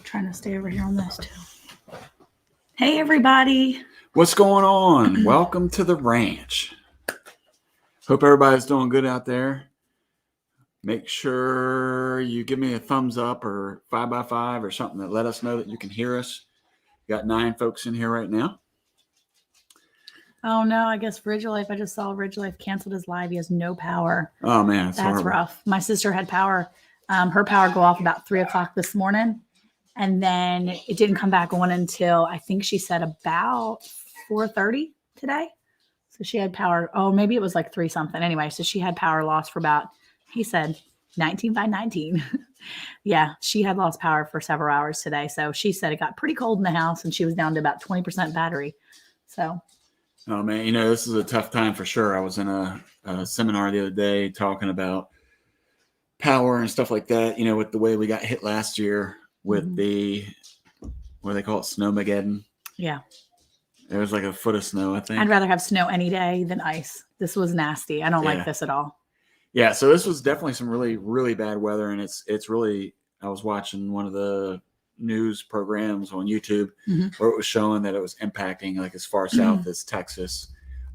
trying to stay over here on this too. Hey, everybody. What's going on? Welcome to the ranch. Hope everybody's doing good out there. Make sure you give me a thumbs up or 5x5 or something that let us know that you can hear us. Got 9 folks in here right now. Oh, no, I guess Ridge Life. I just saw Ridge Life canceled his live. He has no power. Oh, man. That's rough. My sister had power. Her power go off about 3 o'clock this morning. And then it didn't come back on until I think she said about 4:30 today. So she had power. Oh, maybe it was like 3 something. Anyway, so she had power loss for about, he said, 19 by 19. Yeah, she had lost power for several hours today. So she said it got pretty cold in the house and she was down to about 20% battery. So. Oh, man, this is a tough time for sure. I was in a seminar the other day talking about power and stuff like that, with the way we got hit last year with the, what do they call it, Snowmageddon? Yeah. There was like a foot of snow, I think. I'd rather have snow any day than ice. This was nasty. I don't like this at all. Yeah, so this was definitely some really, really bad weather. And it's really, I was watching one of the news programs on YouTube where it was showing that it was impacting like as far south as Texas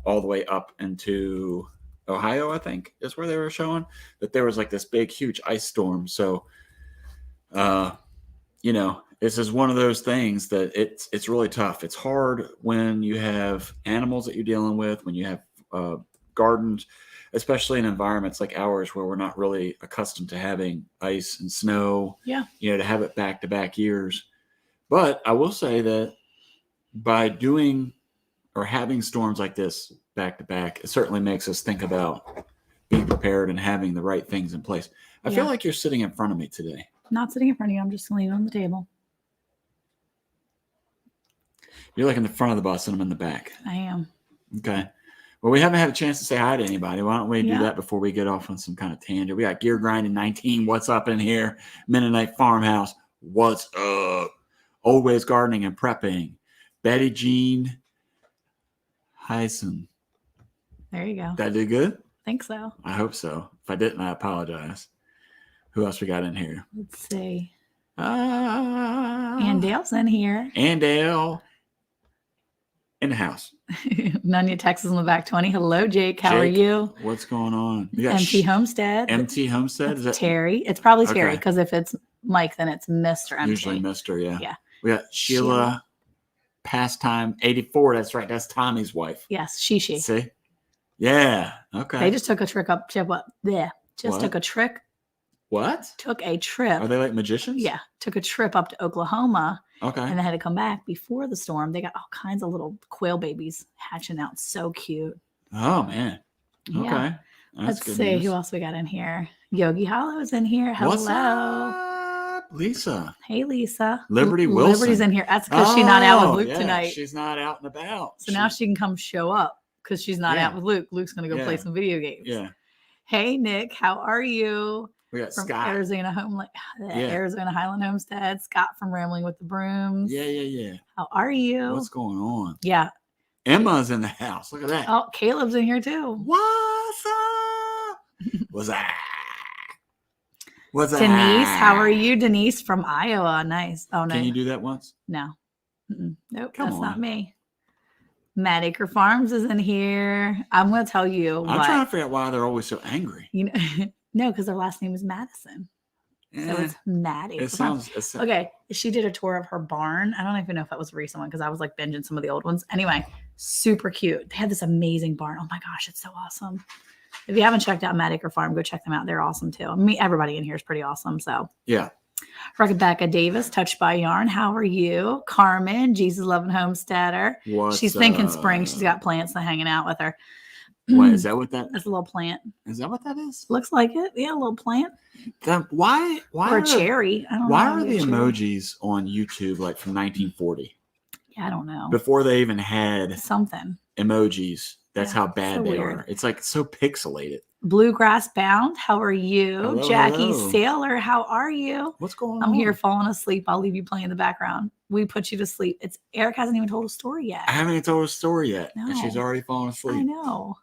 all the way up into Ohio, I think is where they were showing that there was like this big, huge ice storm. So, this is one of those things that it's really tough. It's hard when you have animals that you're dealing with, when you have gardens, especially in environments like ours where we're not really accustomed to having ice and snow, to have it back-to-back years. But I will say that by doing or having storms like this back-to-back, it certainly makes us think about being prepared and having the right things in place. I feel like you're sitting in front of me today. Not sitting in front of you. I'm just leaning on the table. You're like in the front of the bus and I'm in the back. I am. Okay. Well, we haven't had a chance to say hi to anybody. Why don't we do that before we get off on some kind of tangent? We got Gear Grinding 19. What's up in here? Mennonite Farmhouse. What's up? Old Ways Gardening and Prepping. Betty Jean Hyson. There you go. Did I do good? Think so. I hope so. If I didn't, I apologize. Who else we got in here? Let's see. And Dale's in here. And Dale. In the house. Nunya, Texas on the back 20. Hello, Jake. How are you? What's going on? MT Homestead. MT Homestead? Is that Terry? It's probably Terry because if it's Mike, then it's Mr. MT. Usually Mr. Yeah. Yeah. We got Sheila Pastime 84. That's right. That's Tommy's wife. Yes, she. See? Yeah. Okay. They just took a trip up. Took a trick. What? Took a trip. Are they like magicians? Yeah. Took a trip up to Oklahoma. Okay. And they had to come back before the storm. They got all kinds of little quail babies hatching out. So cute. Oh, man. Okay. Yeah. Let's see who else we got in here. Yogi Hollow's in here. Hello. What's up, Lisa? Hey, Lisa. Liberty Wilson. Liberty's in here. That's because she's not out with Luke tonight. She's not out and about. So now she can come show up because she's not out with Luke. Luke's going to go play some video games. Yeah. Hey, Nick. How are you? We got from Scott. Arizona Highland Homestead. Scott from Rambling with the Brooms. Yeah. How are you? What's going on? Yeah. Emma's in the house. Look at that. Oh, Caleb's in here too. What's up? What's that? What's that? Denise, how are you? Denise from Iowa. Nice. Oh, no. Can you do that once? No. Nope, Come that's on. not me. Mad Acre Farms is in here. I'm going to tell you. I'm trying to figure out why they're always so angry. No, because their last name is Madison. So it's Mad Acre Farms. Okay, she did a tour of her barn. I don't even know if that was a recent one because I was like binging some of the old ones. Anyway, super cute. They had this amazing barn. Oh my gosh, it's so awesome. If you haven't checked out Mad Acre Farm, go check them out. They're awesome too. Everybody in here is pretty awesome. So yeah. Rebecca Davis, Touched by Yarn. How are you? Carmen, Jesus Loving Homesteader. She's thinking spring. She's got plants hanging out with her. What is that? What that? That's a little plant. Is that what that is? Looks like it. Yeah, a little plant. Why? Or a cherry. I don't know. Why are the emojis on YouTube like from 1940? Yeah, I don't know. Before they even had something emojis. That's how bad they are. It's like so pixelated. Bluegrass Bound, how are you? Hello, Jackie Sailor, how are you? What's going on? I'm here falling asleep. I'll leave you playing in the background. We put you to sleep. Eric hasn't even told a story yet. I haven't even told a story yet. No. And she's already fallen asleep. I know.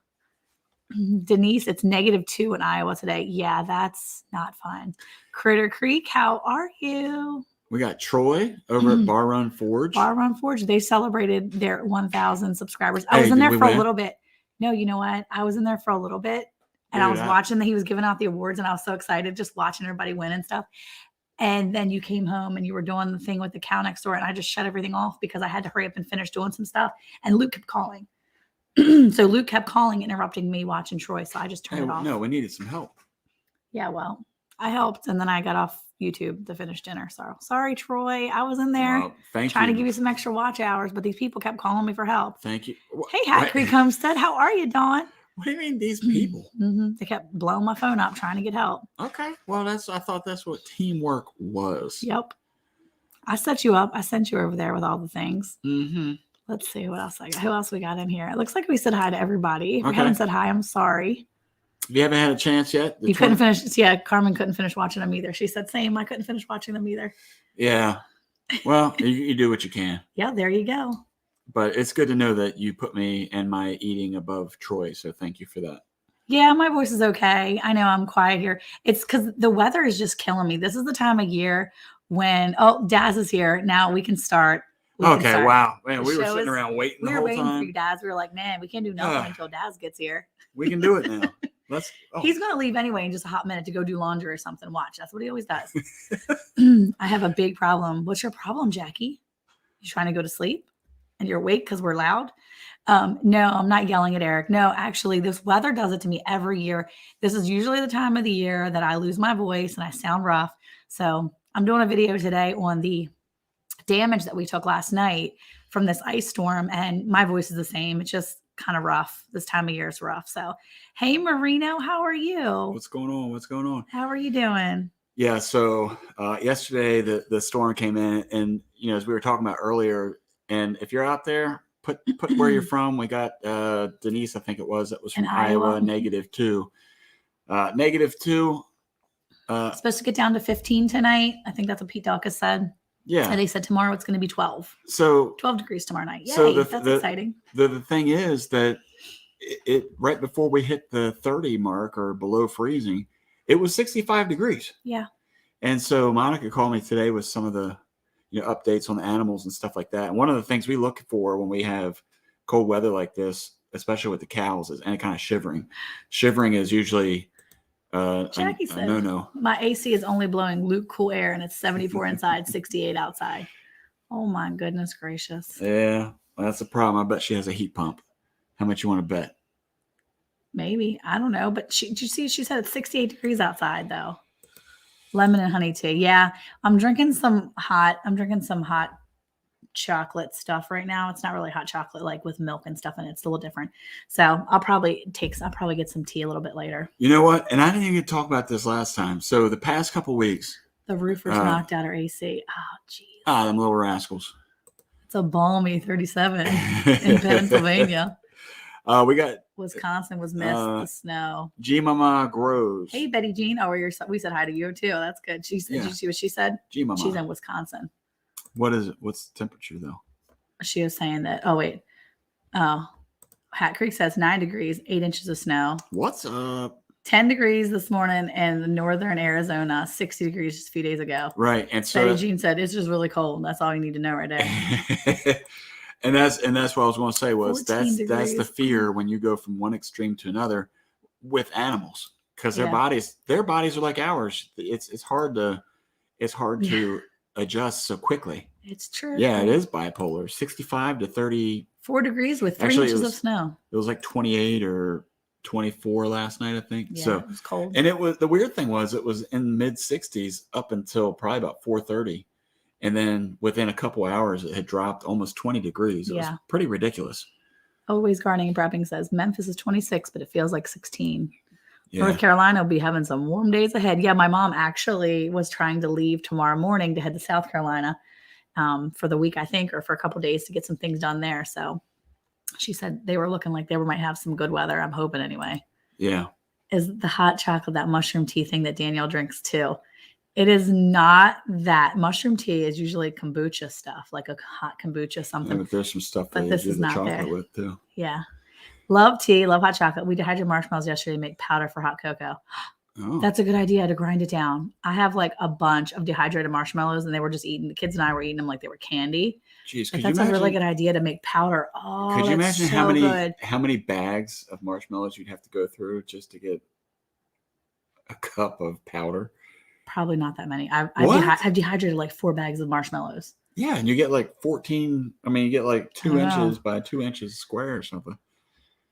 Denise, it's -2 in Iowa today. Yeah, that's not fun. Critter Creek, how are you? We got Troy over at Bar Run Forge. Bar Run Forge. They celebrated their 1,000 subscribers. I Hey, was in did there we for a win? little bit. No, you know what? I was in there for a little bit, and I Dude, was watching that he was giving out the awards, and I was so excited just watching everybody win and stuff. And then you came home and you were doing the thing with the cow next door, and I just shut everything off because I had to hurry up and finish doing some stuff. And Luke kept calling. So Luke kept calling, interrupting me watching Troy. So I just turned it off. No, we needed some help. Yeah, well, I helped, and then I got off YouTube to finish dinner. So sorry, Troy. I was in there trying to give you some extra watch hours, but these people kept calling me for help. Thank you. Hey, Hat Creek Homestead, how are you, Dawn? What do you mean these people? They kept blowing my phone up trying to get help. Okay, well, I thought that's what teamwork was. Yep. I set you up. I sent you over there with all the things. Mm-hmm. Let's see what else I got. Who else we got in here? It looks like we said hi to everybody. If we Okay. haven't said hi, I'm sorry. If you haven't had a chance yet, You couldn't finish. Yeah, Carmen couldn't finish watching them either. She said, same. I couldn't finish watching them either. Yeah. Well, you do what you can. Yeah, there you go. But it's good to know that you put me and my eating above Troy. So thank you for that. Yeah, my voice is okay. I know I'm quiet here. It's because the weather is just killing me. This is the time of year when, Daz is here. Now we can start. Okay, wow. Man, The we were show sitting is- around waiting We the were whole waiting for time. you, Daz. We were like, man, we can't do nothing until Daz gets here. We can do it now. Let's. Oh. He's going to leave anyway in just a hot minute to go do laundry or something. Watch. That's what he always does. I have a big problem. What's your problem, Jackie? You trying to go to sleep and you're awake because we're loud? No, I'm not yelling at Eric. No, actually, this weather does it to me every year. This is usually the time of the year that I lose my voice and I sound rough. So I'm doing a video today on the damage that we took last night from this ice storm, and my voice is the same. It's just kind of rough. This time of year is rough. So, hey, Marino, how are you? What's going on? What's going on? How are you doing? Yeah. So yesterday the storm came in, and as we were talking about earlier, and if you're out there, put where you're from. We got Denise, I think it was, that was from In Iowa. -2. -2. It's supposed to get down to 15 tonight. I think that's what Pete Delka said. Yeah. And they said tomorrow it's going to be 12. So 12 degrees tomorrow night. Yay, So that's exciting. The thing is that it right before we hit the 30 mark or below freezing, it was 65 degrees. Yeah. And so Monica called me today with some of the updates on the animals and stuff like that. And one of the things we look for when we have cold weather like this, especially with the cows, is any kind of shivering. Shivering is usually Jackie a said, no. my AC is only blowing Luke cool air and it's 74 inside, 68 outside. Oh my goodness gracious. Yeah, well, that's the problem. I bet she has a heat pump. How much you want to bet? Maybe. I don't know. But did you see she said it's 68 degrees outside though. Lemon and honey tea. Yeah. I'm drinking some hot chocolate stuff right now. It's not really hot chocolate like with milk and stuff in it. It's a little different. So I'll probably get some tea a little bit later. You know what? And I didn't even talk about this last time. So the past couple weeks, The roofers knocked out our AC. Oh, geez. them little rascals. It's a balmy 37 in Pennsylvania. We got Wisconsin was missed the snow. G Mama Grows. Hey, Betty Jean. Oh, we said hi to you too. That's good. She said, Did you see what she said? G Mama. She's in Wisconsin. What is it? What's the temperature though? She was saying that. Oh, wait. Hat Creek says 9 degrees, 8 inches of snow. What's up? 10 degrees this morning in northern Arizona, 60 degrees just a few days ago. Right. And so Betty Jean said it's just really cold. That's all you need to know right there. and that's what I was going to say was 14 that's the degrees. fear when you go from one extreme to another with animals, because their Yeah. bodies are like ours. It's hard to adjust so quickly. It's true. Yeah, it is bipolar. 65 to 30. 4 degrees with 3 Actually, it inches was- of snow. It was like 28 or 24 last night, I think. Yeah, So, it was cold. and it was, the weird thing was it was in mid 60s up until probably about 4:30. And then within a couple hours, it had dropped almost 20 degrees. It Yeah. was pretty ridiculous. Always Gardening and Prepping says Memphis is 26, but it feels like 16. Yeah. North Carolina will be having some warm days ahead. Yeah, my mom actually was trying to leave tomorrow morning to head to South Carolina for the week, I think, or for a couple days to get some things done there. So she said they were looking like they might have some good weather. I'm hoping anyway. Yeah. Is the hot chocolate, that mushroom tea thing that Danielle drinks too? It is not that. Mushroom tea is usually kombucha stuff, like a hot kombucha, something. But there's some stuff But they this do is the not chocolate there. with too. Yeah. Love tea, love hot chocolate. We dehydrated marshmallows yesterday to make powder for hot cocoa. Oh, That's a good idea to grind it down. I have like a bunch of dehydrated marshmallows, and they were just eating. The kids and I were eating them like they were candy. geez. Like, Could you that's a really imagine? good idea to make powder. Oh, Could you that's imagine so good. how many bags of marshmallows you'd have to go through just to get a cup of powder? Probably not that many. I've What? dehydrated like 4 bags of marshmallows. Yeah, and you get like 14. I mean, you get like I 2 don't inches know. by 2 inches square or something.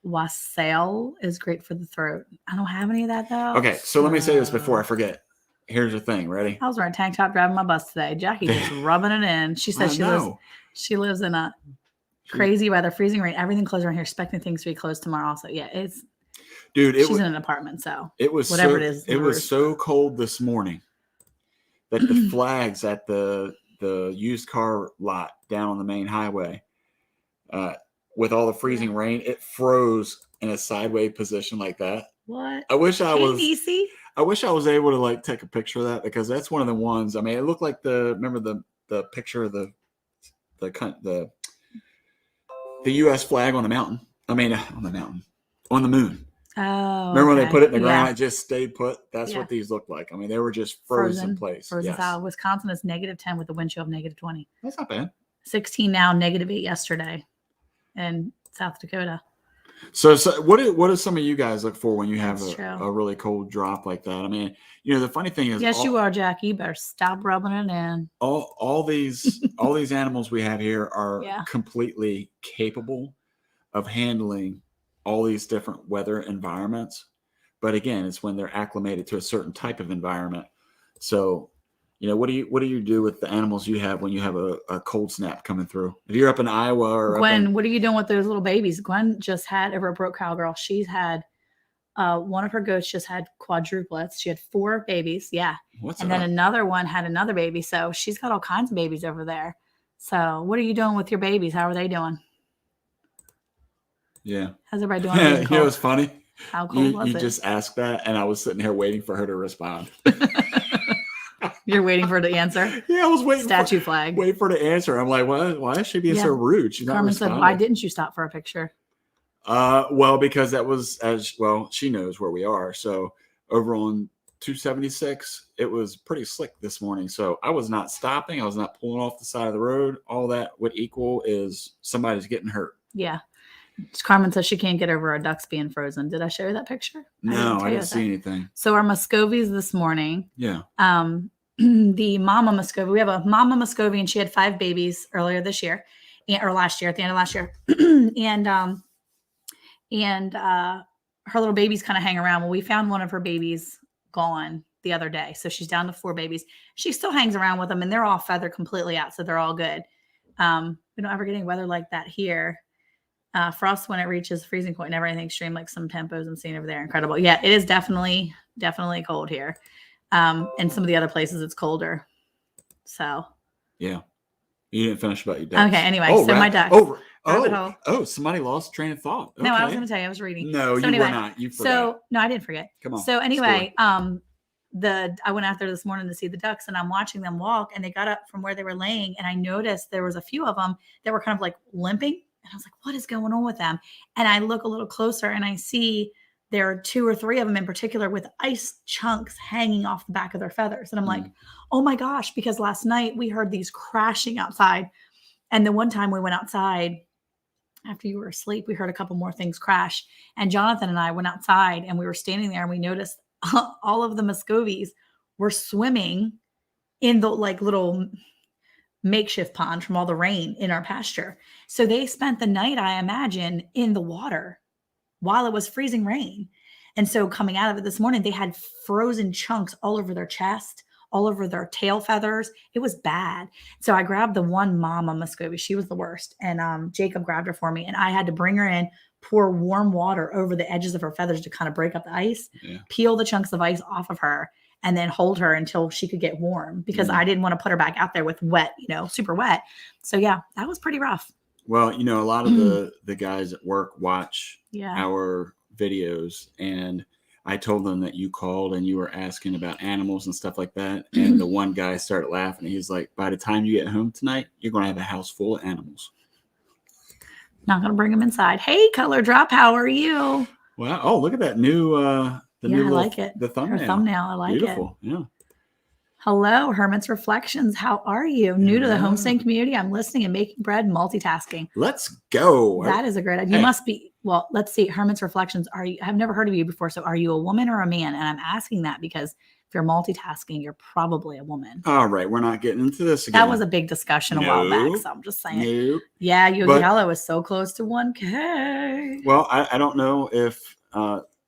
Wassail is great for the throat. I don't have any of that though. Okay, so let me say this before I forget. Here's the thing. Ready? I was wearing a tank top driving my bus today. Jackie just rubbing it in. She says I she lives in a She- crazy weather, freezing rain, everything closed around here, expecting things to be closed tomorrow. Also, yeah, Dude, she's in an apartment, so it was whatever so, it is, it was lures. so cold this morning that the flags at the used car lot down on the main highway, with all the freezing rain, it froze in a sideways position like that. What? I wish I Hey, was. Niecy. I wish I was able to like take a picture of that, because that's one of the ones. I mean, it looked like remember the picture of the U.S. flag on the mountain. I mean, on the mountain, on the moon. Oh, Remember when they okay. put it in the ground, Yeah. it just stayed put? That's Yeah. what these looked like. I mean, they were just frozen in place. Frozen Yes. solid. Wisconsin is -10 with a wind chill of -20. That's not bad. 16 now, -8 yesterday in South Dakota. So what do some of you guys look for when you have That's true. a really cold drop like that? I mean, the funny thing is, Yes, you are, Jackie. You better stop rubbing it in. all these animals we have here are Yeah. completely capable of handling all these different weather environments. But again, it's when they're acclimated to a certain type of environment. So, what do you do with the animals you have when you have a cold snap coming through? If you're up in Iowa or Gwen, what are you doing with those little babies? Gwen just had over a broke cowgirl. She's had one of her goats just had quadruplets. She had 4 babies. Yeah. And then another one had another baby. So she's got all kinds of babies over there. So what are you doing with your babies? How are they doing? Yeah. How's everybody doing? Yeah, it's funny. How cold was it? You just asked that, and I was sitting here waiting for her to respond. You're waiting for her to answer? Yeah, I was waiting. Flag. Wait for her to answer. I'm like, why is she being so rude? She's Carmen not said, responding. why didn't you stop for a picture? Well, because that was she knows where we are. So over on 276, it was pretty slick this morning. So I was not stopping. I was not pulling off the side of the road. All that would equal is somebody's getting hurt. Yeah. Carmen says she can't get over our ducks being frozen. Did I show you that picture? No, I didn't see anything. So our Muscovies this morning. Yeah. The mama Muscovy. We have a mama Muscovy, and she had 5 babies earlier this year, or last year, at the end of last year. and her little babies kind of hang around. Well, we found one of her babies gone the other day, so she's down to 4 babies. She still hangs around with them, and they're all feathered completely out, so they're all good. We don't ever get any weather like that here. Frost, when it reaches freezing point, never anything extreme like some tempos I'm seeing over there. Incredible. Yeah, it is definitely cold here. And some of the other places it's colder. So yeah, you didn't finish about your ducks. Okay. Anyway, my ducks. Somebody lost train of thought. Okay. No, I was going to tell you. I was reading. No, you were not. You forgot. So no, I didn't forget. Come on. So anyway, I went out there this morning to see the ducks, and I'm watching them walk, and they got up from where they were laying, and I noticed there was a few of them that were kind of like limping. And I was like, what is going on with them? And I look a little closer, and I see there are 2 or 3 of them in particular with ice chunks hanging off the back of their feathers. And I'm like, oh my gosh, because last night we heard these crashing outside. And the one time we went outside after you were asleep, we heard a couple more things crash. And Jonathan and I went outside, and we were standing there, and we noticed all of the Muscovies were swimming in the like little makeshift pond from all the rain in our pasture. So they spent the night, I imagine, in the water while it was freezing rain. And so coming out of it this morning, they had frozen chunks all over their chest, all over their tail feathers. It was bad. So I grabbed the one mama Muscovy. She was the worst. And Jacob grabbed her for me, and I had to bring her in, pour warm water over the edges of her feathers to kind of break up the ice, peel the chunks of ice off of her, and then hold her until she could get warm, because I didn't want to put her back out there with wet, super wet. So yeah, that was pretty rough. Well, a lot of the guys at work watch our videos, and I told them that you called and you were asking about animals and stuff like that. And the one guy started laughing. He's like, by the time you get home tonight, you're going to have a house full of animals. Not going to bring them inside. Hey, Color Drop, how are you? Wow. Oh, look at that new The Yeah, new I little- like it. The thumbnail. Her thumbnail, I like it. Beautiful. Yeah. Hello, Hermit's Reflections. How are you? New to the Hello. homesteading community. I'm listening and making bread, multitasking. Let's go. That is a great idea. Hey. You must be, well, let's see. Hermit's Reflections. I've never heard of you before. So are you a woman or a man? And I'm asking that because if you're multitasking, you're probably a woman. All right. We're not getting into this again. That was a big discussion a while back. No. So I'm just saying. No. Yeah, Yogi But- Hollow is so close to 1K. Well, I don't know if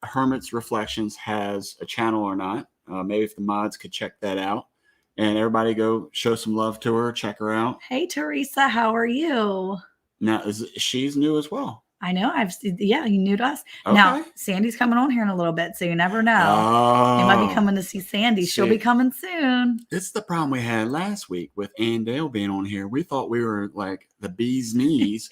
Hermit's Reflections has a channel or not. Maybe if the mods could check that out. And everybody go show some love to her. Check her out. Hey, Teresa, how are you? Now, she's new as well. I know. You new to us. Okay. Now, Sandy's coming on here in a little bit, so you never know. Oh. You might be coming to see Sandy. She'll See. be coming soon. It's the problem we had last week with Ann Dale being on here. We thought we were like the bee's knees.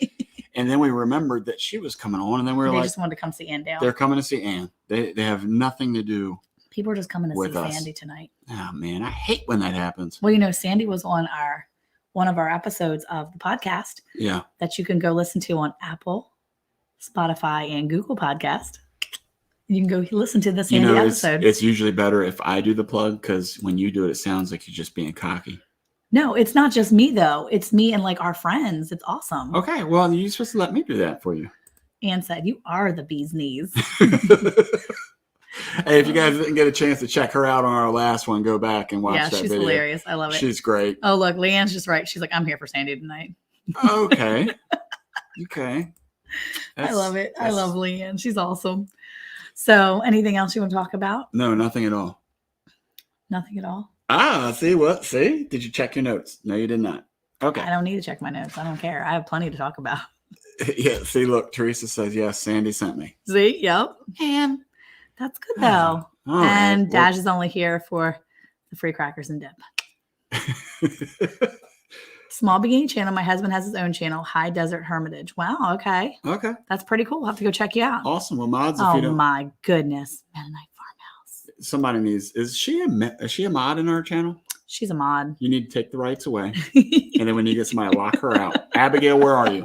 And then we remembered that she was coming on. And then we were They like, just wanted to come see Andale. they're coming to see Ann. They have nothing to do. People are just coming to with see us. Sandy tonight. Oh, man. I hate when that happens. Well, Sandy was on one of our episodes of the podcast Yeah. that you can go listen to on Apple, Spotify, and Google Podcast. You can go listen to the Sandy episode. It's usually better if I do the plug because when you do it, it sounds like you're just being cocky. No, it's not just me, though. It's me and like our friends. It's awesome. Okay. Well, you're supposed to let me do that for you. Ann said, you are the bee's knees. Hey, if you guys didn't get a chance to check her out on our last one, go back and watch Yeah, that she's video. hilarious. I love it. She's great. Oh, look, Leanne's just right. She's like, I'm here for Sandy tonight. Okay. Okay. I love it. I love Leanne. She's awesome. So anything else you want to talk about? No, nothing at all. Nothing at all. See what? See? Did you check your notes? No, you did not. Okay. I don't need to check my notes. I don't care. I have plenty to talk about. Yeah. See, look, Teresa says, yes, Sandy sent me. See? Yep. And that's good though. All right, And well- Dash is only here for the free crackers and dip. Small beginning channel. My husband has his own channel, High Desert Hermitage. Wow. Okay. Okay. That's pretty cool. I'll have to go check you out. Awesome. Well, mods, if Oh you don't, my goodness. Mennonite Farmhouse. somebody needs, is she a mod in our channel? She's a mod. You need to take the rights away. And then when you get somebody, lock her out. Abigail, where are you?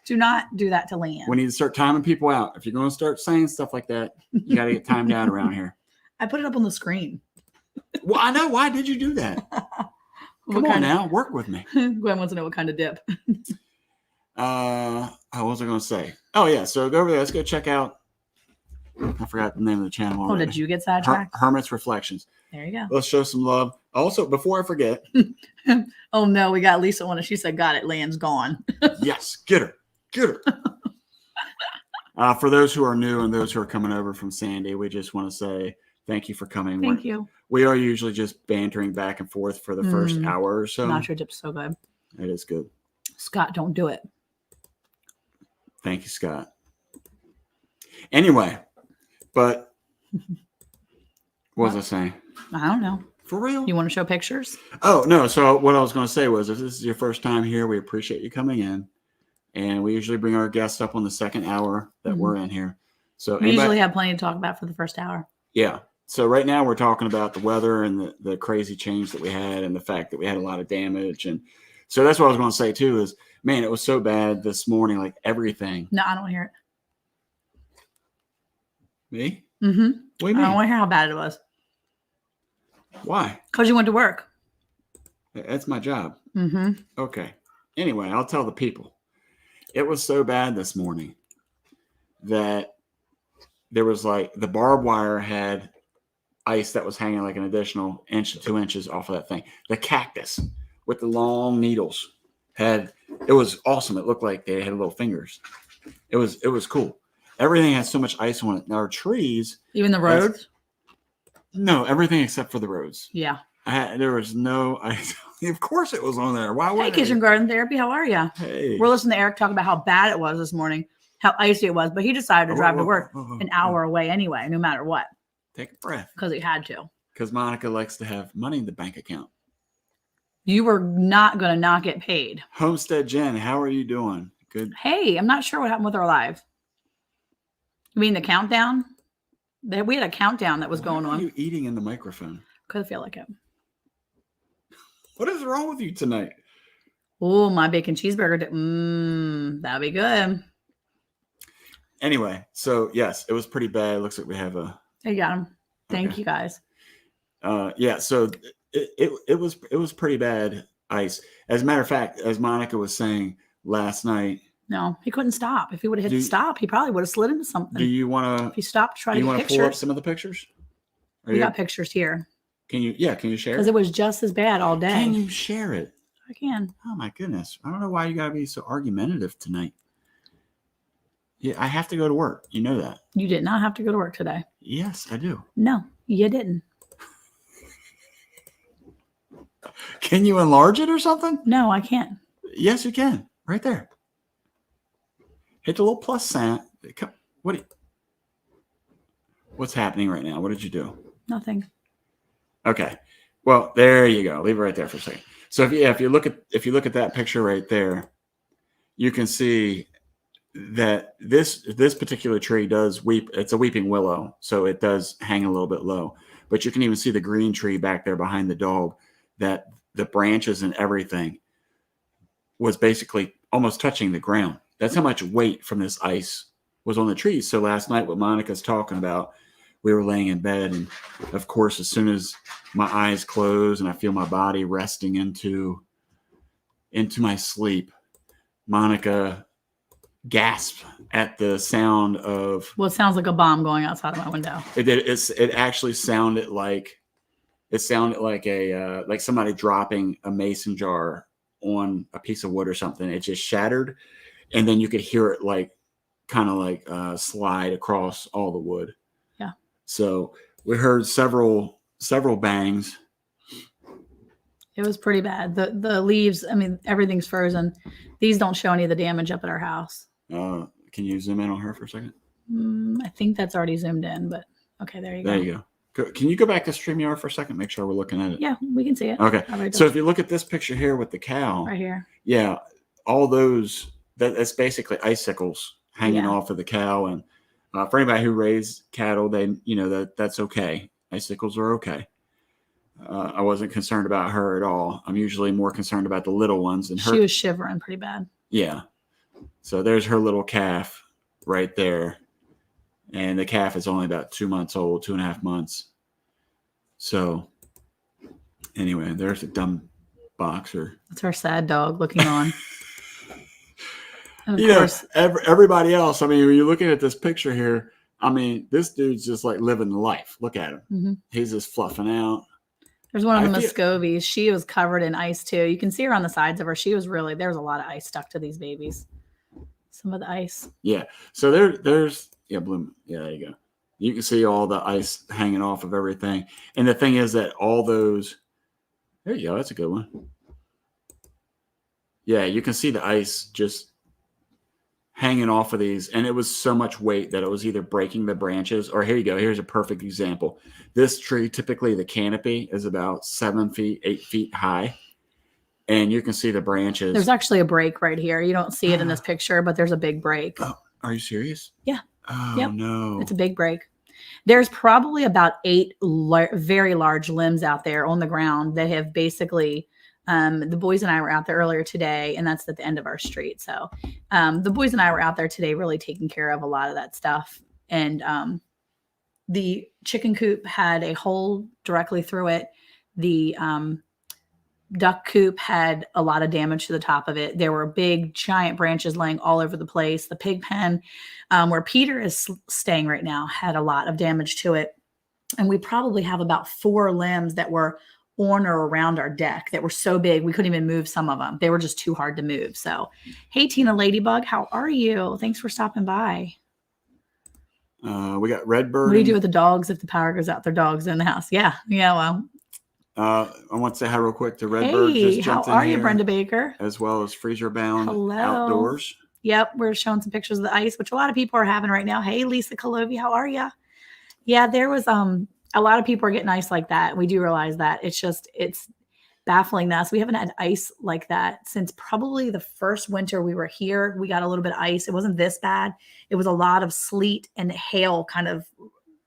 Do not do that to Leanne. We need to start timing people out. If you're going to start saying stuff like that, you got to get timed out around here. I put it up on the screen. Well, I know. Why did you do that? Come on now. Work with me. Gwen wants to know what kind of dip. What was I going to say? Oh, yeah. So go over there. Let's go check out. I forgot the name of the channel Oh, already. did you get sidetracked? Hermit's Reflections. There you go. Let's show some love. Also, before I forget, Oh no, we got Lisa on it. She said, "Got it." Leanne's gone. yes, get her. Get her. For those who are new and those who are coming over from Sandy, we just want to say thank you for coming. Thank you. We are usually just bantering back and forth for the first hour or so. Nacho dip's so good. It is good. Scott, don't do it. Thank you, Scott. Anyway, but what was I saying? I don't know. For real? You want to show pictures? Oh, no. So what I was going to say was if this is your first time here, we appreciate you coming in. And we usually bring our guests up on the second hour that we're in here. So We usually have plenty to talk about for the first hour. yeah. So right now we're talking about the weather and the crazy change that we had and the fact that we had a lot of damage. And so that's what I was going to say too is, man, it was so bad this morning, like everything. No, I don't want to hear Me? it. Mm-hmm. What do you I mean? don't want to hear how bad it was. Why? Because you went to work. That's my job. Mm-hmm. Okay. Anyway, I'll tell the people. It was so bad this morning that there was like the barbed wire had ice that was hanging like an additional inch to 2 inches off of that thing. The cactus with the long needles it was awesome. It looked like they had little fingers. It was cool. Everything had so much ice on it. Now our trees, Even the roads? no, everything except for the roads. Yeah. There was no ice. Of course it was on there. Why Hey, would Kitchen Garden Therapy, how are you? Hey. We're listening to Eric talk about how bad it was this morning, how icy it was, but he decided to drive to work an hour away anyway, no matter what, Take a breath. because he had to. Because Monica likes to have money in the bank account. You were not going to not get paid. Homestead Jen, how are you doing? Good. Hey, I'm not sure what happened with our live. You mean the countdown? We had a countdown that was going Why are on. you eating in the microphone? Because I feel like it. What is wrong with you tonight? Oh, my bacon cheeseburger. That'd be good. Anyway, so yes, it was pretty bad. It looks like we have a I got them. Thank Okay. you guys. Yeah, so it was pretty bad ice. As a matter of fact, as Monica was saying last night, No, he couldn't stop. If he would have hit Do- stop, he probably would have slid into do something. you want If he stopped to try to to get pull up pictures, some of the pictures? we got pictures here Can you share because it? it was just as bad all day. Can you share it? I can. Oh my goodness. I don't know why you gotta be so argumentative tonight. Yeah, I have to go to work. You know that. You did not have to go to work today. Yes, I do. No, you didn't. Can you enlarge it or something? No, I can't. Yes, you can. Right there. Hit the little plus sign. What's happening right now? What did you do? Nothing. Okay. Well, there you go. Leave it right there for a second. So if you look at that picture right there, you can see that this particular tree does weep. It's a weeping willow, so it does hang a little bit low. But you can even see the green tree back there behind the dog, that the branches and everything was basically almost touching the ground. That's how much weight from this ice was on the trees. So last night, what Monica's talking about, we were laying in bed, and of course, as soon as my eyes close and I feel my body resting into my sleep, Monica gasped at the sound of. Well, it sounds like a bomb going outside of my window. It actually sounded like a like somebody dropping a mason jar on a piece of wood or something. It just shattered, and then you could hear it kind of slide across all the wood. Yeah. So we heard several bangs. It was pretty bad. The leaves, I mean, everything's frozen. These don't show any of the damage up at our house. Can you zoom in on her for a second? I think that's already zoomed in, but okay, there you go. There you go. Can you go back to StreamYard for a second? Make sure we're looking at it. Yeah, we can see it. Okay. So if you look at this picture here with the cow. Right here. Yeah. All those, that's basically icicles hanging off of the cow. And for anybody who raised cattle, that's okay. Icicles are okay. I wasn't concerned about her at all. I'm usually more concerned about the little ones. And she was shivering pretty bad. Yeah. So there's her little calf right there. And the calf is only about 2 months old, 2.5 months. So anyway, there's a dumb boxer. That's our sad dog looking on. And of course, everybody else, I mean, when you're looking at this picture here, I mean, this dude's just like living life. Look at him. Mm-hmm. He's just fluffing out. There's one of the Muscovies. She was covered in ice too. You can see her on the sides of her. There was a lot of ice stuck to these babies. Some of the ice. Yeah. So there's bloom. Yeah, there you go. You can see all the ice hanging off of everything. And the thing is that all those, there you go. That's a good one. Yeah, you can see the ice just hanging off of these. And it was so much weight that it was either breaking the branches, or here you go. Here's a perfect example. This tree, typically the canopy is about 7 feet, 8 feet high. And you can see the branches. There's actually a break right here. You don't see it in this picture, but there's a big break. Oh, are you serious? Yeah. Oh, no. It's a big break. There's probably about 8 very large limbs out there on the ground that have basically, the boys and I were out there earlier today, and that's at the end of our street. So the boys and I were out there today really taking care of a lot of that stuff. And the chicken coop had a hole directly through it. The duck coop had a lot of damage to the top of it. There were big, giant branches laying all over the place. The pig pen, where Peter is staying right now, had a lot of damage to it. And we probably have about 4 limbs that were on or around our deck that were so big we couldn't even move some of them. They were just too hard to move. So, hey, Tina Ladybug, how are you? Thanks for stopping by. We got Redbird. What do you do with the dogs if the power goes out? Their dogs in the house. Yeah. Well. I want to say hi real quick to Redbird. Hey, how are you, Brenda Baker? As well as Freezer Bound Outdoors. Yep, we're showing some pictures of the ice, which a lot of people are having right now. Hey, Lisa Kalovi, how are you? Yeah, there was a lot of people are getting ice like that. We do realize that. It's baffling to us. We haven't had ice like that since probably the first winter we were here. We got a little bit of ice. It wasn't this bad. It was a lot of sleet and hail, kind of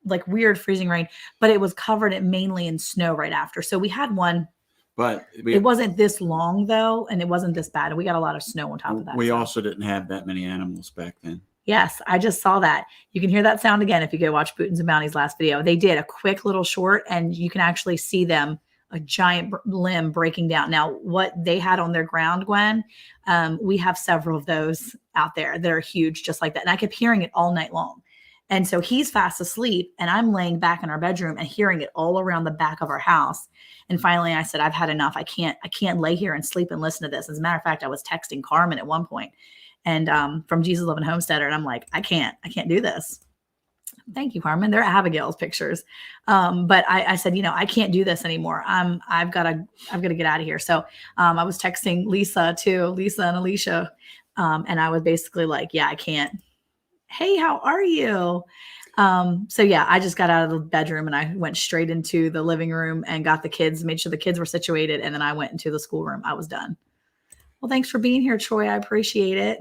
like weird freezing rain, but it was covered mainly in snow right after. So we had one, but it wasn't this long though. And it wasn't this bad. And we got a lot of snow on top of that. We also didn't have that many animals back then. Yes, I just saw that. You can hear that sound again if you go watch Bootins and Bounty's last video. They did a quick little short, and you can actually see them, a giant limb breaking down. Now, what they had on their ground, Gwen, we have several of those out there that are huge, just like that. And I kept hearing it all night long. And so he's fast asleep, and I'm laying back in our bedroom and hearing it all around the back of our house. And finally, I said, I've had enough. I can't lay here and sleep and listen to this. As a matter of fact, I was texting Carmen at one point, and from Jesus Loving Homesteader, and I'm like, I can't do this. Thank you, Carmen. They're Abigail's pictures. But I said, I can't do this anymore. I've got to get out of here. So I was texting Lisa and Alicia. And I was basically like, yeah, I can't. Hey, how are you? So yeah, I just got out of the bedroom and I went straight into the living room and got the kids, made sure the kids were situated. And then I went into the schoolroom. I was done. Well, thanks for being here, Troy. I appreciate it.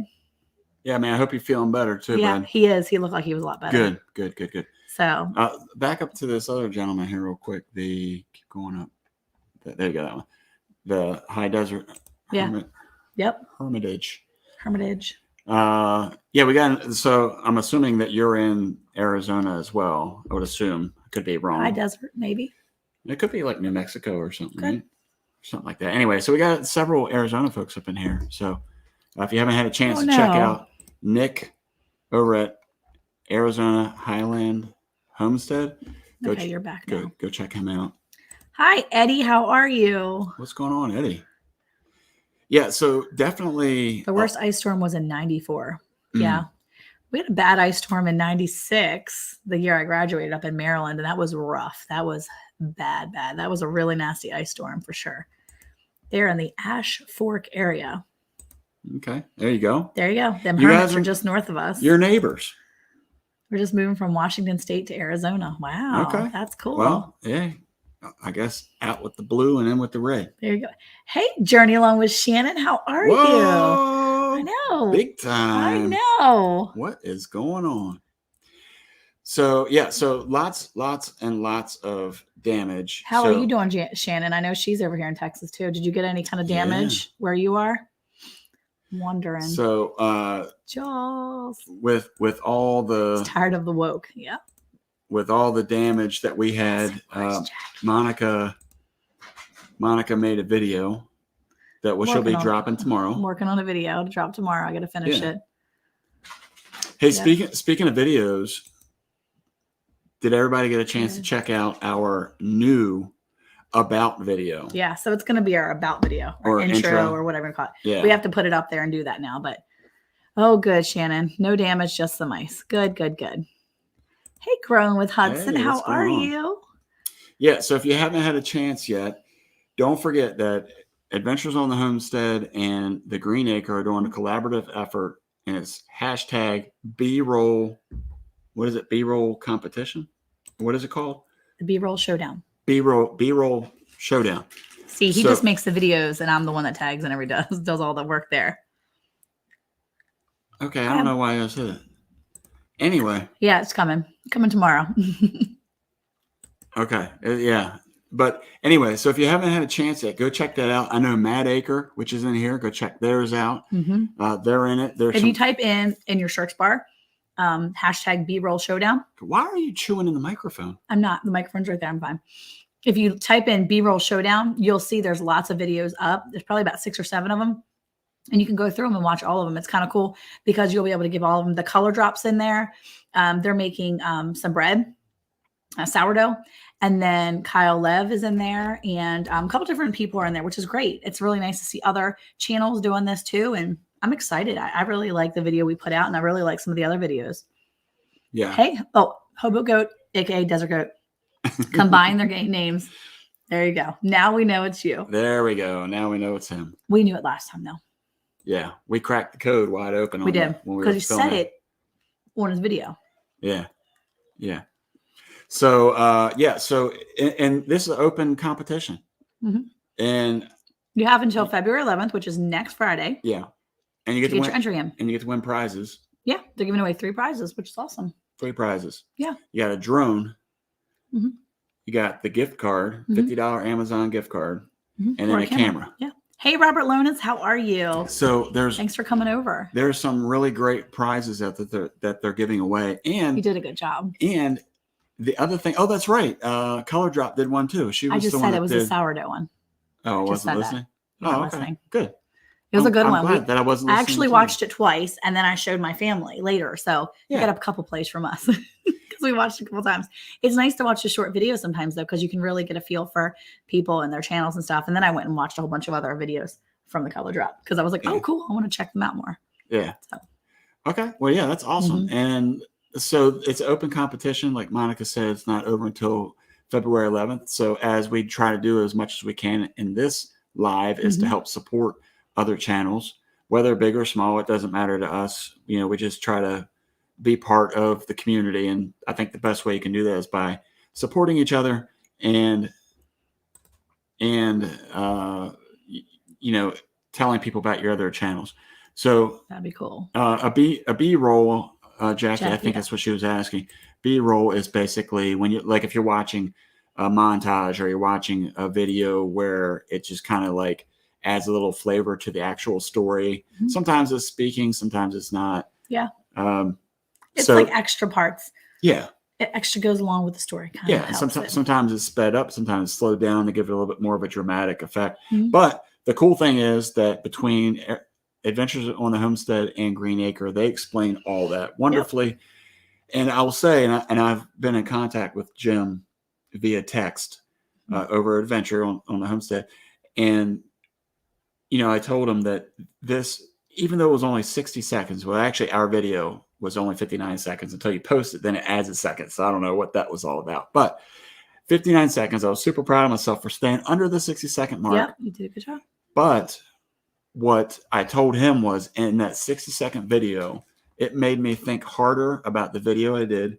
Yeah, man. I hope you're feeling better too, yeah, bud. he is. He looked like he was a lot better. Good. So back up to this other gentleman here real quick. Keep going up. There you go. That one. The high desert. Yeah. Hermitage. We got. So I'm assuming that you're in Arizona as well. I would assume. I could be wrong. High desert, maybe. It could be like New Mexico or something, right? Something like that. Anyway, so we got several Arizona folks up in here. So if you haven't had a chance to check out Nick over at Arizona Highland Homestead, you're back now. Go check him out. Hi, Eddie. How are you? What's going on, Eddie? Yeah, so definitely the worst ice storm was in 94. Yeah. We had a bad ice storm in 96, the year I graduated up in Maryland, and that was rough. That was bad. That was a really nasty ice storm for sure. They're in the Ash Fork area. Okay, there you go. Them hermits are just north of us. Your neighbors. We're just moving from Washington State to Arizona. Wow. Okay. That's cool. Well, yeah. I guess out with the blue and in with the red. There you go. Hey, Journey Along with Shannon. How are you? I know. Big time. I know. What is going on? So, yeah. So lots and lots of damage. How are you doing, Shannon? I know she's over here in Texas too. Did you get any kind of damage where you are? I'm wondering. So, Jaws. With all the... He's tired of the woke. Yeah. With all the damage that we had, Monica made a video that she'll be dropping tomorrow. I'm working on a video to drop tomorrow. I got to finish it. Hey, speaking of videos, did everybody get a chance to check out our new about video? Yeah, so it's going to be our about video or intro or whatever you call it. Yeah. We have to put it up there and do that now. But oh, good, Shannon. No damage, just the mice. Good. Hey, Growing with Hudson, how are you? Yeah, so if you haven't had a chance yet, don't forget that Adventures on the Homestead and the Green Acre are doing a collaborative effort, and it's hashtag B-roll. What is it? B-roll competition? What is it called? The B-roll showdown. B-roll showdown. See, he just makes the videos, and I'm the one that tags and does all the work there. Okay, I don't know why I said it. Anyway. Yeah, it's coming tomorrow. Okay. Yeah. But anyway, so if you haven't had a chance yet, go check that out. I know Mad Acre, which is in here. Go check theirs out. They're in it. If you type in your search bar, hashtag B-roll showdown. Why are you chewing in the microphone? I'm not. The microphone's right there. I'm fine. If you type in B-roll showdown, you'll see there's lots of videos up. There's probably about 6 or 7 of them. And you can go through them and watch all of them. It's kind of cool because you'll be able to give all of them the color drops in there. They're making some bread, sourdough. And then Kyle Lev is in there. And a couple different people are in there, which is great. It's really nice to see other channels doing this too. And I'm excited. I really like the video we put out. And I really like some of the other videos. Yeah. Hey, Hobo Goat, a.k.a. Desert Goat. Combine their game names. There you go. Now we know it's you. There we go. Now we know it's him. We knew it last time, though. Yeah, we cracked the code wide open. We did because you said it on his video. Yeah. So, and this is an open competition, and you have until February 11th, which is next Friday. Yeah, and you get to get your entry in, and you get to win prizes. Yeah, they're giving away 3 prizes, which is awesome. 3 prizes. Yeah, you got a drone. You got the gift card, $50 Amazon gift card, and then a camera. Yeah. Hey, Robert Lonas, how are you? So Thanks for coming over. There's some really great prizes that they're giving away, and You did a good job. And the other thing, oh, that's right. Color Drop did one too. She was I just the said one it that was did. a sourdough one. Oh, I just wasn't said listening. You weren't Oh, okay, listening. good. It was a good I'm one. glad that I wasn't I listening actually to watched it twice, and then I showed my family later. So you Yeah. got a couple plays from us because we watched it a couple times. It's nice to watch a short video sometimes, though, because you can really get a feel for people and their channels and stuff. And then I went and watched a whole bunch of other videos from the Color Drop because I was like, Yeah. oh, cool. I want to check them out more. Yeah. So. Okay. Well, yeah, that's awesome. And so it's open competition. Like Monica said, it's not over until February 11th. So as we try to do as much as we can in this live is to help support other channels, whether big or small, it doesn't matter to us. You know, we just try to be part of the community. And I think the best way you can do that is by supporting each other and you know, telling people about your other channels. So that'd be cool. A B roll, Jackie, I think that's what she was asking. B roll is basically when you if you're watching a montage or you're watching a video where it just kind of like adds a little flavor to the actual story. Sometimes it's speaking, sometimes it's not. Yeah. It's so, like extra parts. Yeah. It extra goes along with the story. Yeah. Sometimes it's sped up, sometimes it's slowed down to give it a little bit more of a dramatic effect. But the cool thing is that between Adventures on the Homestead and Green Acre, they explain all that wonderfully. And I will say, and I've been in contact with Jim via text over Adventure on the Homestead. And, you know, I told him that this, even though it was only 60 seconds, well, actually our video was only 59 seconds until you post it, then it adds a second. So I don't know what that was all about. But 59 seconds, I was super proud of myself for staying under the 60-second mark. Yeah, you did a good job. But what I told him was in that 60-second video, it made me think harder about the video I did.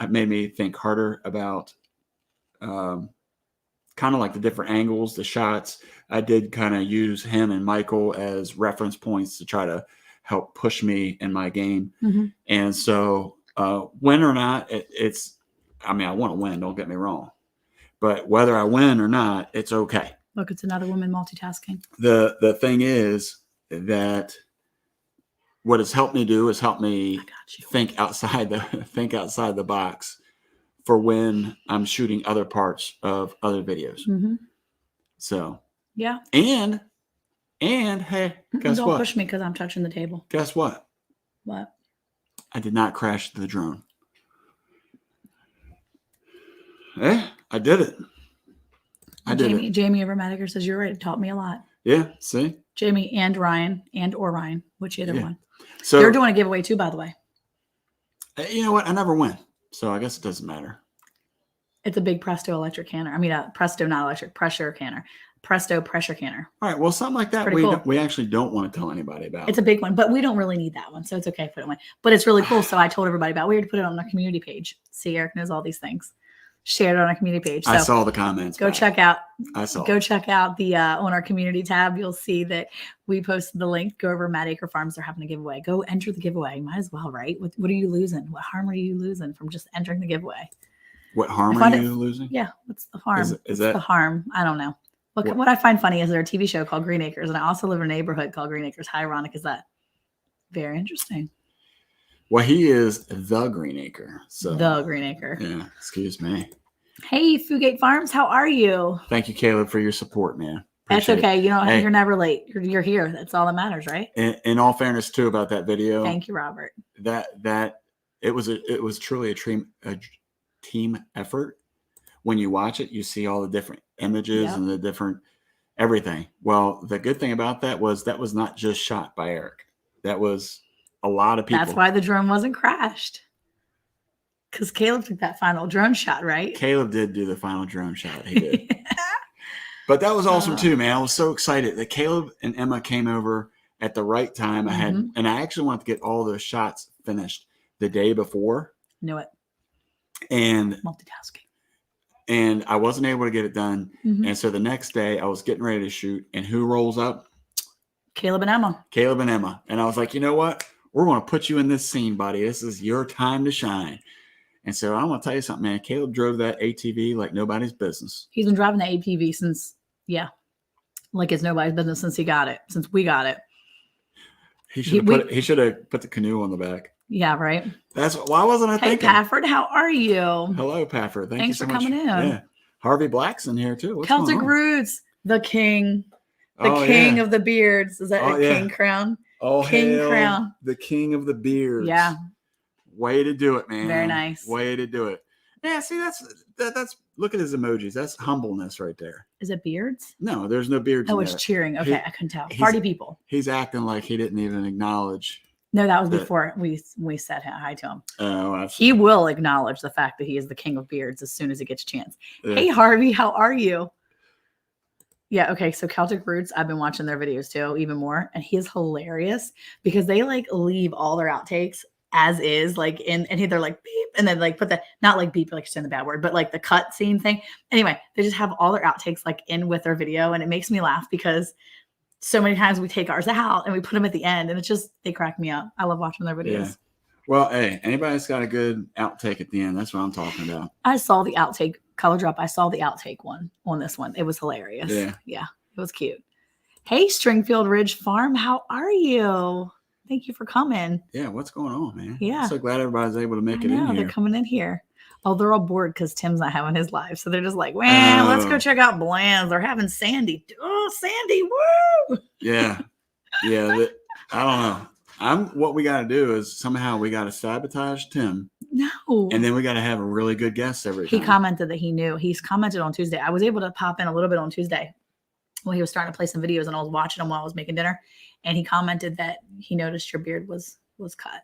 It made me think harder about kind of like the different angles, the shots. I did kind of use him and Michael as reference points to try to help push me in my game. And so win or not, I mean, I want to win, don't get me wrong. But whether I win or not, it's okay. Look, it's another woman multitasking. The thing is that what it's helped me do is help me think outside the box for when I'm shooting other parts of other videos. So yeah. And hey, guess don't what? Push me because I'm touching the table. Guess what? What? I did not crash the drone. I did it. Jamie over Madiger says, you're right. It taught me a lot. Yeah, see? Jamie and Ryan or Ryan, whichever one. So they're doing a giveaway too, by the way. You know what? I never win. So I guess it doesn't matter. It's a big Presto electric canner. I mean, Presto, not electric, pressure canner. Presto pressure canner. All right. Well, something like that we actually don't want to tell anybody about. It's a big one, but we don't really need that one. So it's okay to put it on. But it's really cool. So I told everybody about it. We had to put it on our community page. See, Eric knows all these things. Shared it on our community page. So I saw the comments. Go check out. Go check out the on our community tab. You'll see that we posted the link. Go over Mad Acre Farms. They're having a giveaway. Go enter the giveaway. You might as well, right? What are you losing? What harm are you losing from just entering the giveaway? What harm are you losing? Yeah. What's the harm? Is that the harm? I don't know. What I find funny is there's a TV show called Green Acres, and I also live in a neighborhood called Green Acres. How ironic is that? Very interesting. Well, he is the Green Acre. So the Green Acre. Yeah. Excuse me. Hey, Fugate Farms, how are you? Thank you, Caleb, for your support, man. Appreciate That's okay. It. You know, you're never late. You're here. That's all that matters, right? In all fairness, too, about that video. Thank you, Robert. That it was truly a team effort. When you watch it, you see all the different images and the different everything. Well, the good thing about that was not just shot by Eric. That was a lot of people. That's why the drone wasn't crashed. Because Caleb took that final drone shot, right? Caleb did do the final drone shot. He did. But that was awesome too, man. I was so excited that Caleb and Emma came over at the right time. And I actually wanted to get all those shots finished the day before. Knew it. And multitasking. And I wasn't able to get it done. And so the next day I was getting ready to shoot. And who rolls up? Caleb and Emma. And I was like, you know what? We're going to put you in this scene, buddy. This is your time to shine. And so I want to tell you something, man. Caleb drove that ATV like nobody's business. He's been driving the ATV since, Like it's nobody's business since we got it. He should have put the canoe on the back. Yeah, right. Why wasn't I thinking? Hey, Pafford, how are you? Hello, Pafford. Thanks for coming in. Yeah. Harvey Black's in here too. What's Celtic going on? Roots, the king. The king of the beards. Is that a king crown? Oh, king crown. The king of the beards. Yeah. Way to do it, man. Very nice. Way to do it. Yeah, see, that's look at his emojis. That's humbleness right there. Is it beards? No, there's no beards. Oh, it's cheering. Okay, I couldn't tell. Party people. He's acting like he didn't even acknowledge. No, that was before we said hi to him. Oh, absolutely. He will acknowledge the fact that he is the king of beards as soon as he gets a chance. Yeah. Hey, Harvey, how are you? Yeah, okay. So Celtic Roots, I've been watching their videos too, even more, and he is hilarious because they like leave all their outtakes as is, like and they're like beep, and then like put the not like beep like saying the bad word, but like the cut scene thing. Anyway, they just have all their outtakes like in with their video, and it makes me laugh because so many times we take ours out and we put them at the end, and it's just they crack me up. I love watching their videos. Yeah. Well, hey, anybody that's got a good outtake at the end, that's what I'm talking about. I saw the outtake color drop. I saw the outtake one on this one. It was hilarious. Yeah, it was cute. Hey, Stringfield Ridge Farm, how are you? Thank you for coming. Yeah, what's going on, man? Yeah. I'm so glad everybody's able to make it in here. They're coming in here. Oh, they're all bored because Tim's not having his live. So they're just like, man, let's go check out Bland's. They're having Sandi. Oh, Sandi, woo! Yeah. Yeah. I don't know. What we got to do is somehow we got to sabotage Tim. No. And then we got to have a really good guest every time. He commented that he knew. He's commented on Tuesday. I was able to pop in a little bit on Tuesday when he was starting to play some videos, and I was watching him while I was making dinner. And he commented that he noticed your beard was cut.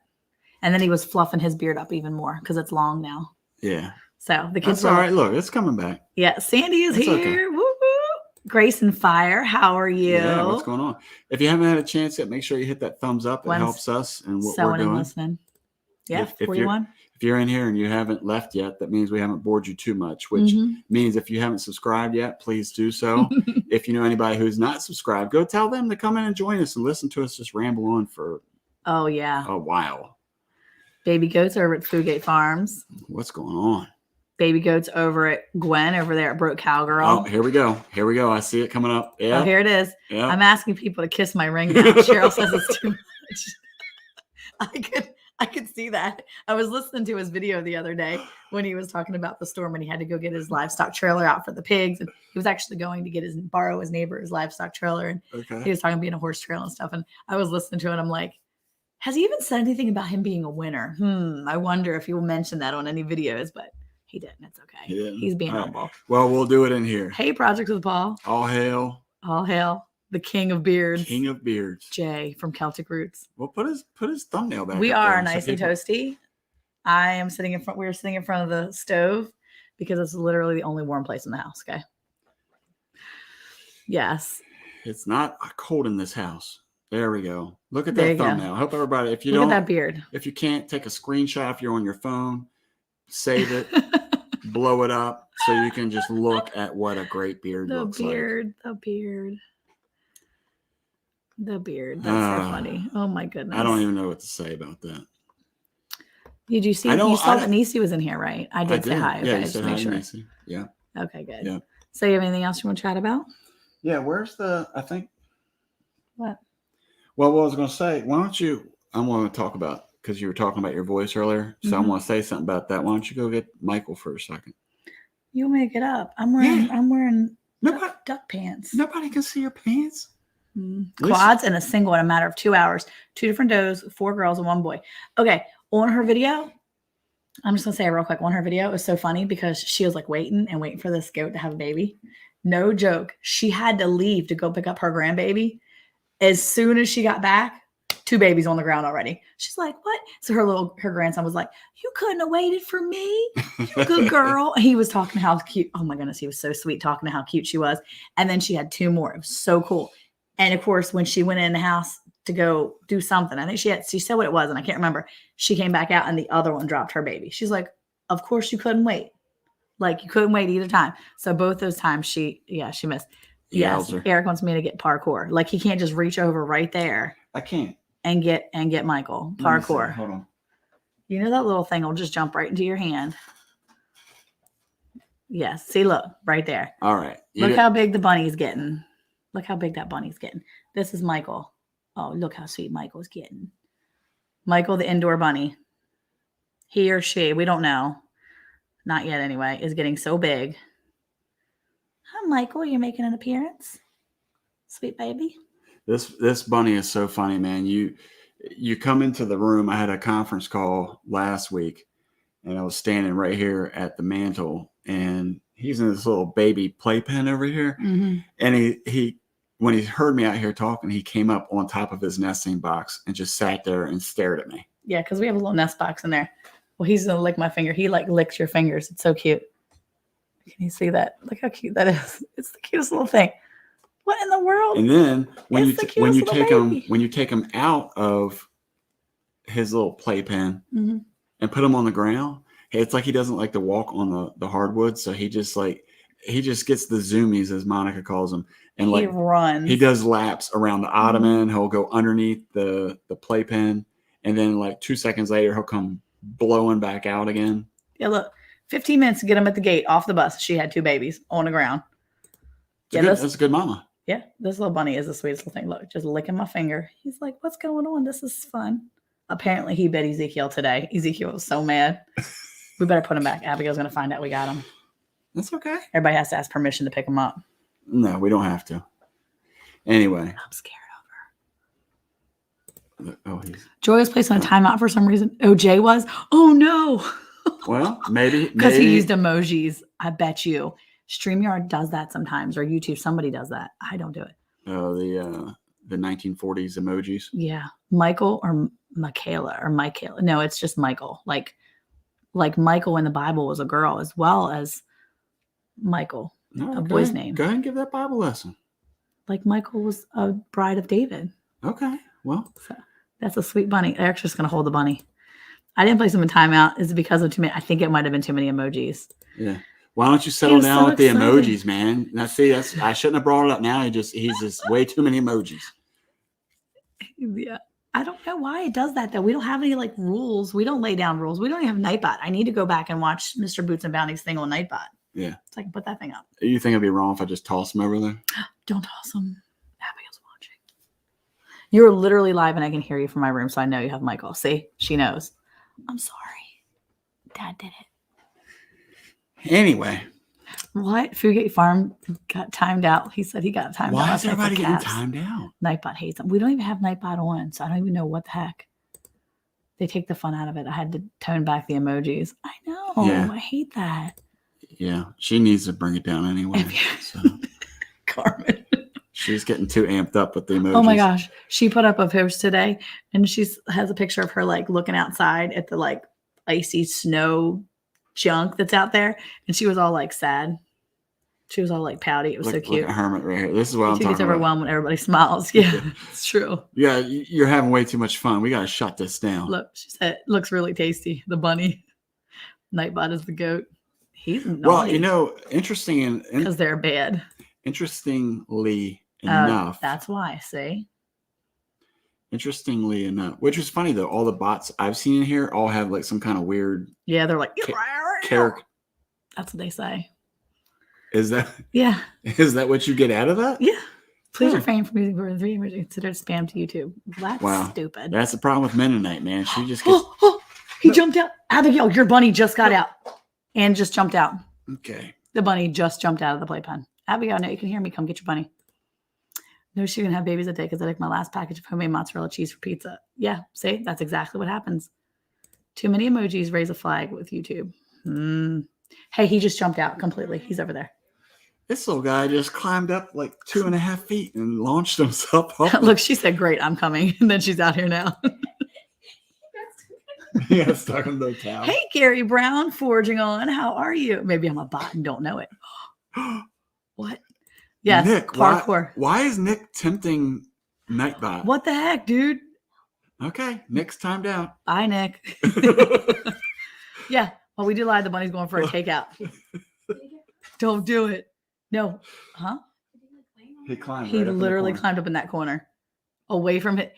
And then he was fluffing his beard up even more because it's long now. Yeah. So the kids. That's all right. Look, it's coming back. Yeah. Sandi is here. Okay. Woo woo. Grace and Fire. How are you? Yeah. What's going on? If you haven't had a chance yet, make sure you hit that thumbs up. It helps us and what we're doing. And listening. Yeah. 41. If you're in here and you haven't left yet, that means we haven't bored you too much, which means if you haven't subscribed yet, please do so. If you know anybody who's not subscribed, go tell them to come in and join us and listen to us just ramble on for a while. Baby goats over at Foodgate Farms. What's going on? Baby goats over at Gwen over there at Broke Cowgirl. Oh, here we go. Here we go. I see it coming up. Yeah. Oh, here it is. Yep. I'm asking people to kiss my ring now. Cheryl says it's too much. I could see that. I was listening to his video the other day when he was talking about the storm when he had to go get his livestock trailer out for the pigs. And he was actually going to borrow his neighbor's livestock trailer. And he was talking about being a horse trail and stuff. And I was listening to it. And I'm like, has he even said anything about him being a winner? I wonder if he will mention that on any videos, but he didn't. It's okay. He's being humble. Right. Well, we'll do it in here. Hey, Project with Paul. All hail. All hail. The king of beards. King of beards. Jay from Celtic Roots. Well, put his thumbnail back. We are nice and toasty. I am sitting in front. We're sitting in front of the stove because it's literally the only warm place in the house. Okay. Yes. It's not cold in this house. There we go. Look at that thumbnail. I hope everybody, if you look at that beard. If you can't take a screenshot, if you're on your phone, save it, blow it up so you can just look at what a great beard looks like. The beard. That's so funny. Oh my goodness. I don't even know what to say about that. Did you see? You saw that Nisi was in here, right? I did say hi. Okay, yeah, you said hi, Nisi. Yeah. Okay, good. Yeah. So you have anything else you want to chat about? Yeah. Where's I think. What? Well, what I was going to say, I want to talk about, because you were talking about your voice earlier. So I want to say something about that. Why don't you go get Michael for a second? You want me to get up? I'm wearing duck pants. Nobody can see your pants. Quads and a single in a matter of 2 hours. 2 different does, 4 girls and 1 boy. Okay. On her video, I'm just going to say it real quick. On her video, it was so funny because she was like waiting for this goat to have a baby. No joke. She had to leave to go pick up her grandbaby. As soon as she got back, 2 babies on the ground already. She's like, what? So her grandson was like, you couldn't have waited for me. You good girl. He was talking how cute. Oh my goodness. He was so sweet talking to how cute she was. And then she had 2 more. It was so cool. And of course, when she went in the house to go do something, I think she said what it was, and I can't remember. She came back out and the other one dropped her baby. She's like, of course you couldn't wait. Like you couldn't wait either time. So both those times she missed. Yes. Eric wants me to get parkour. Like he can't just reach over right there. I can't. And get Michael. Parkour. Hold on. You know that little thing will just jump right into your hand. Yes. See, look, right there. All right. Look how big the bunny's getting. Look how big that bunny's getting. This is Michael. Oh, look how sweet Michael's getting. Michael, the indoor bunny. He or she, we don't know. Not yet anyway, is getting so big. Hi, Michael. You're making an appearance. Sweet baby. This bunny is so funny, man. You come into the room. I had a conference call last week, and I was standing right here at the mantle, and he's in this little baby playpen over here. Mm-hmm. And he when he heard me out here talking, he came up on top of his nesting box and just sat there and stared at me. Yeah, because we have a little nest box in there. Well, he's gonna lick my finger. He like licks your fingers. It's so cute. Can you see that? Look how cute that is. It's the cutest little thing. What in the world? And then when It's you the take him out of his little playpen Mm-hmm. and put him on the ground, it's like he doesn't like to walk on the hardwood, so he just gets the zoomies, as Monica calls them, and He runs. he does laps around the ottoman. He'll go underneath the playpen, and then like 2 seconds later he'll come blowing back out again. Yeah, look, 15 minutes to get him at the gate off the bus. She had 2 babies on the ground. That's a good mama. Yeah, this little bunny is the sweetest little thing. Look, just licking my finger. He's like, what's going on? This is fun. Apparently, he bit Ezekiel today. Ezekiel was so mad. We better put him back. Abigail's going to find out we got him. That's okay. Everybody has to ask permission to pick him up. No, we don't have to. Anyway. I'm scared of her. Oh, Joy was placed on a timeout for some reason. Oh, Jay was? Oh, no. Well, maybe. Because he used emojis. I bet you. StreamYard does that sometimes, or YouTube. Somebody does that. I don't do it. Oh, the 1940s emojis. Yeah. Michael or Michaela or Michaela. No, it's just Michael. Like Michael in the Bible was a girl as well as Michael, a boy's name. Go ahead and give that Bible lesson. Like Michael was a bride of David. Okay. Well, so that's a sweet bunny. Eric's just going to hold the bunny. I didn't place him in timeout. Is it because of too many? I think it might have been too many emojis. Yeah. Why don't you settle down so with the excited. emojis, man? Now, see, I shouldn't have brought it up now. He's just way too many emojis. Yeah. I don't know why it does that, though. We don't have any like rules. We don't lay down rules. We don't even have Nightbot. I need to go back and watch Mr. Boots and Bounty's thing on Nightbot. Yeah. So I can put that thing up. You think it'd be wrong if I just toss him over there? Don't toss him. Abigail's watching. You're literally live and I can hear you from my room, so I know you have Michael. See? She knows. I'm sorry. Dad did it. Anyway. What? Foodgate Farm got timed out. He said he got timed out. Why is everybody getting timed out? Nightbot hates them. We don't even have Nightbot on, so I don't even know what the heck. They take the fun out of it. I had to tone back the emojis. I know. Yeah. I hate that. Yeah. She needs to bring it down anyway. So. Carmen. She's getting too amped up with the emojis. Oh my gosh. She put up a post today and she has a picture of her like looking outside at the like icy snow junk that's out there. And she was all like sad. She was all like pouty. It was so cute. Look at Hermit right here. This is what I'm talking gets about. overwhelmed when everybody smiles. Yeah, it's true. Yeah, you're having way too much fun. We got to shut this down. Look, she said, looks really tasty. The bunny. Nightbot is the goat. He's naughty. Well, you know, interesting because they're bad. Interestingly enough. That's why, see? Interestingly enough, which is funny though, all the bots I've seen in here all have like some kind of weird. Yeah, they're like character. That's what they say. Is that? Yeah. Is that what you get out of that? Yeah. Please refrain from using more than 3 images considered spam to YouTube. That's stupid. That's the problem with Mennonite, man. She just gets. He jumped out. Abigail, your bunny just got out and just jumped out. Okay. The bunny just jumped out of the playpen. Abigail, no, you can hear me. Come get your bunny. No, she can have babies a day because I like my last package of homemade mozzarella cheese for pizza. Yeah, see, that's exactly what happens. Too many emojis raise a flag with YouTube. Hey, he just jumped out completely. He's over there. This little guy just climbed up like 2.5 feet and launched himself up. Look, she said, great, I'm coming. And then she's out here now. He got stuck in the tower. Hey, Gary Brown, forging on. How are you? Maybe I'm a bot and don't know it. What? Yes, Nick, parkour. Why is Nick tempting Nightbot? What the heck, dude? Okay, Nick's timed out. Bye, Nick. Yeah, well, we do lie. The bunny's going for a takeout. Don't do it. No. Huh? He climbed. He right up in the literally corner. climbed up in that corner. Away from it.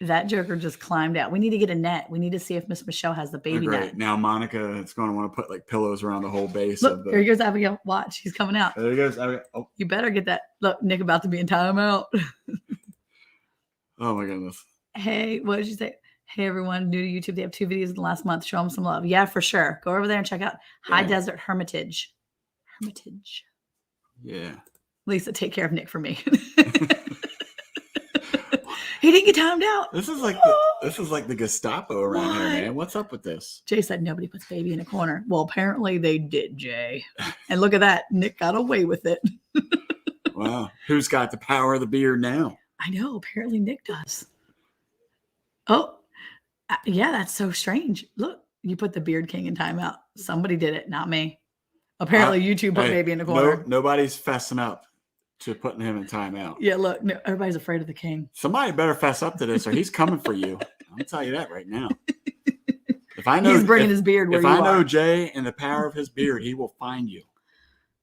That joker just climbed out. We need to get a net. We need to see if Miss Michelle has the baby Great. net. Now Monica is going to want to put like pillows around the whole base Look, of the. here goes Abigail. Watch, he's coming out. There he goes. Oh. You better get that. Look, Nick about to be in timeout. Oh my goodness. Hey, what did you say? Hey everyone, new to YouTube. They have 2 videos in the last month. Show them some love. Yeah, for sure. Go over there and check out High Desert Hermitage. Yeah. Lisa, take care of Nick for me. He didn't get timed out. This is like the Gestapo around here, man. What's up with this? Jay said nobody puts baby in a corner. Well, apparently they did, Jay. And look at that. Nick got away with it. Wow. Who's got the power of the beard now? I know. Apparently Nick does. Oh, yeah, that's so strange. Look, you put the Beard King in timeout. Somebody did it, not me. Apparently you two put baby in the corner. Nobody's fessing up to putting him in timeout. Yeah, look, no, everybody's afraid of the king. Somebody better fess up to this or he's coming for you. I'm going to tell you that right now. If I know he's bringing his beard where if you I know are. Jay and the power of his beard, he will find you.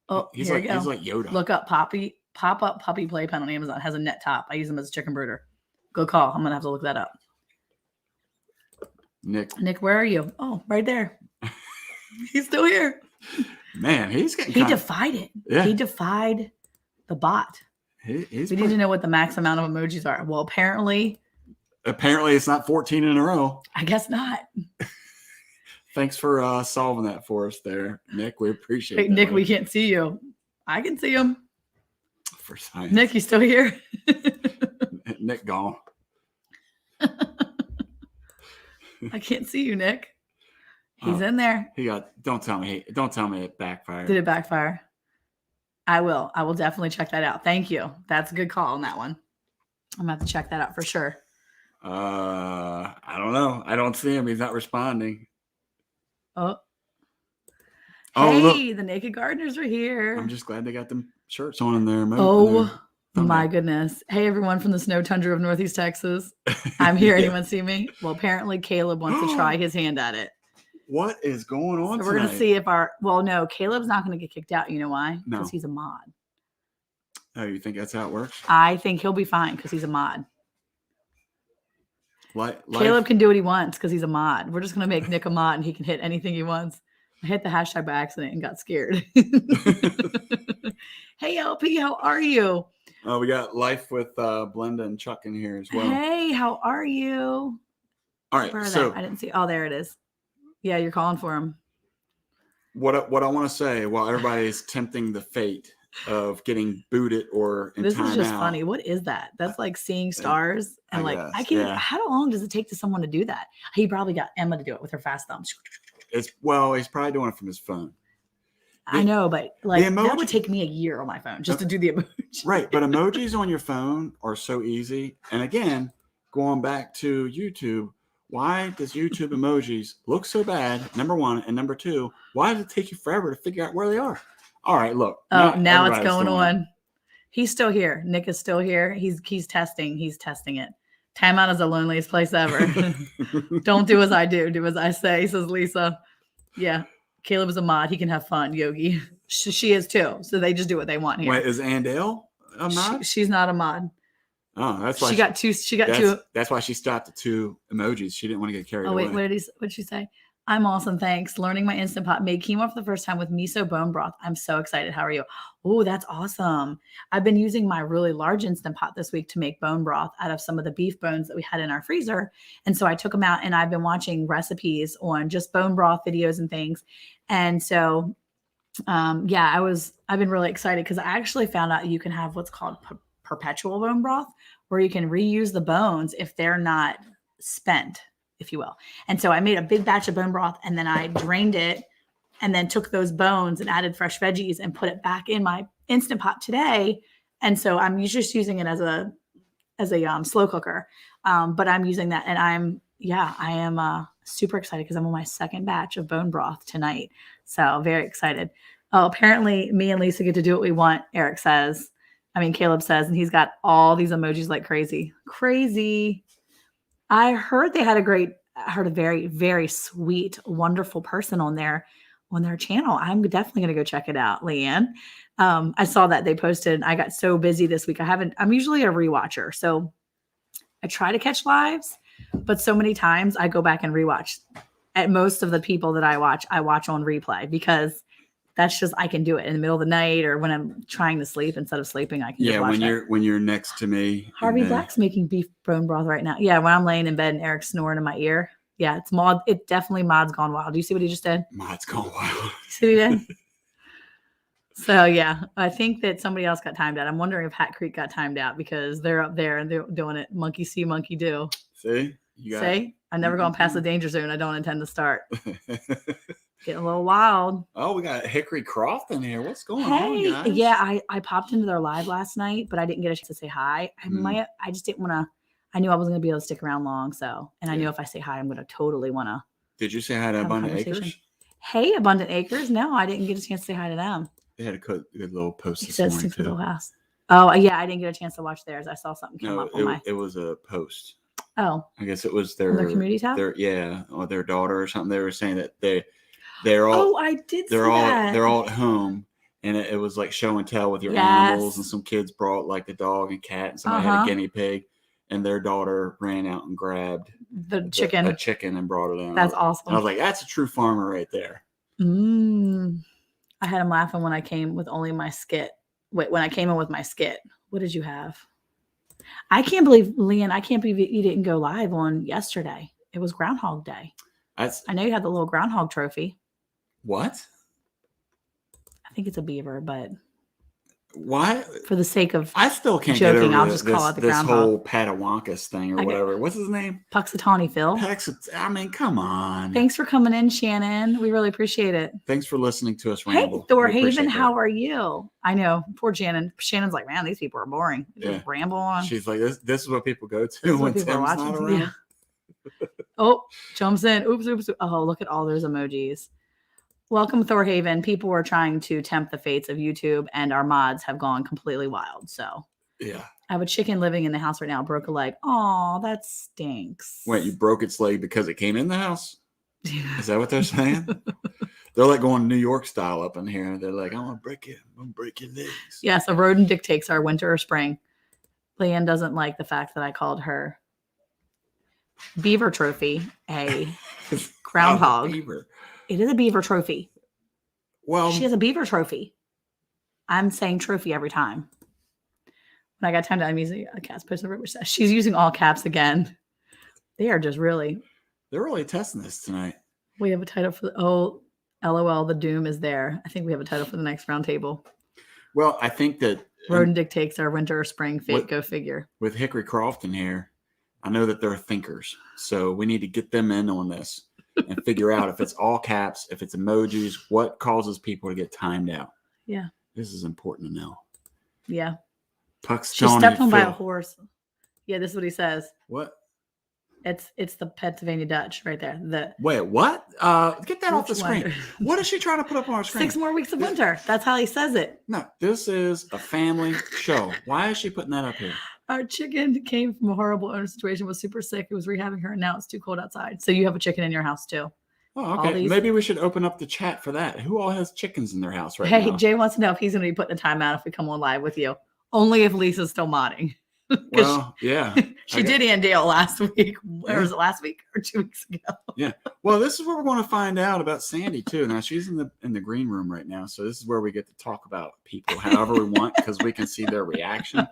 Oh, he's here like you go. he's like Yoda. Look up pop-up puppy playpen on Amazon. It has a net top. I use them as a chicken brooder. Go call. I'm gonna have to look that up. Nick, where are you? Oh, right there. He's still here. Man, he's getting. He defied it. Yeah. He defied the bot. We need to know what the max amount of emojis are. Well, apparently it's not 14 in a row. I guess not. Thanks for solving that for us there, Nick. We appreciate it. Nick, we can't see you. I can see him. For science. Nick, you still here? Nick gone. I can't see you, Nick. He's in there. Don't tell me it backfired. Did it backfire? I will definitely check that out. Thank you. That's a good call on that one. I'm gonna have to check that out for sure. I don't know. I don't see him. He's not responding. Oh. Hey, look. The Naked Gardeners are here. I'm just glad they got them shirts on in there. My goodness. Hey, everyone from the snow tundra of Northeast Texas. I'm here. Yeah. Anyone see me? Well, apparently Caleb wants to try his hand at it. What is going on? So we're going to see if no, Caleb's not going to get kicked out. You know why? No. Because he's a mod. Oh, you think that's how it works? I think he'll be fine because he's a mod. Caleb can do what he wants because he's a mod. We're just going to make Nick a mod and he can hit anything he wants. I hit the hashtag by accident and got scared. Hey, LP, how are you? We got Life with Blenda and Chuck in here as well. Hey, how are you? All right, so I didn't see. Oh, there it is. Yeah, you're calling for him. What I want to say while everybody's tempting the fate of getting booted or in this is just out, funny. What is that? That's like seeing stars and I can't. Yeah. How long does it take to someone to do that? He probably got Emma to do it with her fast thumb. He's probably doing it from his phone. I know, but that would take me a year on my phone just to do the emoji. Right, but emojis on your phone are so easy. And again, going back to YouTube, why does YouTube emojis look so bad? Number one, and number two, why does it take you forever to figure out where they are? All right, look. Oh, now it's going on. He's still here. Nick is still here. He's testing. He's testing it. Timeout is the loneliest place ever. Don't do as I do. Do as I say, says Lisa. Yeah. Caleb is a mod. He can have fun, Yogi. She is too. So they just do what they want here. Wait, is Andale a mod? She's not a mod. Oh, that's why she got two. That's why she stopped at 2 emojis. She didn't want to get carried away. Oh, wait, what did she say? I'm awesome. Thanks. Learning my Instant Pot. Made quinoa for the first time with miso bone broth. I'm so excited. How are you? Oh, that's awesome. I've been using my really large Instant Pot this week to make bone broth out of some of the beef bones that we had in our freezer. And so I took them out and I've been watching recipes on just bone broth videos and things. And so, I've been really excited because I actually found out you can have what's called perpetual bone broth, where you can reuse the bones if they're not spent, if you will. And so I made a big batch of bone broth and then I drained it and then took those bones and added fresh veggies and put it back in my Instant Pot today. And so I'm just using it as a slow cooker. But I'm using that and I am super excited because I'm on my second batch of bone broth tonight. So very excited. Oh, apparently me and Lisa get to do what we want, Caleb says, and he's got all these emojis like crazy. Crazy. I heard they had a very, very sweet, wonderful person on their channel. I'm definitely going to go check it out, Leanne. I saw that they posted. I got so busy this week. I'm usually a rewatcher. So I try to catch lives, but so many times I go back and rewatch. At most of the people that I watch on replay because that's just I can do it in the middle of the night or when I'm trying to sleep instead of sleeping. I can just watch when you're next to me. Harvey Black's making beef bone broth right now. Yeah, when I'm laying in bed and Eric's snoring in my ear. Yeah, it's Maud. It definitely Maud's gone wild. Do you see what he just did? Maud's gone wild. See what he did? So yeah, I think that somebody else got timed out. I'm wondering if Hat Creek got timed out because they're up there and they're doing it. Monkey see, monkey do. See? See? I've never gone past the danger zone. I don't intend to start. Getting a little wild. Oh, we got Hickory Croft in here. What's going on, guys? Yeah, I popped into their live last night, but I didn't get a chance to say hi. I just didn't want to. I knew I wasn't going to be able to stick around long, and I knew if I say hi, I'm going to totally want to. Did you say hi to Abundant Acres? Hey, Abundant Acres. No, I didn't get a chance to say hi to them. They had a good little post this morning too. Little house. Oh yeah, I didn't get a chance to watch theirs. I saw something come up on it was a post. Oh, I guess it was their community tab. Or their daughter or something. They were saying that they're all. Oh, I did. They're all at home, and it was like show and tell with your animals, and some kids brought like the dog and cat, and somebody had a guinea pig, and their daughter ran out and grabbed a chicken and brought it in. That's awesome. And I was like, that's a true farmer right there. I had him laughing when I came with only my skit. Wait, when I came in with my skit, what did you have? I can't believe, Leanne, I can't believe you didn't go live on yesterday. It was Groundhog Day. I know you had the little groundhog trophy. What? I think it's a beaver, but why? For the sake of I still can't joking, get over I'll just call it the groundhog. This whole Patawankas thing or whatever. What's his name? Puxatawny Phil. I mean, come on. Thanks for coming in, Shannon. We really appreciate it. Thanks for listening to us ramble. Hey, Thor Haven, how are you? I know, poor Shannon. Shannon's like, man, these people are boring. They just ramble on. She's like, this is what people go to when Tim's not around. Yeah. Oh, jumps in. Oops. Oh, look at all those emojis. Welcome, Thor Haven. People were trying to tempt the fates of YouTube, and our mods have gone completely wild. So, yeah. I have a chicken living in the house right now. Broke a leg. Oh, that stinks. Wait, you broke its leg because it came in the house? Is that what they're saying? They're like going New York style up in here. They're like, I'm going to break it. I'm going to break your legs. Yes, a rodent dictates our winter or spring. Leanne doesn't like the fact that I called her beaver trophy a groundhog. Beaver. It is a beaver trophy. Well, she has a beaver trophy. I'm saying trophy every time. When I got time to, I'm using a cat's post over, which says she's using all caps again. They are just really. They're really testing this tonight. We have a title for LOL, the doom is there. I think we have a title for the next round table. Well, I think that rodent dictates our winter or spring fate. Go figure. With Hickory Croft in here, I know that they're thinkers. So we need to get them in on this. And figure out if it's all caps, if it's emojis, what causes people to get timed out. Yeah. This is important to know. Yeah. She stepped on by a horse. Yeah, this is what he says. What? It's the Pennsylvania Dutch right there. Wait, what? Get that off the screen. What is she trying to put up on our screen? 6 more weeks of winter. That's how he says it. No, this is a family show. Why is she putting that up here? Our chicken came from a horrible owner situation, was super sick. It was rehabbing her, and now it's too cold outside. So you have a chicken in your house too. Oh, okay. Maybe we should open up the chat for that. Who all has chickens in their house now? Hey, Jay wants to know if he's going to be putting a timeout if we come on live with you. Only if Lisa's still modding. Well, yeah. She did Ann Dale last week. Or was it last week or 2 weeks ago? Yeah. Well, this is what we're going to find out about Sandi too. Now she's in the green room right now, so this is where we get to talk about people however we want because we can see their reaction.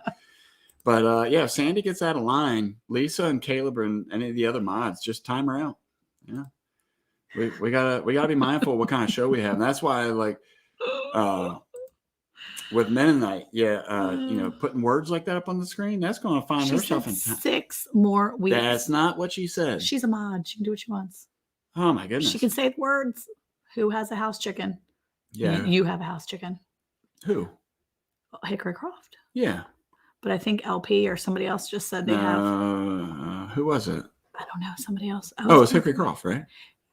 But yeah, if Sandi gets out of line, Lisa and Caleb and any of the other mods just time her out. Yeah, we gotta be mindful of what kind of show we have, and that's why like with Mennonite, putting words like that up on the screen, that's going to find herself in 6 more weeks. That's not what she said. She's a mod. She can do what she wants. Oh my goodness. She can say words. Who has a house chicken? Yeah, you have a house chicken. Who? Hickory Croft. Yeah. But I think LP or somebody else just said they have. Who was it? I don't know. Somebody else. Oh, it's Hickory Croft, right?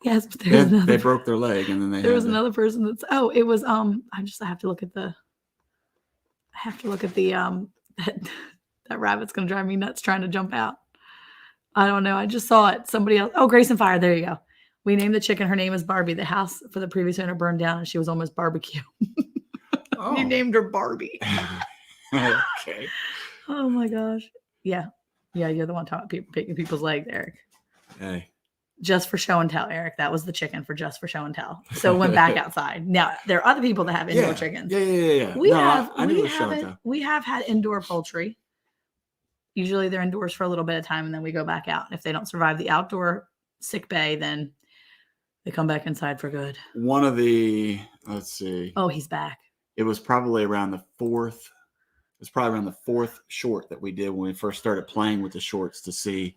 Yes, but they broke their leg, and then there was another person that's. Oh, it was. I have to look at the. That rabbit's gonna drive me nuts trying to jump out. I don't know. I just saw it. Somebody else. Oh, Grace and Fire. There you go. We named the chicken. Her name is Barbie. The house for the previous owner burned down, and she was almost barbecue. Oh. You named her Barbie. Okay. Oh my gosh. Yeah. Yeah, you're the one talking people picking people's legs, Eric. Hey. Just for show and tell, Eric. That was the chicken for just for show and tell. So it went back outside. Now there are other people that have indoor chickens. Yeah. We have had indoor poultry. Usually they're indoors for a little bit of time and then we go back out. And if they don't survive the outdoor sick bay, then they come back inside for good. One of the, let's see. Oh, he's back. It was probably around the fourth short that we did when we first started playing with the shorts to see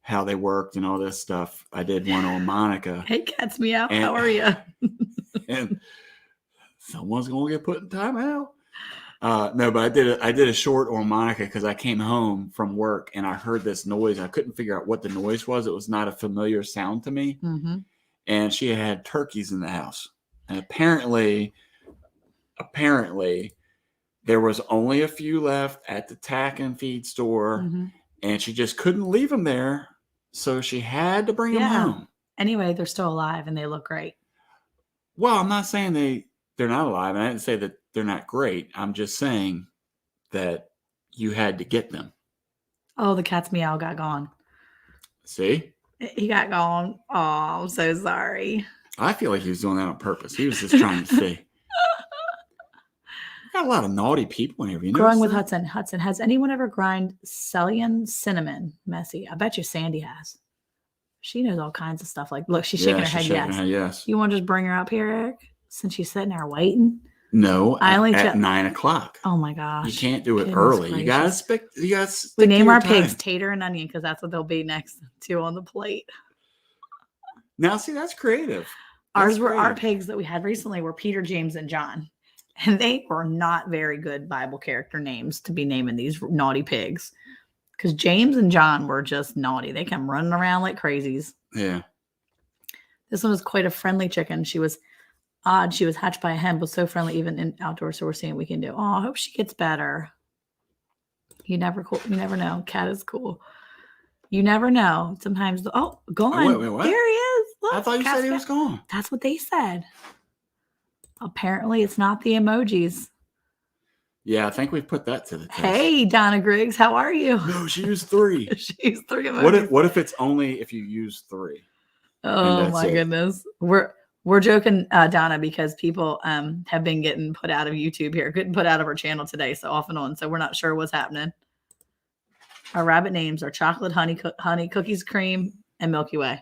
how they worked and all this stuff. I did one on Monica. Hey, Cat's Meow. How are you? And someone's gonna get put in timeout. No, but I did a short on Monica because I came home from work and I heard this noise. I couldn't figure out what the noise was. It was not a familiar sound to me. Mm-hmm. And she had turkeys in the house. And apparently there was only a few left at the tack and feed store. Mm-hmm. And she just couldn't leave them there. So she had to bring them home. Anyway, they're still alive and they look great. Well, I'm not saying they're not alive. And I didn't say that they're not great. I'm just saying that you had to get them. Oh, the Cat's Meow got gone. See? He got gone. Oh, I'm so sorry. I feel like he was doing that on purpose. He was just trying to see. Got a lot of naughty people in here. Growing with Hudson. Hudson, has anyone ever grind Ceylon cinnamon messy? I bet you Sandi has. She knows all kinds of stuff. Like, look, she's shaking her head. Yes. You want to just bring her up here, Eric? Since she's sitting there waiting. No, at 9 o'clock. Oh my gosh! You can't do it early. You gotta stick. We name our pigs Tater and Onion because that's what they'll be next to on the plate. Now, see, that's creative. Our pigs that we had recently were Peter, James, and John. And they were not very good Bible character names to be naming these naughty pigs. Because James and John were just naughty. They come running around like crazies. Yeah. This one was quite a friendly chicken. She was odd. She was hatched by a hen, but so friendly even in outdoors. So we're seeing what we can do. Oh, I hope she gets better. You never know. Cat is cool. You never know. Sometimes, gone. Wait, what? There he is. Look, I thought you said he was gone. That's what they said. Apparently, it's not the emojis. Yeah, I think we've put that to the test. Hey, Donna Griggs, how are you? No, she used 3. She used 3 emojis. What if it's only if you use 3? Oh my goodness. We're joking, Donna, because people have been getting put out of YouTube here, getting put out of our channel today, so off and on. So we're not sure what's happening. Our rabbit names are Chocolate, Honey, Cookies, Cream, and Milky Way.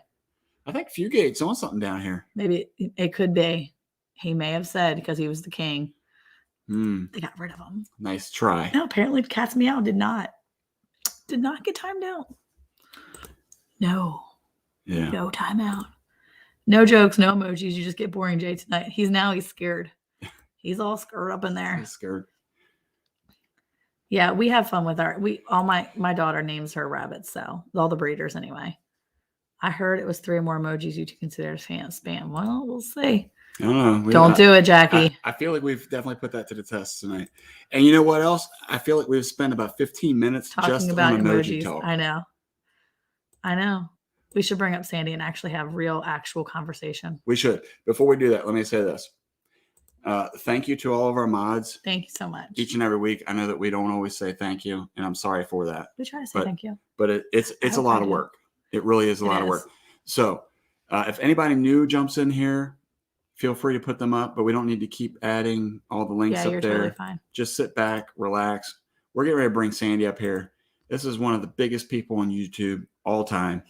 I think Fugate's on something down here. Maybe it could be. He may have said because he was the king. They got rid of him. Nice try. No, apparently Cat's Meow did not get timed out. No. Yeah. No timeout. No jokes, no emojis. You just get boring Jay tonight. He's scared. He's all scared up in there. He's scared. Yeah, we have fun with my daughter names her rabbits, so all the breeders anyway. I heard it was 3 or more emojis you to consider spam. Well, we'll see. I don't know. Don't do it, Jackie. I feel like we've definitely put that to the test tonight. And you know what else? I feel like we've spent about 15 minutes talking just about on emoji emojis. talk. I know. We should bring up Sandi and actually have actual conversation. We should. Before we do that, let me say this. Thank you to all of our mods. Thank you so much. Each and every week. I know that we don't always say thank you, and I'm sorry for that. We try to say thank you. But it's a lot of work. It really is a lot of work. So if anybody new jumps in here, feel free to put them up, but we don't need to keep adding all the links up there. Totally fine. Just sit back, relax. We're getting ready to bring Sandi up here. This is one of the biggest people on YouTube all time.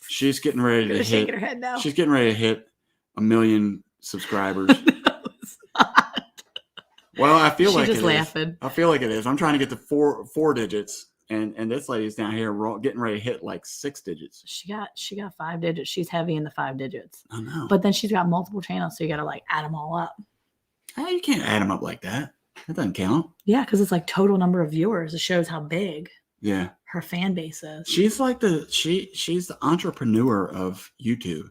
She's getting ready to hit. Her head now. She's getting ready to hit 1 million subscribers. No, it's not. Well, I feel like just laughing. I feel like it is. I'm trying to get to four digits, and this lady's down here getting ready to hit like 6 digits. She got 5 digits. She's heavy in the 5 digits. I know. But then she's got multiple channels, so you got to like add them all up. Oh, you can't add them up like that. That doesn't count. Yeah, because it's like total number of viewers. It shows how big. Yeah. Her fan base is. She's like she's the entrepreneur of YouTube.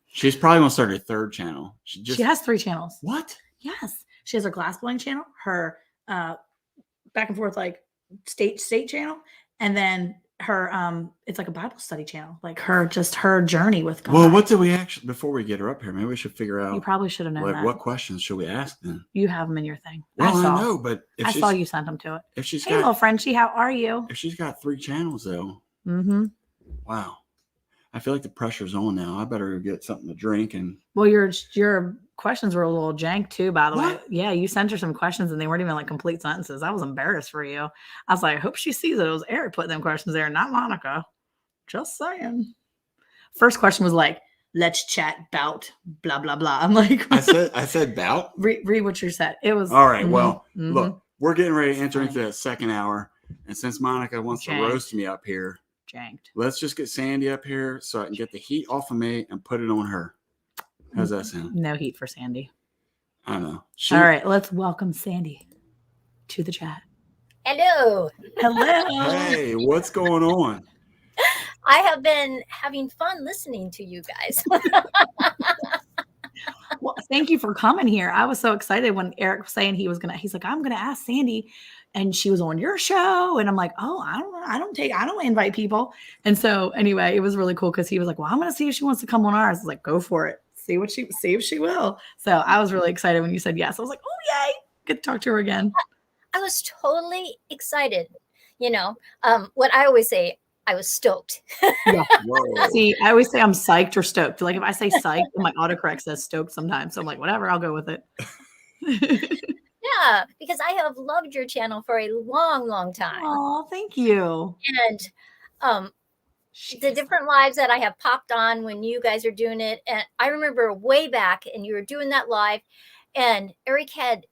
She's probably gonna start her 3rd channel. She has 3 channels. What? Yes. She has her glass blowing channel, her back and forth like state channel, and then her it's like a Bible study channel, like her journey with God. Well, what did we actually before we get her up here? Maybe we should figure out. You probably should have known that. What questions should we ask then? You have them in your thing. Well, I know, but I saw you sent them to it. If she's hey, little Frenchie, how are you? If she's got 3 channels though, Mm-hmm. Wow. I feel like the pressure's on now. I better get something to drink. And Well, your questions were a little jank too, by the way. what? Yeah, you sent her some questions and they weren't even like complete sentences. I was embarrassed for you. I was like, I hope she sees it. It was Eric putting them questions there, not Monica. Just saying. First question was like, let's chat about blah blah blah. I'm like, I said bout. read what you said. It was All right. mhm, Well, mhm. look, we're getting ready to enter Funny. into that second hour. And since Monica wants to Janked. roast me up here, Janked. let's just get Sandi up here so I can get the heat off of me and put it on her. How's that sound? No heat for Sandi. I know. All right, let's welcome Sandi to the chat. Hello. Hello. Hey, what's going on? I have been having fun listening to you guys. Well, thank you for coming here. I was so excited when Eric was saying he's like, I'm gonna ask Sandi, and she was on your show. And I'm like, oh, I don't invite people. And so anyway, it was really cool because he was like, well, I'm gonna see if she wants to come on ours. I was like, go for it. See if she will. So I was really excited when you said yes. I was like, oh yay, get to talk to her again. I was totally excited. What I always say, I was stoked. Yeah. Whoa. See, I always say I'm psyched or stoked. Like if I say psyched, my autocorrect says stoked sometimes. So I'm like, whatever, I'll go with it. Yeah, because I have loved your channel for a long, long time. Oh, thank you. And the different lives that I have popped on when you guys are doing it. And I remember way back and you were doing that live and Eric had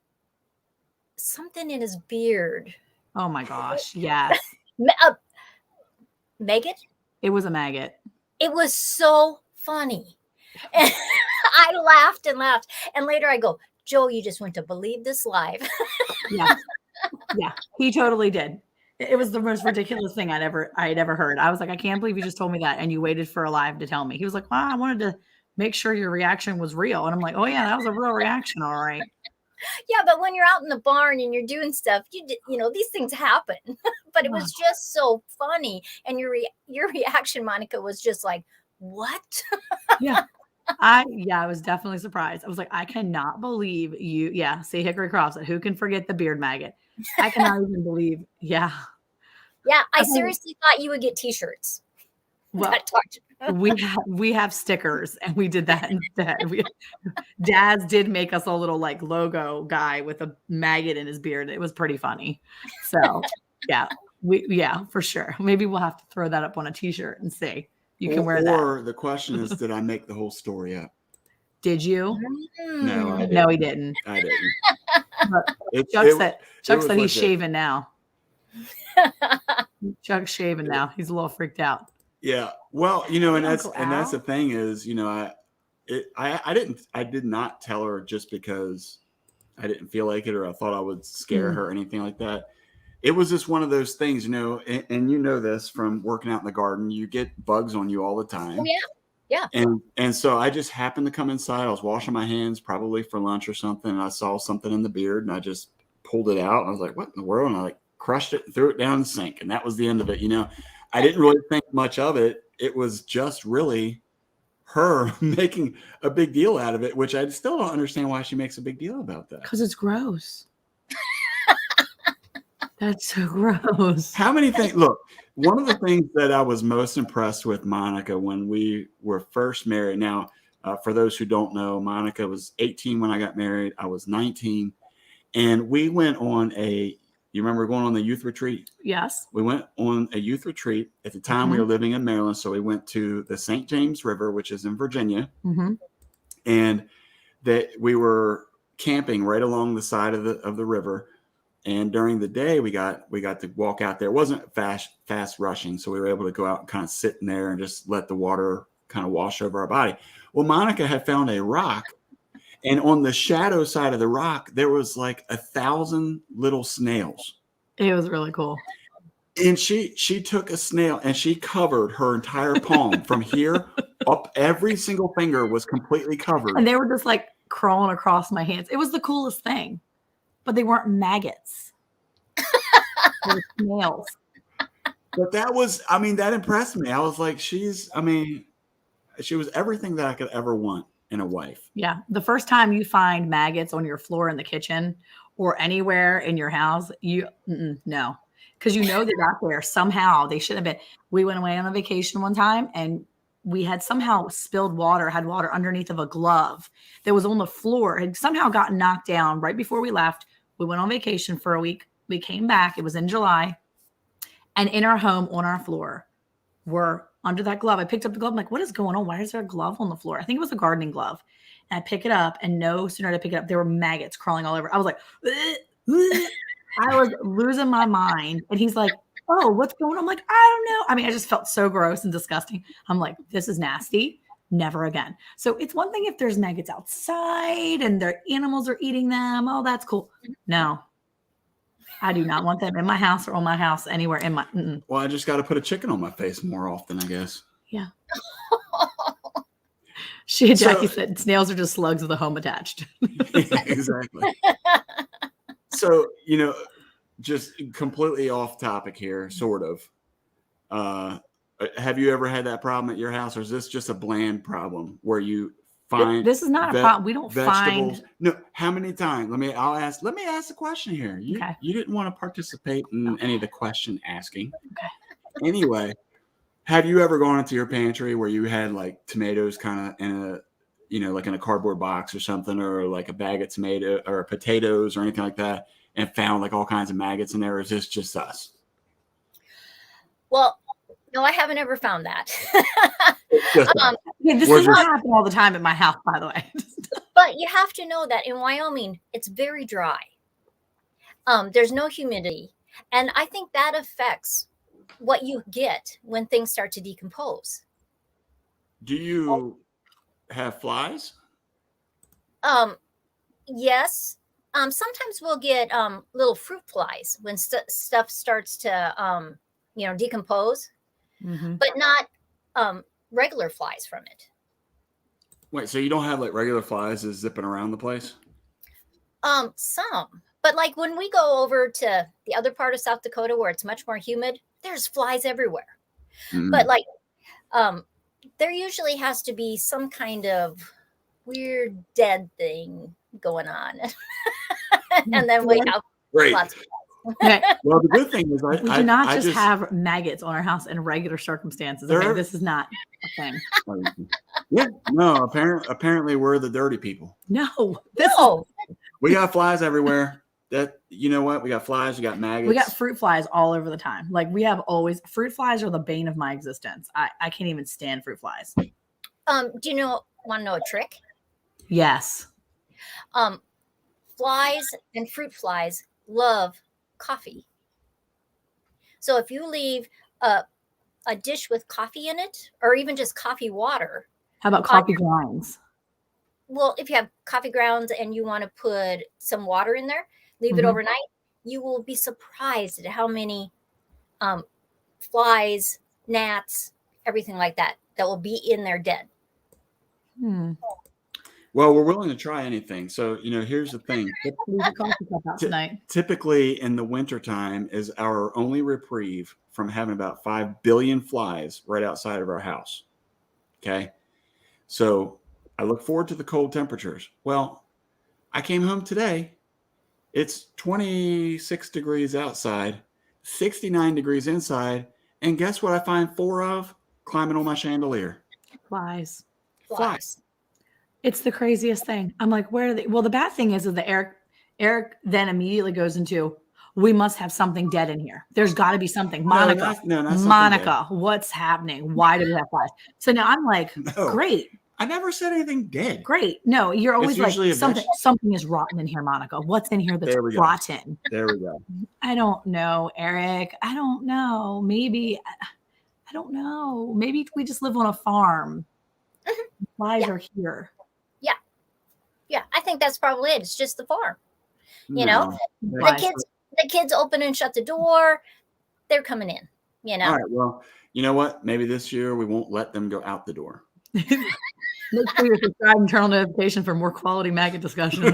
something in his beard. Oh my gosh. Yes. Maggot? It was a maggot. It was so funny. And I laughed and laughed. And later I go, Joe, you just went to believe this live. Yeah. Yeah. He totally did. It was the most ridiculous thing I had ever heard. I was like, I can't believe you just told me that. And you waited for a live to tell me. He was like, well, I wanted to make sure your reaction was real. And I'm like, oh yeah, that was a real reaction. All right. Yeah, but when you're out in the barn and you're doing stuff, these things happen. But it was just so funny, and your reaction, Monica, was just like, "What?" Yeah, I was definitely surprised. I was like, I cannot believe you. Yeah, see Hickory Cross. Who can forget the beard maggot? I cannot even believe. Yeah, yeah. I seriously thought you would get T-shirts. Well, we have stickers, and we did that instead. Dad's did make us a little like logo guy with a maggot in his beard. It was pretty funny. So yeah, for sure. Maybe we'll have to throw that up on a T-shirt and see. You can wear that. Or the question is, did I make the whole story up? Did you? No, I didn't. No, he didn't. I didn't. Chuck said he's shaving now. Chuck's shaving now. He's a little freaked out. Yeah. Well, and that's the thing is, I did not tell her just because I didn't feel like it or I thought I would scare her or anything like that. It was just one of those things, and you know this from working out in the garden, you get bugs on you all the time. Oh, yeah. Yeah. And so I just happened to come inside. I was washing my hands probably for lunch or something. And I saw something in the beard and I just pulled it out. And I was like, what in the world? And I crushed it and threw it down the sink. And that was the end of it. I didn't really think much of it. It was just really her making a big deal out of it, which I still don't understand why she makes a big deal about that. Because it's gross. That's so gross. How many things? Look, one of the things that I was most impressed with Monica when we were first married. Now, for those who don't know, Monica was 18 when I got married. I was 19. And we went on you remember going on the youth retreat? Yes. We went on a youth retreat. At the time, we were living in Maryland. So we went to the St. James River, which is in Virginia. Mm-hmm. And that we were camping right along the side of the river. And during the day, we got to walk out there. It wasn't fast rushing. So we were able to go out and kind of sit in there and just let the water kind of wash over our body. Well, Monica had found a rock. And on the shadow side of the rock, there was like 1,000 little snails. It was really cool. And she took a snail and she covered her entire palm from here up. Every single finger was completely covered. And they were just like crawling across my hands. It was the coolest thing. But they weren't maggots. They were snails. But that impressed me. I was like, she was everything that I could ever want in a wife. Yeah. The first time you find maggots on your floor in the kitchen or anywhere in your house, no. because they got there somehow. They shouldn't have been. We went away on a vacation one time and we had somehow spilled water, had water underneath of a glove that was on the floor, had somehow gotten knocked down right before we left. We went on vacation for a week. We came back. It was in July. And in our home on our floor were under that glove. I picked up the glove. I'm like, what is going on? Why is there a glove on the floor? I think it was a gardening glove. And I pick it up, and no sooner did I pick it up, there were maggots crawling all over. I was like, I was losing my mind. And he's like, oh, what's going on? I'm like, I don't know. I mean, I just felt so gross and disgusting. I'm like, this is nasty. Never again. So it's one thing if there's maggots outside and their animals are eating them. Oh, that's cool. No, I do not want them in my house or on my house anywhere in my. Well, I just got to put a chicken on my face more often, I guess. Yeah. Jackie said snails are just slugs with a home attached. Yeah, exactly. So, just completely off topic here, sort of. Have you ever had that problem at your house, or is this just a bland problem where you find this is not a problem? We don't vegetables? find. No. How many times? Let me ask the question here. You didn't want to participate in any of the question asking. Okay. Anyway, have you ever gone into your pantry where you had like tomatoes kind of in a, like in a cardboard box or something, or like a bag of tomato or potatoes or anything like that, and found like all kinds of maggots in there? Or is this just us? Well, no, I haven't ever found that. This doesn't happen all the time at my house, by the way. But you have to know that in Wyoming, it's very dry. There's no humidity. And I think that affects what you get when things start to decompose. Do you have flies? Yes. Sometimes we'll get little fruit flies when stuff starts to decompose, but not regular flies from it. Wait, so you don't have like regular flies is zipping around the place? Some, but like when we go over to the other part of South Dakota where it's much more humid, there's flies everywhere. But like, there usually has to be some kind of weird dead thing going on. And then we have lots of flies. Okay. Well, the good thing is we do not just have maggots on our house in regular circumstances. Okay, this is not a thing. Yeah, no. Apparently, we're the dirty people. No, we got flies everywhere. You know what? We got flies. We got maggots. We got fruit flies all over the time. Like we have always fruit flies are the bane of my existence. I can't even stand fruit flies. Do you want to know a trick? Yes. Flies and fruit flies love coffee. So if you leave a dish with coffee in it, or even just coffee water. How about coffee grounds? Well, if you have coffee grounds and you want to put some water in there, leave it overnight, you will be surprised at how many flies, gnats, everything like that will be in there dead. Well, we're willing to try anything. So, here's the thing. Typically in the wintertime is our only reprieve from having about 5 billion flies right outside of our house. Okay. So I look forward to the cold temperatures. Well, I came home today. It's 26 degrees outside, 69 degrees inside. And guess what I find 4 of climbing on my chandelier? Flies. It's the craziest thing. I'm like, where are they? Well, the bad thing is that Eric then immediately goes into, we must have something dead in here. There's got to be something. Monica, Monica, what's happening? Why do we have flies? So now I'm like, great. I never said anything dead. Great. No, you're always like, something is rotten in here, Monica. What's in here that's rotten? There we go. I don't know, Eric. I don't know. Maybe, I don't know. Maybe we just live on a farm. Flies are here. Yeah, I think that's probably it. It's just the farm. The kids open and shut the door. They're coming in, All right. Well, you know what? Maybe this year we won't let them go out the door. Make sure you subscribe and turn on notification for more quality maggot discussions.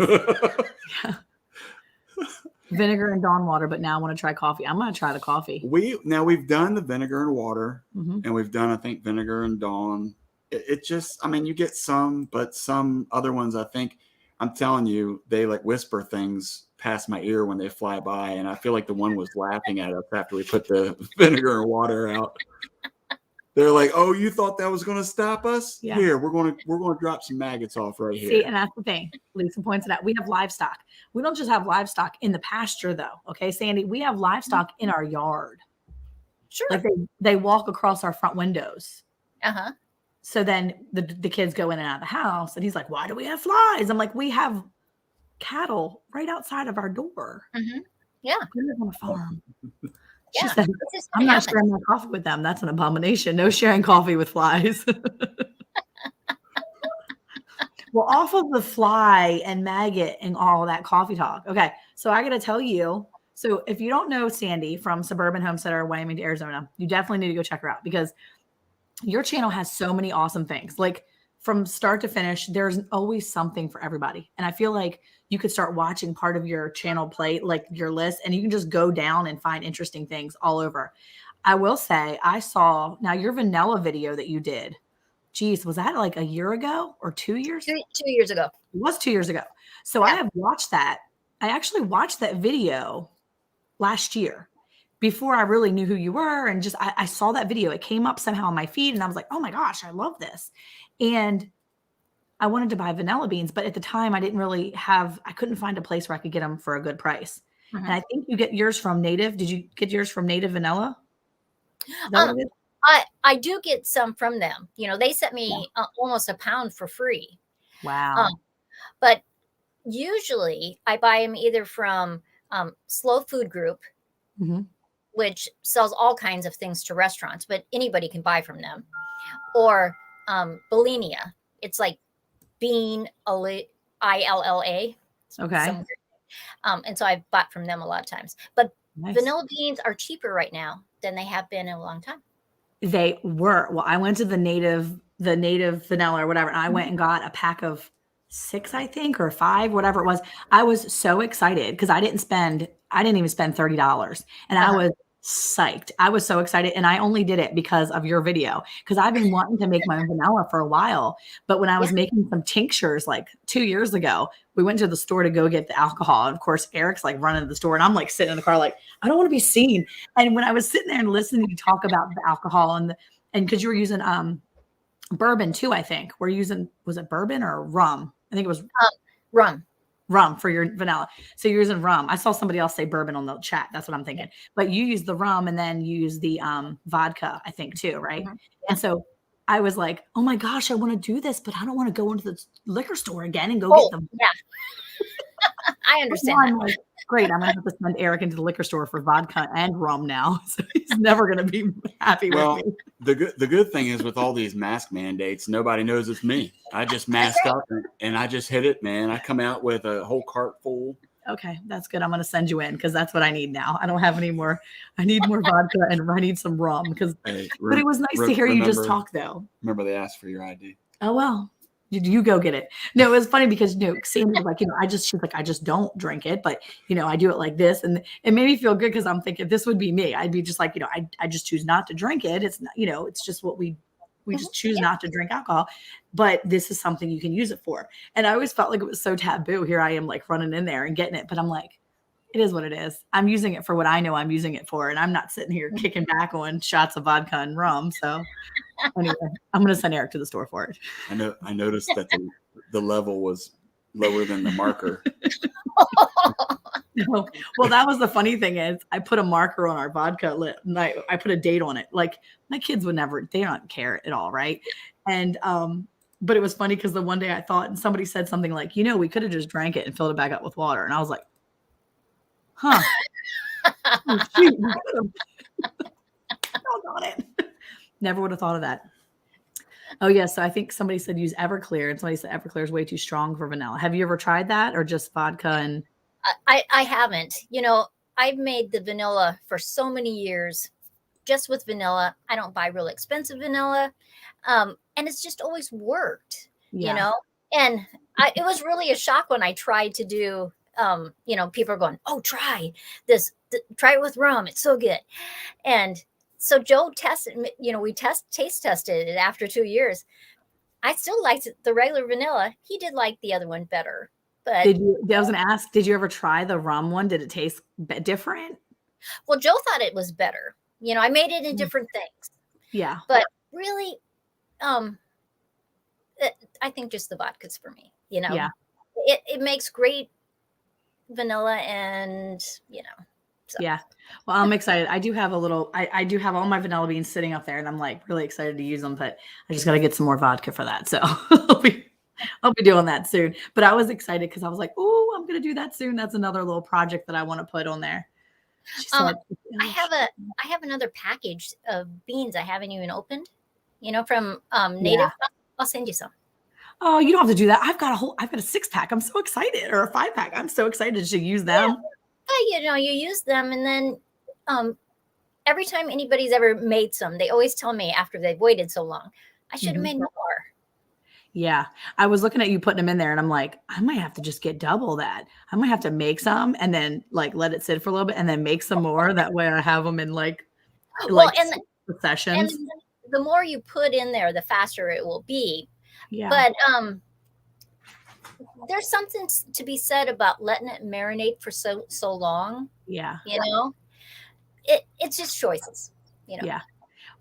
Vinegar and Dawn water, but now I want to try coffee. I'm going to try the coffee. We've done the vinegar and water, and we've done, I think, vinegar and Dawn. It just, you get some, but some other ones, I think, I'm telling you, they like whisper things past my ear when they fly by, and I feel like the one was laughing at us after we put the vinegar and water out. They're like, "Oh, you thought that was going to stop us? Yeah. Here, we're going to drop some maggots off right here." See, and that's the thing. Lisa points it out. We have livestock. We don't just have livestock in the pasture, though. Okay, Sandy, we have livestock in our yard. Sure. Like they walk across our front windows. Uh-huh. So then the kids go in and out of the house, and he's like, "Why do we have flies?" I'm like, "We have cattle right outside of our door. Mm-hmm. Yeah. We live on a farm." She Yeah. said, This is "I'm gonna not happen. sharing my coffee with them. That's an abomination. No sharing coffee with flies." Well, off of the fly and maggot and all that coffee talk. Okay, so I got to tell you. So if you don't know Sandi from Suburban Homesteader WY-AZ, Arizona, you definitely need to go check her out because your channel has so many awesome things. Like from start to finish, there's always something for everybody. And I feel like you could start watching part of your channel plate, like your list, and you can just go down and find interesting things all over. I will say, I saw now your vanilla video that you did. Geez, was that like a year ago or 2 years? 2 years ago. It was 2 years ago. So I have watched that. I actually watched that video last year before I really knew who you were. And just, I saw that video. It came up somehow on my feed and I was like, oh my gosh, I love this. And I wanted to buy vanilla beans, but at the time I didn't really I couldn't find a place where I could get them for a good price. Mhm. And I think you get yours from Native. Did you get yours from Native Vanilla? Is that what it is? I do get some from them. You know, they sent me almost a pound for free. Wow. But usually I buy them either from Slow Food Group, Mhm. which sells all kinds of things to restaurants, but anybody can buy from them, or Belinia. It's like bean ILLA. Okay. And so I've bought from them a lot of times. But Nice. vanilla beans are cheaper right now than they have been in a long time. They were. Well, I went to the native vanilla or whatever, and I went and got a pack of 6, I think, or 5, whatever it was. I was so excited because I didn't even spend $30. And I was psyched. I was so excited. And I only did it because of your video. Because I've been wanting to make my own vanilla for a while. But when I was making some tinctures like 2 years ago, we went to the store to go get the alcohol. And of course, Eric's like running to the store, and I'm like sitting in the car, like, I don't want to be seen. And when I was sitting there and listening to you talk about the alcohol and because you were using bourbon too, I think. Was it bourbon or rum? I think it was rum for your vanilla. So you're using rum. I saw somebody else say bourbon on the chat. That's what I'm thinking. But you use the rum and then you use the vodka, I think too, right? Mhm. And so I was like, oh my gosh, I want to do this, but I don't want to go into the liquor store again and go get them. Yeah. I understand I'm like, great, I'm gonna have to send Eric into the liquor store for vodka and rum now. So he's never gonna be happy with me. The good thing is with all these mask mandates, nobody knows it's me. I just masked up and I just hit it, man. I come out with a whole cart full. Okay, that's good. I'm gonna send you in because that's what I need now. I don't have any more. I need more vodka and I need some rum but it was nice to hear you just talk though. Remember they asked for your ID. Oh well. You go get it. No, it was funny because Sandy was like, she's like, I just don't drink it, but I do it like this, and it made me feel good because I'm thinking this would be me. I'd be just like, I just choose not to drink it. It's not, it's just what we just choose not to drink alcohol, but this is something you can use it for. And I always felt like it was so taboo. Here I am like running in there and getting it, but I'm like, it is what it is. I'm using it for what I know I'm using it for, and I'm not sitting here kicking back on shots of vodka and rum. So anyway, I'm going to send Eric to the store for it. I noticed that the level was lower than the marker. No. Well, that was the funny thing is I put a marker on our vodka lip. I put a date on it. Like my kids would never, they don't care at all. Right. And, but it was funny because the one day I thought, and somebody said something like, we could have just drank it and filled it back up with water. And I was like, huh. Oh, shoot. Doggone it. Never would have thought of that. Oh, yeah. So I think somebody said use Everclear, and somebody said Everclear is way too strong for vanilla. Have you ever tried that or just vodka? And I haven't. I've made the vanilla for so many years just with vanilla. I don't buy real expensive vanilla. And it's just always worked, and it was really a shock when I tried to do, people are going, oh, try this, try it with rum. It's so good. And so Joe tested, we taste tested it after 2 years. I still liked the regular vanilla. He did like the other one better. But I was gonna ask, did you ever try the rum one? Did it taste different? well, Joe thought it was better. I made it in different things, Yeah. but really, I think just the vodka's for me. Yeah. It makes great vanilla, and so. Yeah. Well, I'm excited. I do have I do have all my vanilla beans sitting up there, and I'm like really excited to use them, but I just got to get some more vodka for that. So I'll be doing that soon. But I was excited because I was like, oh, I'm going to do that soon. That's another little project that I want to put on there. She said, I have another package of beans I haven't even opened, from Native. Yeah. I'll send you some. Oh, you don't have to do that. I've got a 6-pack. I'm so excited, or a 5-pack. I'm so excited to use them. Yeah, you use them, and then every time anybody's ever made some, they always tell me after they've waited so long, I should have made more. Yeah. I was looking at you putting them in there, and I'm like, I might have to just get double that. I might have to make some and then let it sit for a little bit and then make some more. That way I have them in sessions. And the more you put in there, the faster it will be. Yeah. But there's something to be said about letting it marinate for so long. Yeah. It's just choices. Yeah.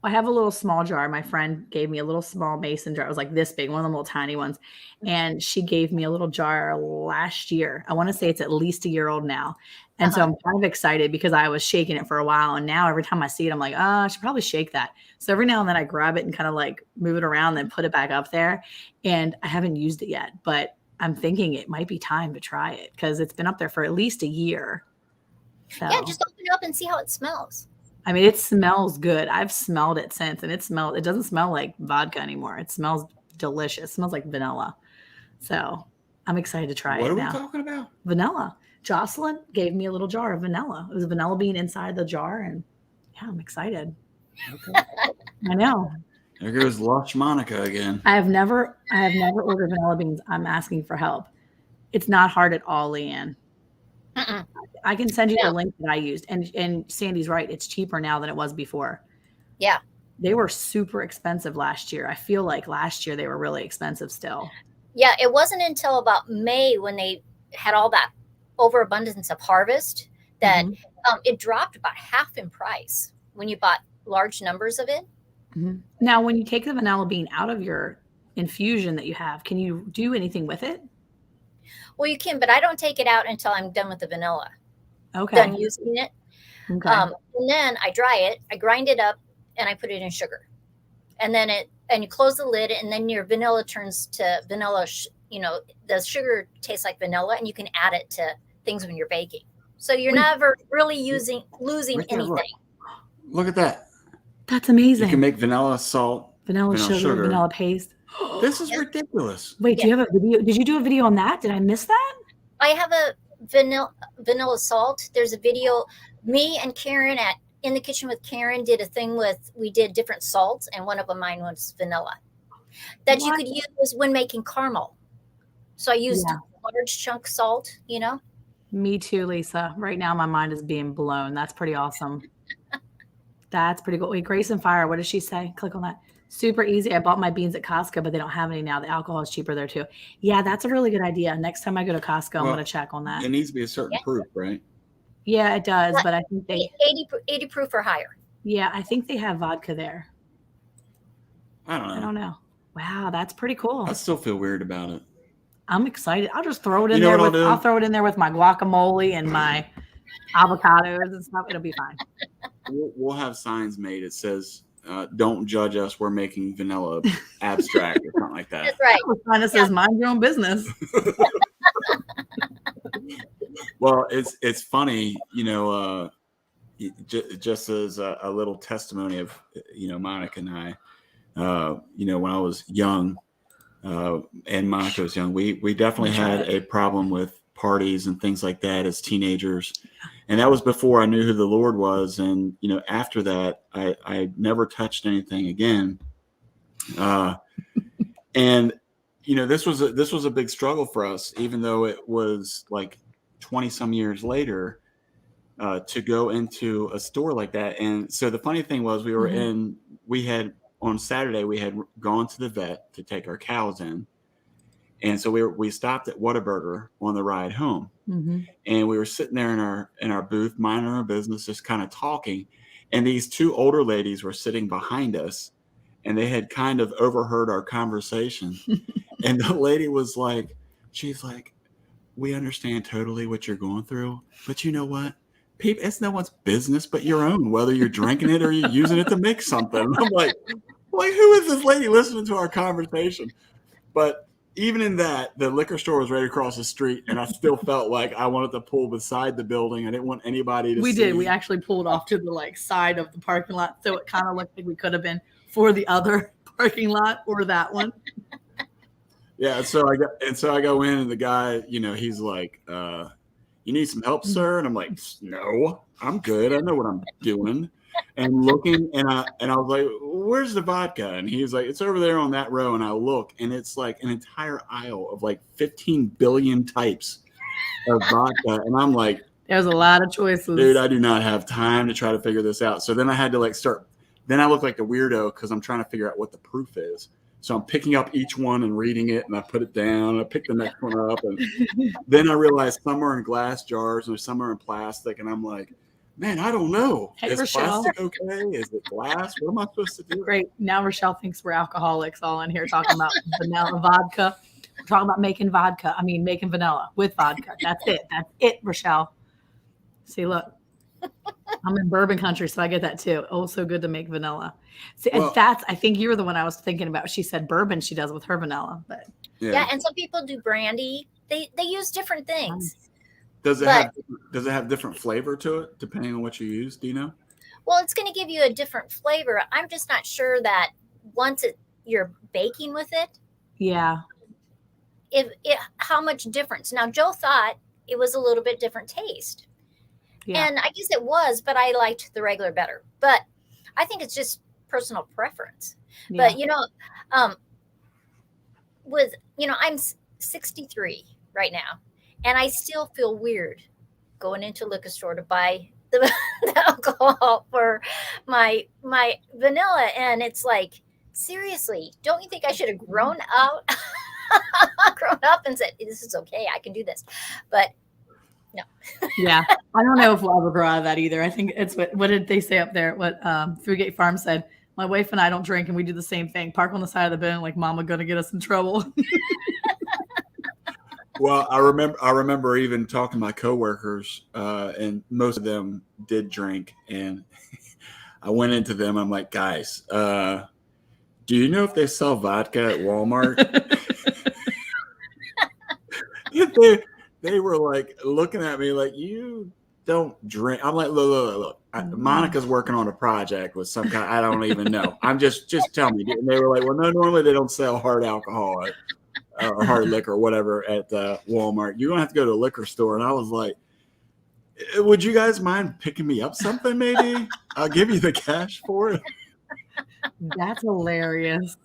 Well, I have a little small jar. My friend gave me a little small mason jar. It was like this big, one of the little tiny ones. And she gave me a little jar last year. I want to say it's at least a year old now. And so I'm kind of excited because I was shaking it for a while. And now every time I see it, I'm like, I should probably shake that. So every now and then I grab it and kind of move it around, then put it back up there. And I haven't used it yet, but I'm thinking it might be time to try it because it's been up there for at least a year. So. Yeah, just open it up and see how it smells. I mean, it smells good. I've smelled it since, and it doesn't smell like vodka anymore. It smells delicious. It smells like vanilla. So I'm excited to try it now. What are we talking about? Vanilla. Jocelyn gave me a little jar of vanilla. It was a vanilla bean inside the jar, and yeah, I'm excited. Okay. I know. There goes Lush Monica again. I have never ordered vanilla beans. I'm asking for help. It's not hard at all, Leanne. I can send you the link that I used. And Sandy's right. It's cheaper now than it was before. Yeah. They were super expensive last year. I feel like last year they were really expensive still. Yeah. It wasn't until about May when they had all that overabundance of harvest that it dropped about half in price when you bought large numbers of it. Mm-hmm. Now, when you take the vanilla bean out of your infusion that you have, can you do anything with it? Well, you can, but I don't take it out until I'm done with the vanilla. Okay. Done using it. Okay. And then I dry it, I grind it up, and I put it in sugar. And then you close the lid, and then your vanilla turns to vanilla. The sugar tastes like vanilla, and you can add it to things when you're baking. So you're never really losing anything. Look at that. That's amazing. You can make vanilla salt, vanilla sugar, vanilla paste. This is ridiculous. Wait, do you have a video? Did you do a video on that? Did I miss that? I have a vanilla salt. There's a video. Me and Karen in the kitchen with Karen did a thing we did different salts, and one of mine was vanilla that you could use when making caramel. So I used large chunk salt, Me too, Lisa. Right now my mind is being blown. That's pretty awesome. That's pretty cool. Wait, Grace and Fire, what does she say? Click on that. Super easy. I bought my beans at Costco, but they don't have any now. The alcohol is cheaper there too. Yeah, that's a really good idea. Next time I go to Costco, I'm going to check on that. It needs to be a certain proof, right? Yeah, it does. But I think they 80 proof or higher. Yeah, I think they have vodka there. I don't know. Wow, that's pretty cool. I still feel weird about it. I'm excited. I'll just throw it in there. I'll throw it in there with my guacamole and my avocados and stuff. It'll be fine. We'll have signs made. It says, don't judge us. We're making vanilla abstract or something like that. That's right. It says mind your own business. Well, it's funny, just as a little testimony of, Monica and I, when I was young and Monica was young, we definitely had a problem with parties and things like that as teenagers. And that was before I knew who the Lord was. And, after that, I never touched anything again. And, this was a big struggle for us, even though it was like 20 some years later, to go into a store like that. And so the funny thing was on Saturday, we had gone to the vet to take our cows in. And so we stopped at Whataburger on the ride home, Mhm. and we were sitting there in our booth, minding our business, just kind of talking. And these two older ladies were sitting behind us, and they had kind of overheard our conversation. And the lady was like, she's like, we understand totally what you're going through, but you know what? People, it's no one's business but your own, whether you're drinking it or you're using it to make something. And I'm like, who is this lady listening to our conversation? But even in that, the liquor store was right across the street, and I still felt like I wanted to pull beside the building. I didn't want anybody to see. We did. We actually pulled off to the like side of the parking lot, so it kind of looked like we could have been for the other parking lot or that one. Yeah, so I go in, and the guy, he's like, you need some help, sir? And I'm like, no, I'm good. I know what I'm doing. And looking, and I was like, where's the vodka? And he was like, it's over there on that row. And I look, and it's like an entire aisle of like 15 billion types of vodka. And I'm like, there's a lot of choices. Dude, I do not have time to try to figure this out. So then I had to then I look like the weirdo because I'm trying to figure out what the proof is. So I'm picking up each one and reading it, and I put it down. And I pick the next one up, and then I realized some are in glass jars and some are in plastic, and I'm like, man, I don't know. Hey, is Rochelle. plastic okay? Is it glass? What am I supposed to do? Great. Now Rochelle thinks we're alcoholics all in here talking about vanilla vodka. We're talking about making vanilla with vodka. That's it. That's it, Rochelle. See, look. I'm in bourbon country, so I get that too. Oh, so good to make vanilla. See, Well, I think you were the one I was thinking about. She said bourbon she does with her vanilla, but Yeah, and some people do brandy. They use different things. Does it have different flavor to it depending on what you use? Do you know? Well, it's going to give you a different flavor. I'm just not sure that once you're baking with it, yeah. How much difference. Now, Joe thought it was a little bit different taste. Yeah. And I guess it was, but I liked the regular better. But I think it's just personal preference. Yeah. But, I'm 63 right now, and I still feel weird going into a liquor store to buy the alcohol for my vanilla. And it's like, seriously, don't you think I should have grown up and said, this is okay, I can do this? But no. Yeah. I don't know if we'll ever grow out of that either. I think it's what did they say up there? What Fruitgate Farm said, my wife and I don't drink, and we do the same thing. Park on the side of the bin like mama gonna get us in trouble. Well, I remember even talking to my coworkers, and most of them did drink, and I went into them. I'm like, guys, do you know if they sell vodka at Walmart? They were like looking at me like, you don't drink. I'm like, look. Monica's working on a project with some kind. I don't even know. I'm just tell me. And they were like, well, no, normally they don't sell hard alcohol or hard liquor or whatever at Walmart. You're gonna have to go to a liquor store. And I was like, would you guys mind picking me up something? Maybe I'll give you the cash for it. That's hilarious.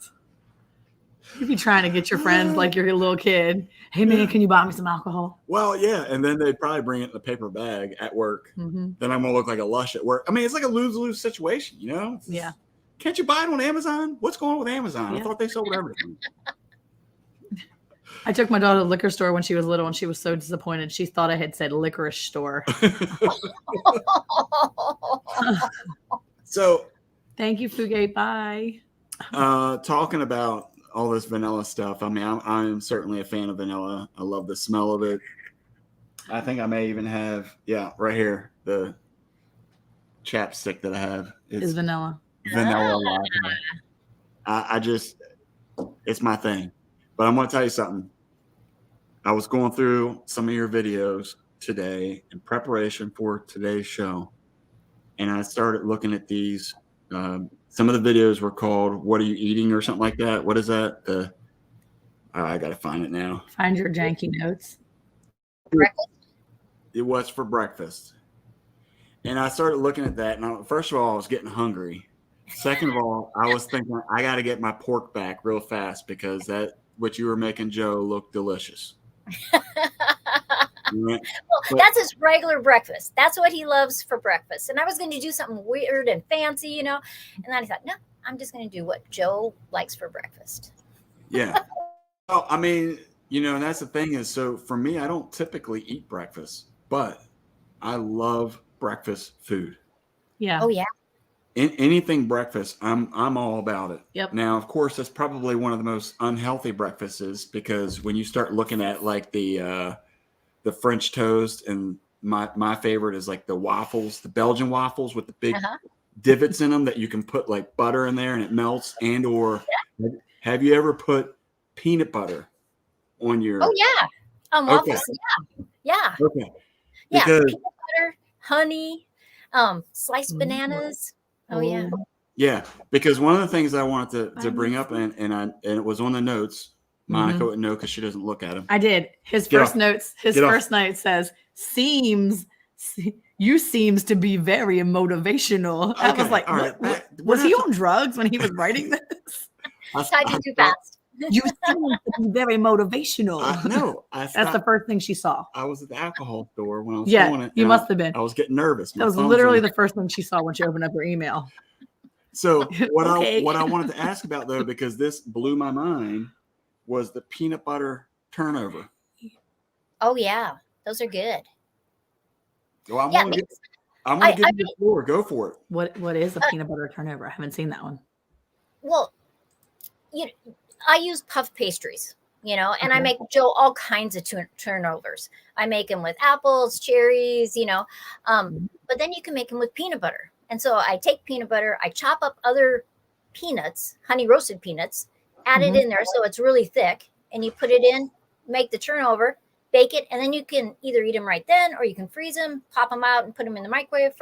You'd be trying to get your friends like you're a little kid. Hey man, can you buy me some alcohol? Well, yeah, and then they'd probably bring it in a paper bag at work. Mm-hmm. Then I'm gonna look like a lush at work. I mean, it's like a lose-lose situation, you know? Yeah. Can't you buy it on Amazon? What's going on with Amazon? Yeah. I thought they sold everything. I took my daughter to the liquor store when she was little, and she was so disappointed. She thought I had said licorice store. So, thank you, Fugate. Bye. Talking about all this vanilla stuff. I mean, I'm certainly a fan of vanilla. I love the smell of it. I think I may even have, right here, the chapstick that I have. Is vanilla. Vanilla latte. I just, it's my thing. But I'm going to tell you something. I was going through some of your videos today in preparation for today's show, and I started looking at these. Some of the videos were called "What Are You Eating?" or something like that. What is that? I got to find it now. Find your janky notes. Breakfast? It was for breakfast, and I started looking at that. And first of all, I was getting hungry. Second of all, I was thinking I got to get my pork back real fast because what you were making Joe look delicious. Well, that's his regular breakfast. That's what he loves for breakfast. And I was going to do something weird and fancy, And then I thought, no, I'm just going to do what Joe likes for breakfast. Yeah. Well, I mean, And that's the thing is, so for me, I don't typically eat breakfast, but I love breakfast food. Yeah. Oh yeah. Anything breakfast, I'm all about it. Yep. Now, of course, that's probably one of the most unhealthy breakfasts because when you start looking at like the French toast, and my favorite is like the waffles, the Belgian waffles with the big Uh-huh. divots in them that you can put like butter in there and it melts. And or have you ever put peanut butter on your? Oh yeah. Okay. Waffles. Yeah. Okay. Yeah. Because Peanut butter, honey, sliced bananas. Oh yeah. yeah, because one of the things I wanted to bring up, and it was on the notes. Monica wouldn't know because she doesn't look at them. I did. His Get first off. notes. His Get off. first note says, "You seems to be very motivational." I was Okay, like, all what, right. was he on drugs when he was writing this? Typing too fast. You seem to be very motivational. No, That's the first thing she saw. I was at the alcohol store when I was Yeah, doing it. you and must have been. I was getting nervous. That was literally the first thing she saw when she opened up her email. So Okay. what I wanted to ask about though, because this blew my mind, was the peanut butter turnover. Oh yeah. Those are good. Well, I'm Yeah, gonna because give you the floor. Go for it. What is a peanut butter turnover? I haven't seen that one. well, I use puff pastries, and I Okay. make Joe all kinds of turnovers. I make them with apples, cherries, but then you can make them with peanut butter. And so I take peanut butter, I chop up other peanuts, honey roasted peanuts, add it in there so it's really thick, and you put it in, make the turnover, bake it, and then you can either eat them right then or you can freeze them, pop them out, and put them in the microwave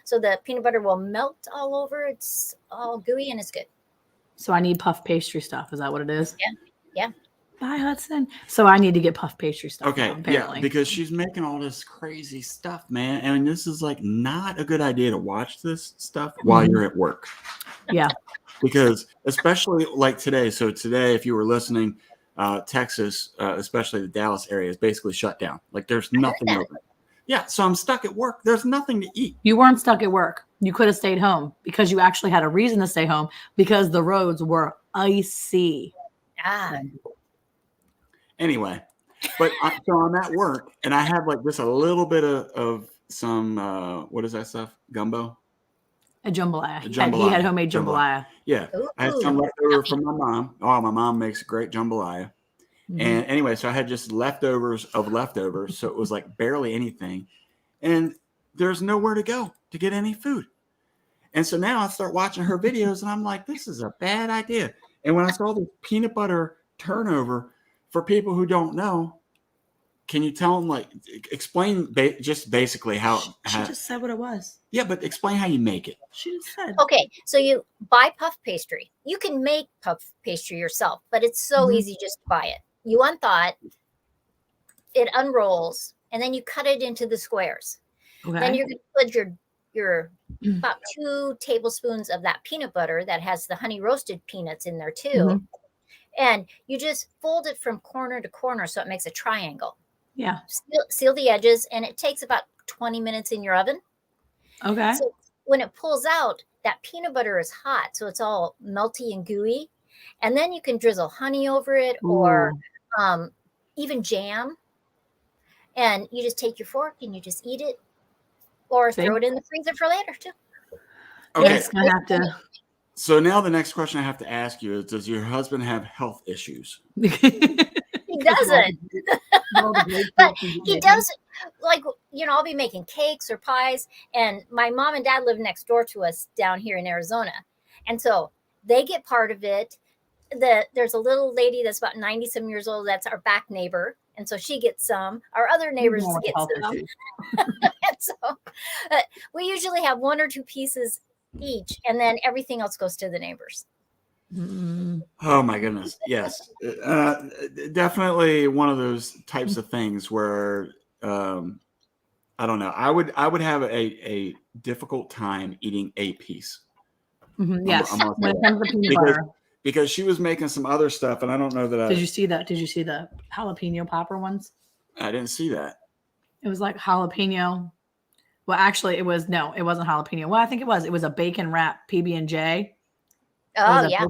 so the peanut butter will melt all over. It's all gooey and it's good. So I need puff pastry stuff. Is that what it is? Yeah. Bye, Hudson. So I need to get puff pastry stuff. Okay, now, apparently. yeah, because she's making all this crazy stuff, man. And this is like not a good idea to watch this stuff while you're at work. Yeah. Because especially like today. So today, if you were listening, Texas, especially the Dallas area, is basically shut down. Like there's nothing open. Yeah, so I'm stuck at work. There's nothing to eat. You weren't stuck at work. You could have stayed home because you actually had a reason to stay home because the roads were icy. Anyway, but so I'm at work and I have like just a little bit of some, what is that stuff? Gumbo? A jambalaya. Jambalaya. He had homemade jambalaya. Yeah. Ooh. I had some leftover from my mom. Oh, my mom makes a great jambalaya. And anyway, so I had just leftovers of leftovers. So it was like barely anything. And there's nowhere to go to get any food. And so now I start watching her videos and I'm like, this is a bad idea. And when I saw the peanut butter turnover, for people who don't know, can you tell them, like, explain just basically how? She just said what it was. Yeah, but explain how you make it. She just said. Okay, so you buy puff pastry. You can make puff pastry yourself, but it's so easy just to buy it. You unthaw it unrolls, and then you cut it into the squares. Okay. Then you're going to put your about 2 tablespoons of that peanut butter that has the honey roasted peanuts in there too. And you just fold it from corner to corner so it makes a triangle. Yeah. Seal the edges, and it takes about 20 minutes in your oven. Okay. So when it pulls out, that peanut butter is hot, so it's all melty and gooey. And then you can drizzle honey over it or even jam. And you just take your fork and you just eat it or throw it in the freezer for later too. Okay. It's gonna have to. So now the next question I have to ask you is, does your husband have health issues? He doesn't. But he does, like, I'll be making cakes or pies, and my mom and dad live next door to us down here in Arizona. And so they get part of it. There's a little lady that's about 90-some years old. That's our back neighbor. And so she gets some. Our other neighbors get some. And so we usually have 1 or 2 pieces each, and then everything else goes to the neighbors. Oh my goodness. Yes. Definitely one of those types of things where I don't know. I would have a difficult time eating a piece. Yes. When it comes to peanut butter. Because she was making some other stuff, and I don't know that Did you see that? Did you see the jalapeno popper ones? I didn't see that. It was like jalapeno. Well, actually, it wasn't jalapeno. Well, I think it was. It was a bacon wrap PB&J. Oh, yeah.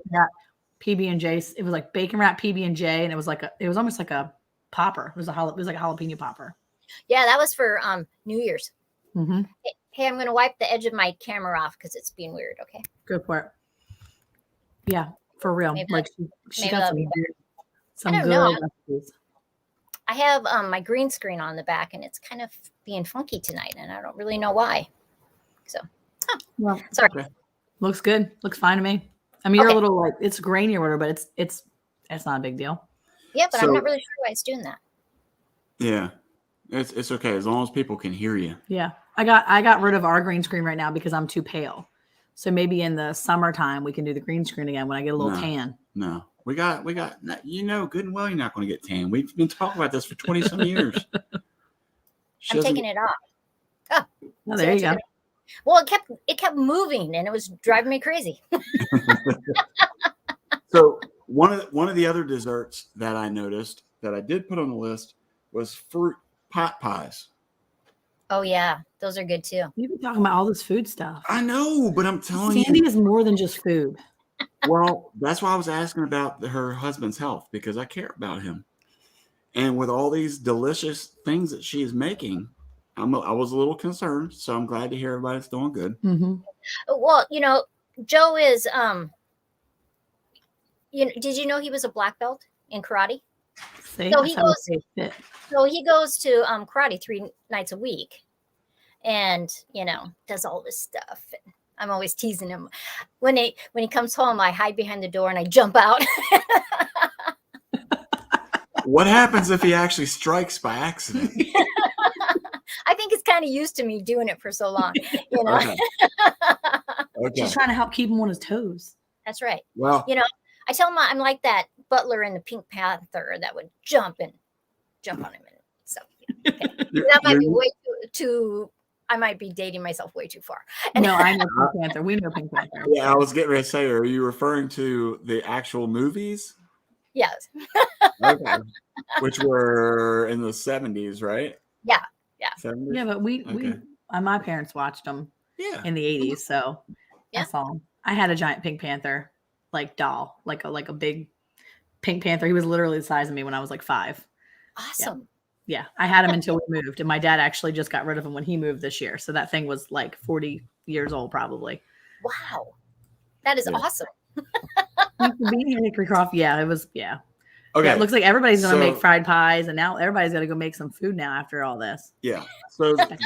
PB&J. It was like bacon wrap PB&J, and it was almost like a popper. It was like a jalapeno popper. Yeah, that was for New Year's. Mm-hmm. Hey, I'm going to wipe the edge of my camera off because it's being weird. Okay. Go for it. Yeah, for real. Maybe Like she maybe got that'll be some I don't good know. recipes. I have my green screen on the back, and it's kind of being funky tonight, and I don't really know why. So, Well, sorry. Okay. looks good. Looks fine to me. I mean, you're a Okay. little like it's grainy or whatever, but it's not a big deal. Yeah, but So- I'm not really sure why it's doing that. Yeah, it's okay as long as people can hear you. Yeah, I got rid of our green screen right now because I'm too pale. So maybe in the summertime we can do the green screen again when I get a little No. tan. No, we got, you know, good and well, you're not going to get tan. We've been talking about this for 20 some years. She I'm doesn't- taking it off. Oh, See, there I you took go. it off. Well, it kept moving, and it was driving me crazy. So one of the other desserts that I noticed that I did put on the list was fruit pot pies. Oh yeah, those are good too. You've been talking about all this food stuff. I know, but I'm telling Sandy you. is more than just food. Well, that's why I was asking about her husband's health, because I care about him. And with all these delicious things that she is making, I was a little concerned. So I'm glad to hear everybody's doing good. Mm-hmm. Well, Joe is did you know he was a black belt in karate? See, So that's he how we goes- say it. So he goes to karate 3 nights a week, and does all this stuff. And I'm always teasing him when he comes home. I hide behind the door and I jump out. What happens if he actually strikes by accident? I think he's kind of used to me doing it for so long. Okay. Okay. She's trying to help keep him on his toes. That's right. Well, I tell him I'm like that butler in the Pink Panther that would jump on him. And so okay. That might be way too. I might be dating myself way too far. No, I know Pink Panther. We know Pink Panther. yeah, I was getting ready to say, are you referring to the actual movies? Yes. Okay. Which were in the 70s, right? Yeah. 70s? Yeah, but we Okay. my parents watched them Yeah. in the 80s, so Yeah. that's all. I had a giant Pink Panther like doll, like a big Pink Panther. He was literally the size of me when I was like 5. Awesome. Yeah, I had him until we moved, and my dad actually just got rid of him when he moved this year. So that thing was like 40 years old, probably. Wow. That is Yeah. awesome. Thanks for being here, Hickory Croft. Yeah, it was. Yeah. Okay. Yeah, it looks like everybody's gonna So- make fried pies, and now everybody's gonna go make some food now after all this. Yeah. So Oh the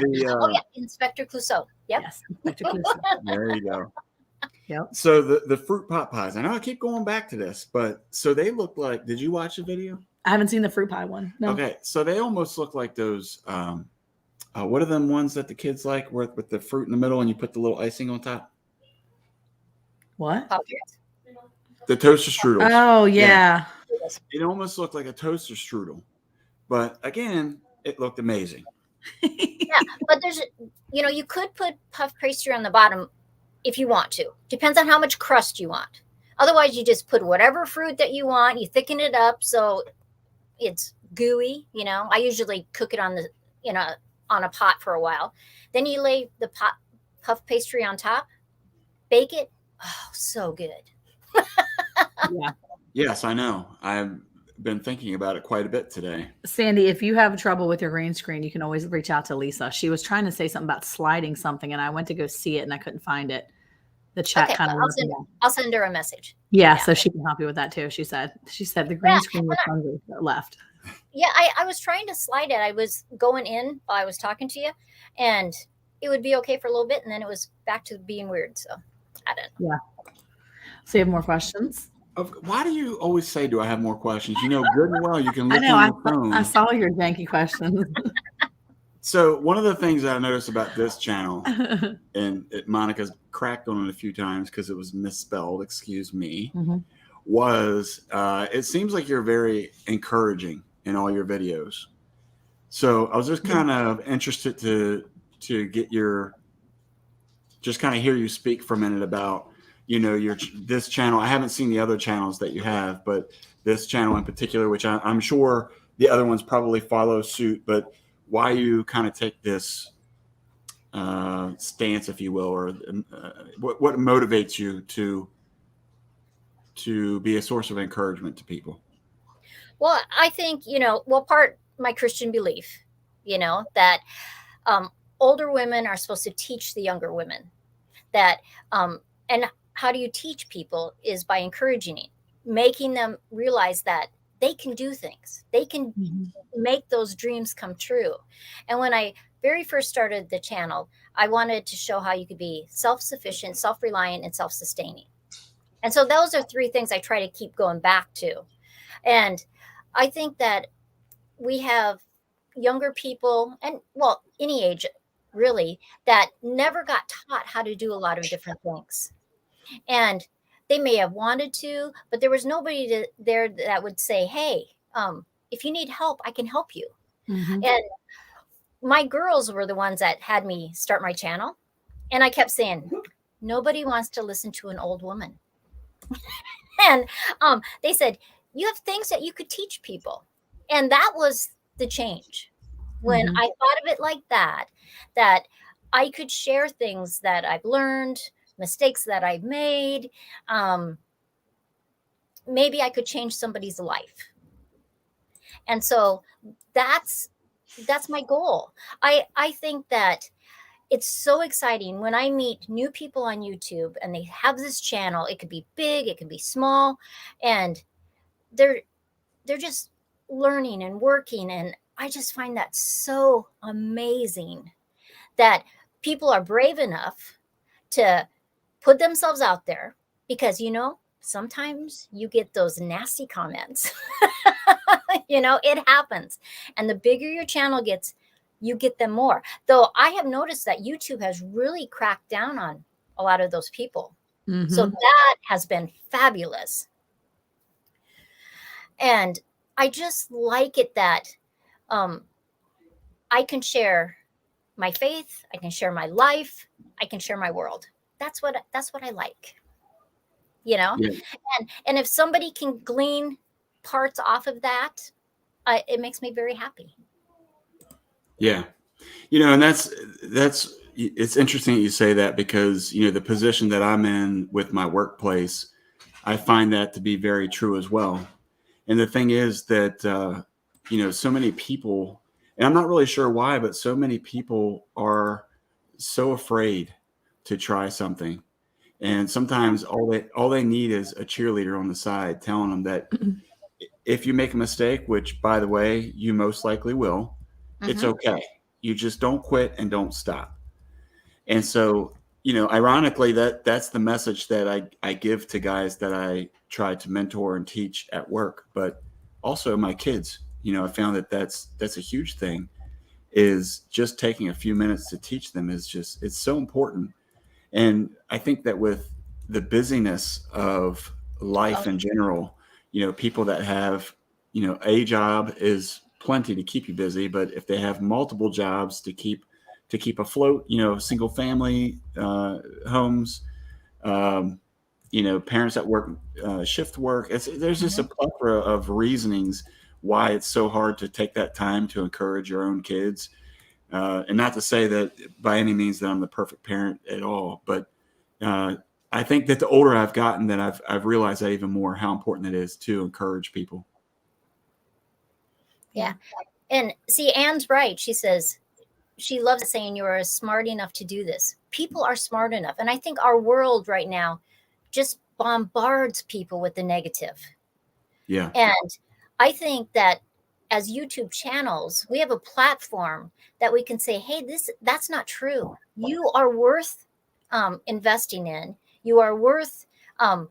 yeah, Inspector Clouseau. Yep. Yes. Inspector Clouseau. there you go. Yep. So the fruit pot pies. I know I keep going back to this, but so they look like. Did you watch the video? I haven't seen the fruit pie one. No. Okay, so they almost look like those. What are them ones that the kids like, with the fruit in the middle and you put the little icing on top? What? Pop-Tarts. The toaster strudels. Oh yeah. It almost looked like a toaster strudel, but again, it looked amazing. Yeah, but there's you could put puff pastry on the bottom if you want to. Depends on how much crust you want. Otherwise, you just put whatever fruit that you want. You thicken it up so it's gooey. I usually cook it on the on a pot for a while. Then you lay the puff pastry on top, bake it. Oh, so good. Yeah. Yes, I know. I've been thinking about it quite a bit today. Sandy, if you have trouble with your green screen, you can always reach out to Lisa. She was trying to say something about sliding something, and I went to go see it, and I couldn't find it. The chat Okay, kind of I'll send her a message. yeah, yeah. so she can help you with that too. She said the green Yeah, screen was hungry left. Yeah, I was trying to slide it. I was going in while I was talking to you, and it would be okay for a little bit, and then it was back to being weird. So I don't know. So you have more questions? Why do you always say, do I have more questions? You know good and well you can I look know. on your phone. I saw your janky questions. So one of the things that I noticed about this channel, and Monica's cracked on it a few times because it was misspelled, excuse me, Mhm. was it seems like you're very encouraging in all your videos. So I was just kind of interested to get just kind of hear you speak for a minute about, this channel. I haven't seen the other channels that you have, but this channel in particular, which I'm sure the other ones probably follow suit, but why you kind of take this stance, if you will, or what motivates you to be a source of encouragement to people? Well, I think, part my Christian belief, that um, older women are supposed to teach the younger women that, and how do you teach people is by encouraging it, making them realize that they can do things, they can Mhm. make those dreams come true. And when I very first started the channel, I wanted to show how you could be self-sufficient, self-reliant, and self-sustaining. And so those are three things I try to keep going back to. And I think that we have younger people, and well, any age really, that never got taught how to do a lot of different things. And they may have wanted to, but there was nobody there that would say, hey, if you need help, I can help you. Mhm. And my girls were the ones that had me start my channel. And I kept saying, nobody wants to listen to an old woman. And they said, you have things that you could teach people. And that was the change. When Mhm. I thought of it like that, that I could share things that I've learned, mistakes that I've made. Maybe I could change somebody's life. And so that's my goal. I think that it's so exciting when I meet new people on YouTube and they have this channel. It could be big, it could be small, and they're just learning and working, and I just find that so amazing that people are brave enough to put themselves out there, because sometimes you get those nasty comments. It happens. And the bigger your channel gets, you get them more. Though I have noticed that YouTube has really cracked down on a lot of those people. So Mhm. that has been fabulous. And I just like it that um, I can share my faith, I can share my life, I can share my world. That's what I like, you know. Yeah. And if somebody can glean parts off of that, it makes me very happy. Yeah. And that's it's interesting that you say that, because the position that I'm in with my workplace, I find that to be very true as well. And the thing is that so many people, and I'm not really sure why, but so many people are so afraid to try something. And sometimes all they need is a cheerleader on the side telling them that if you make a mistake, which by the way, you most likely will, it's Mm-hmm. okay. You just don't quit and don't stop. And so, ironically, that's the message that I give to guys that I try to mentor and teach at work, but also my kids. I found that that's a huge thing, is just taking a few minutes to teach them is just, it's so important. And I think that with the busyness of Oh, life in general, people that have, a job is plenty to keep you busy, but if they have multiple jobs to keep afloat, single family homes, um, parents that work shift work, there's just a mhm. plethora of reasonings why it's so hard to take that time to encourage your own kids. And not to say that by any means that I'm the perfect parent at all, but uh, I think that the older I've gotten, that I've realized that even more how important it is to encourage people. Yeah. Yeah. And see, Anne's right. She says she loves saying you are smart enough to do this. People are smart enough. And I think our world right now just bombards people with the negative. Yeah, And I think that as YouTube channels, we have a platform that we can say, hey, that's not true. You are worth investing in. You are worth um,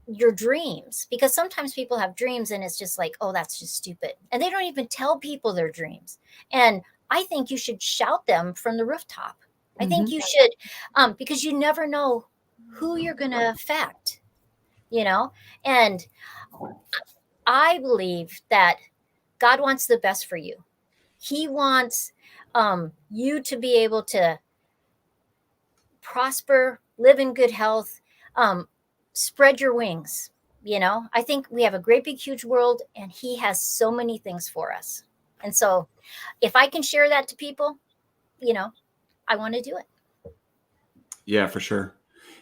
your dreams, because sometimes people have dreams and it's just like, oh, that's just stupid. And they don't even tell people their dreams. And I think you should shout them from the rooftop. I think Mhm. you should, because you never know who you're going to affect, you know? And I believe that God wants the best for you. He wants you to be able to prosper, live in good health, um, spread your wings. I think we have a great, big, huge world, and He has so many things for us. And so, if I can share that to people, you know, I want to do it. yeah, for sure.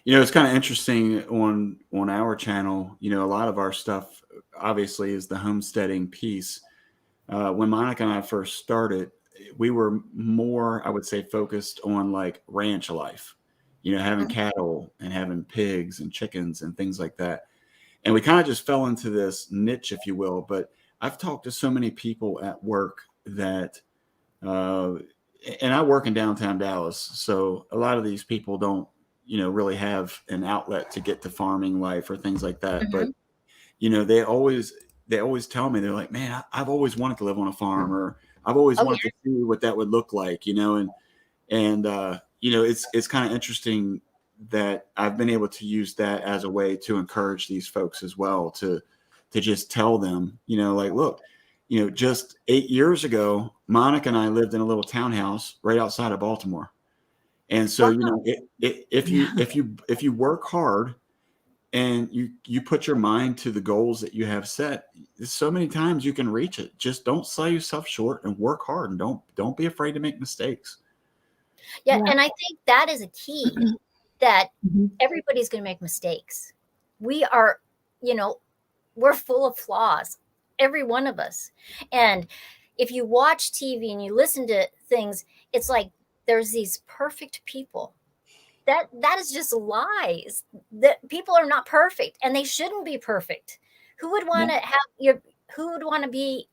It's kind of interesting on our channel. A lot of our stuff obviously is the homesteading piece. When Monica and I first started, we were more, I would say, focused on like ranch life, having Mhm. cattle and having pigs and chickens and things like that. And we kind of just fell into this niche, if you will. But I've talked to so many people at work that, uh, and I work in downtown Dallas, so a lot of these people don't, really have an outlet to get to farming life or things like that. But Mhm. they always tell me, they're like, man, I've always wanted to live on a farm, or I've always Oh wanted yeah. to see what that would look like, and it's kind of interesting that I've been able to use that as a way to encourage these folks as well, to just tell them, like, look, just 8 years ago, Monica and I lived in a little townhouse right outside of Baltimore. And so, Wow. Yeah. if you work hard and you put your mind to the goals that you have set, so many times you can reach it. Just don't sell yourself short and work hard, and don't be afraid to make mistakes. Yeah, Yeah. and I think that is a key, that Mhm. everybody's going to make mistakes. We are, you know, we're full of flaws, every one of us. And if you watch TV and you listen to things, it's like there's these perfect people. That is just lies. That people are not perfect and they shouldn't be perfect. Who would Yeah. want to who would want to be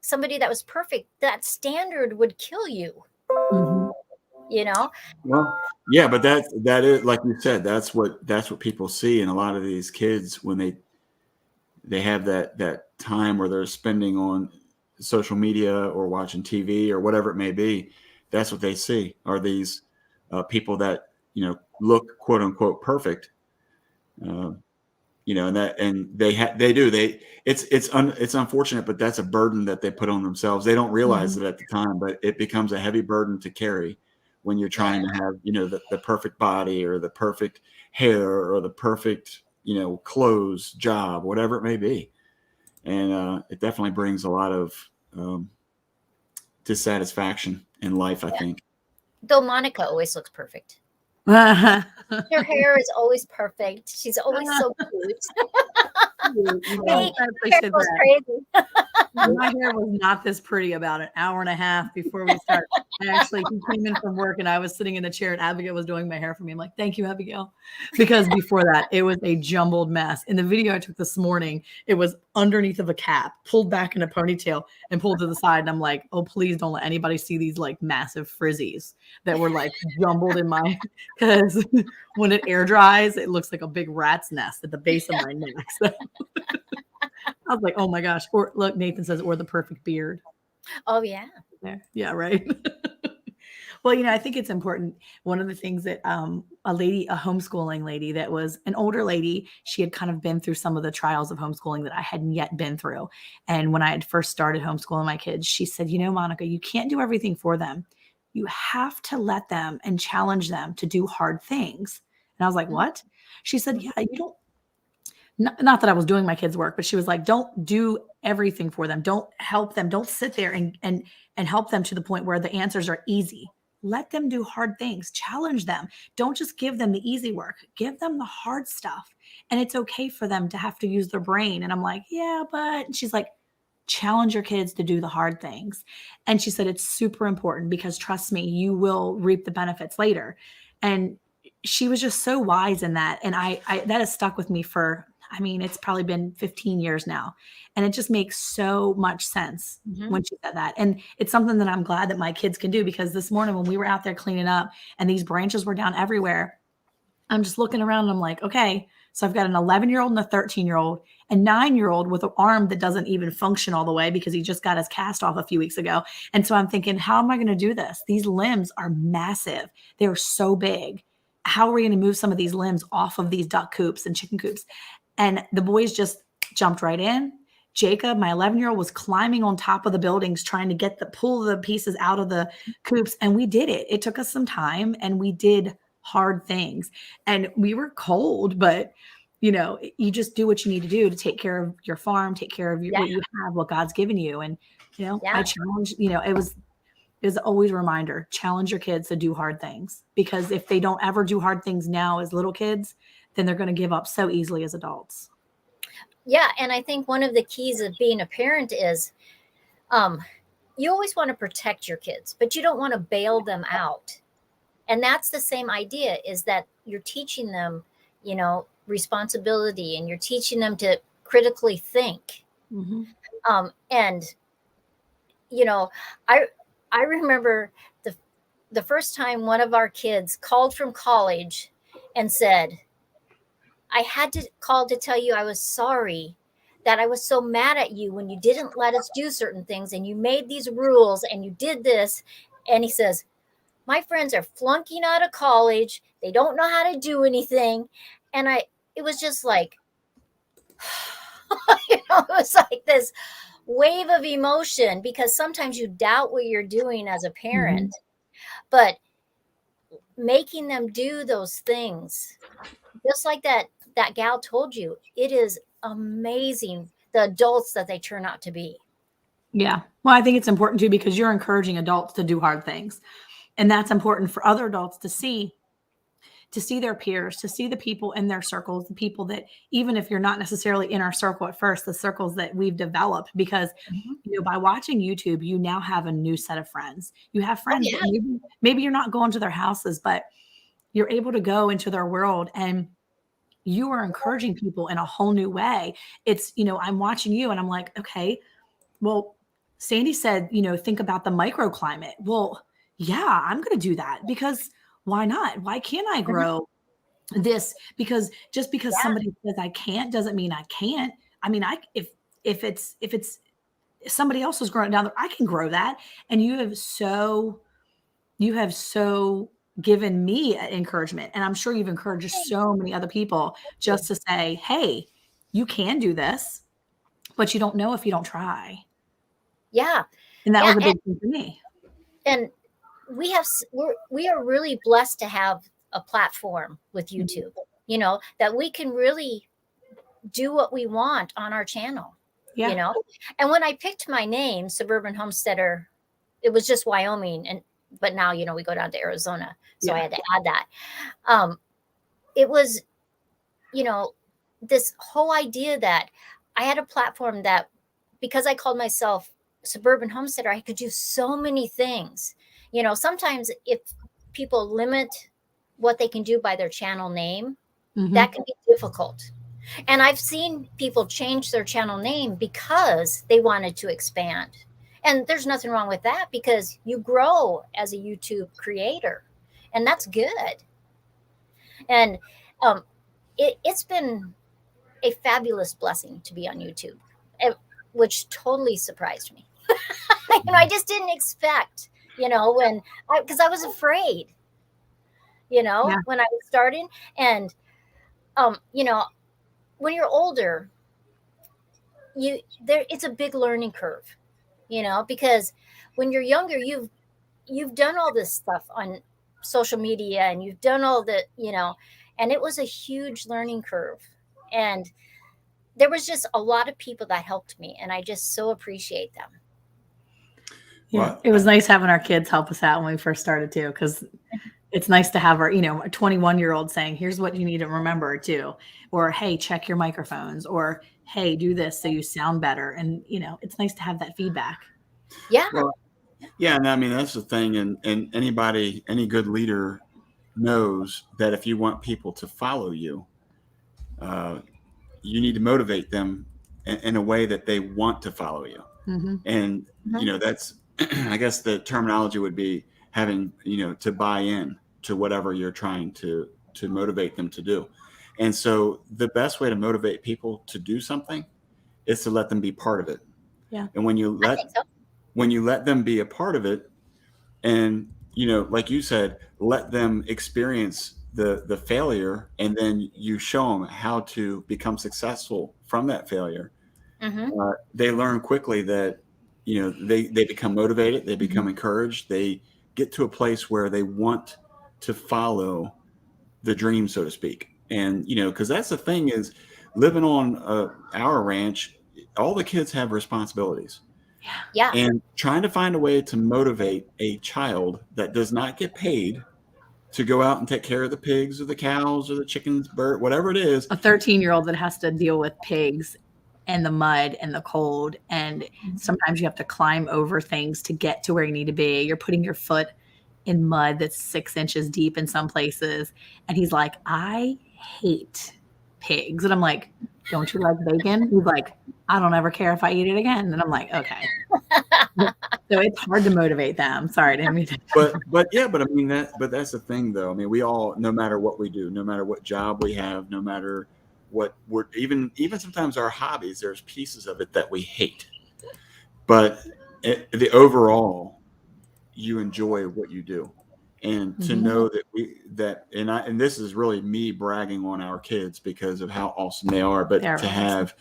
somebody that was perfect? That standard would kill you, Mhm. you know? Well, yeah, but that is, like you said, that's what people see. And a lot of these kids, when they have that time where they're spending on social media or watching TV or whatever it may be, that's what they see, are these people that look quote unquote perfect. Uh, and it's unfortunate, but that's a burden that they put on themselves. They don't realize Mhm. it at the time, but it becomes a heavy burden to carry when you're Yeah. trying to have the perfect body, or the perfect hair, or the perfect clothes, job, whatever it may be. And it definitely brings a lot of um, dissatisfaction in life, I Yeah. think. Though Monica always looks perfect. Her hair is always perfect. She's always so cute. Me, I hair appreciate goes that. crazy. My hair was not this pretty about an hour and a half before we start. Actually, he came in from work and I was sitting in the chair and Abigail was doing my hair for me. I'm like, thank you, Abigail. Because before that, it was a jumbled mess. In the video I took this morning, it was underneath of a cap, pulled back in a ponytail and pulled to the side. And I'm like, oh, please don't let anybody see these like massive frizzies that were like jumbled in my, because when it air dries, it looks like a big rat's nest at the base of my neck. So I was like, oh my gosh. Or look, Nathan says, or the perfect beard. Oh yeah. There. Yeah, right. Well, I think it's important. One of the things that a homeschooling lady that was an older lady, she had kind of been through some of the trials of homeschooling that I hadn't yet been through. And when I had first started homeschooling my kids, she said, Monica, you can't do everything for them. You have to let them and challenge them to do hard things. And I was like, Mhm. what? She said, Mhm. yeah, you don't, not that I was doing my kids' work, but she was like, don't do everything for them. Don't help them. Don't sit there and help them to the point where the answers are easy. Let them do hard things. Challenge them. Don't just give them the easy work. Give them the hard stuff. And it's okay for them to have to use their brain. And I'm like, yeah, but and she's like, challenge your kids to do the hard things. And she said it's super important because trust me, you will reap the benefits later. And she was just so wise in that. And I that has stuck with me for, I mean, it's probably been 15 years now. And it just makes so much sense Mhm. when she said that. And it's something that I'm glad that my kids can do, because this morning when we were out there cleaning up and these branches were down everywhere, I'm just looking around and I'm like, okay, so I've got an 11-year-old and a 13-year-old and 9-year-old with an arm that doesn't even function all the way because he just got his cast off a few weeks ago. And so I'm thinking, how am I going to do this? These limbs are massive. They're so big. How are we going to move some of these limbs off of these duck coops and chicken coops? And the boys just jumped right in. Jacob, my 11-year-old, was climbing on top of the buildings trying to pull the pieces out of the coops. And we did it. It took us some time and we did hard things. And we were cold, but you just do what you need to do to take care of your farm, take care of Yeah. what you have, what God's given you. And, I Yeah. challenge, is always a reminder, challenge your kids to do hard things, because if they don't ever do hard things now as little kids, then they're going to give up so easily as adults. Yeah. And I think one of the keys of being a parent is you always want to protect your kids, but you don't want to bail them out. And that's the same idea, is that you're teaching them, responsibility, and you're teaching them to critically think. Mm-hmm. And, I remember the first time one of our kids called from college and said, I had to call to tell you I was sorry that I was so mad at you when you didn't let us do certain things and you made these rules and you did this. And he says, my friends are flunking out of college. They don't know how to do anything. And it was just like, it was like this wave of emotion, because sometimes you doubt what you're doing as a parent, but making them do those things, just like that gal told you, it is amazing the adults that they turn out to be. Yeah. Well, I think it's important too, because you're encouraging adults to do hard things. And that's important for other adults to see their peers, to see the people in their circles, the people that, even if you're not necessarily in our circle at first, the circles that we've developed, because by watching YouTube, you now have a new set of friends. You have friends that maybe you're not going to their houses, but you're able to go into their world, and you are encouraging people in a whole new way. It's, I'm watching you and I'm like, okay, well, Sandi said, think about the microclimate. Well, yeah, I'm going to do that, because why not? Why can't I grow this? Because just because somebody says I can't doesn't mean I can't. I mean, if it's somebody else is growing down there, I can grow that. And you have so given me encouragement, and I'm sure you've encouraged so many other people just to say, hey, you can do this, but you don't know if you don't try. Yeah. And that was a big thing for me. And we are really blessed to have a platform with YouTube, that we can really do what we want on our channel, And when I picked my name, Suburban Homesteader, it was just Wyoming, but now, we go down to Arizona, so I had to add that. It was, this whole idea that I had a platform that, because I called myself Suburban Homesteader, I could do so many things. Sometimes if people limit what they can do by their channel name, that can be difficult. And I've seen people change their channel name because they wanted to expand. And there's nothing wrong with that, because you grow as a YouTube creator, and that's good. And it's been a fabulous blessing to be on YouTube, which totally surprised me. I just didn't expect, because I was afraid, when I was starting. And, when you're older, it's a big learning curve, because when you're younger, you've done all this stuff on social media, and you've done all the, and it was a huge learning curve. And there was just a lot of people that helped me, and I just so appreciate them. Yeah, it was nice having our kids help us out when we first started too, because it's nice to have our, a 21-year-old saying, here's what you need to remember too, or, hey, check your microphones, or, hey, do this so you sound better. And, it's nice to have that feedback. Yeah. Well, yeah. And I mean, that's the thing. And any good leader knows that if you want people to follow you, you need to motivate them in a way that they want to follow you. And, that's, I guess the terminology would be having, to buy in to whatever you're trying to motivate them to do. And so the best way to motivate people to do something is to let them be part of it. Yeah. And when you let them be a part of it, and, like you said, let them experience the failure, and then you show them how to become successful from that failure. They learn quickly that, they become motivated, they become encouraged, they get to a place where they want to follow the dream, so to speak. And, because that's the thing, is living on our ranch, all the kids have responsibilities. Yeah. And trying to find a way to motivate a child that does not get paid to go out and take care of the pigs or the cows or the chickens, bird, whatever it is. A 13-year-old that has to deal with pigs and the mud and the cold. And sometimes you have to climb over things to get to where you need to be. You're putting your foot in mud that's 6 inches deep in some places. And he's like, I hate pigs. And I'm like, don't you like bacon? He's like, I don't ever care if I eat it again. And I'm like, okay. So it's hard to motivate them. Sorry, I didn't mean to. But I mean that's the thing though. I mean, we all, no matter what we do, no matter what job we have, no matter what we're even sometimes our hobbies, there's pieces of it that we hate. But the overall, you enjoy what you do. And to know that and this is really me bragging on our kids because of how awesome they are, but to have,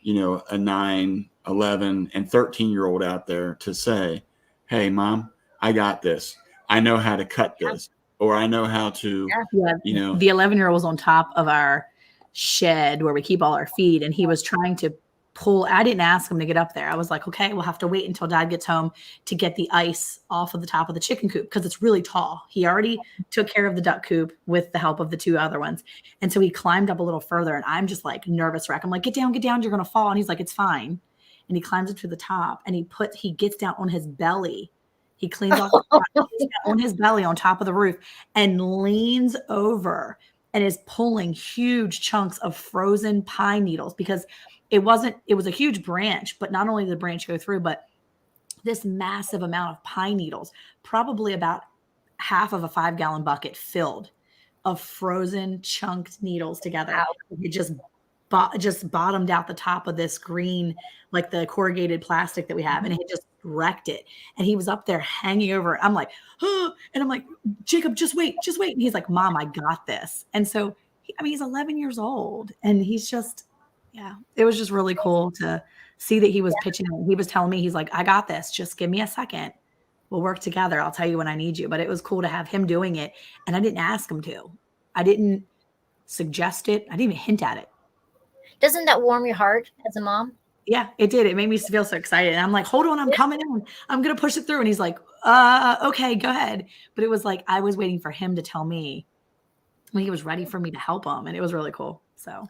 a 9, 11, and 13-year-old out there to say, hey, Mom, I got this. I know how to cut this, or I know how to, The 11-year-old was on top of our shed where we keep all our feed, and he was trying to pull. I didn't ask him to get up there. I was like, okay, we'll have to wait until Dad gets home to get the ice off of the top of the chicken coop because it's really tall. He already took care of the duck coop with the help of the 2 other ones. And so he climbed up a little further, and I'm just like nervous wreck. I'm like, get down, you're going to fall. And he's like, it's fine. And he climbs up to the top, and he gets down on his belly. He cleans off on his belly on top of the roof and leans over and is pulling huge chunks of frozen pine needles because it was a huge branch, but not only did the branch go through, but this massive amount of pine needles, probably about half of a 5-gallon bucket filled of frozen chunked needles together. Wow. It just bottomed out the top of this green, like the corrugated plastic that we have. And it just wrecked it. And he was up there hanging over it. I'm like, oh, and I'm like, Jacob, just wait. And he's like, Mom, I got this. And so, he's 11 years old, and he's just, it was just really cool to see that he was pitching. He was telling me, he's like, I got this. Just give me a second. We'll work together. I'll tell you when I need you. But it was cool to have him doing it. And I didn't ask him to. I didn't suggest it. I didn't even hint at it. Doesn't that warm your heart as a mom? Yeah, it did. It made me feel so excited. And I'm like, hold on, I'm coming in. I'm going to push it through. And he's like, okay, go ahead. But it was like, I was waiting for him to tell me when he was ready for me to help him. And it was really cool. So.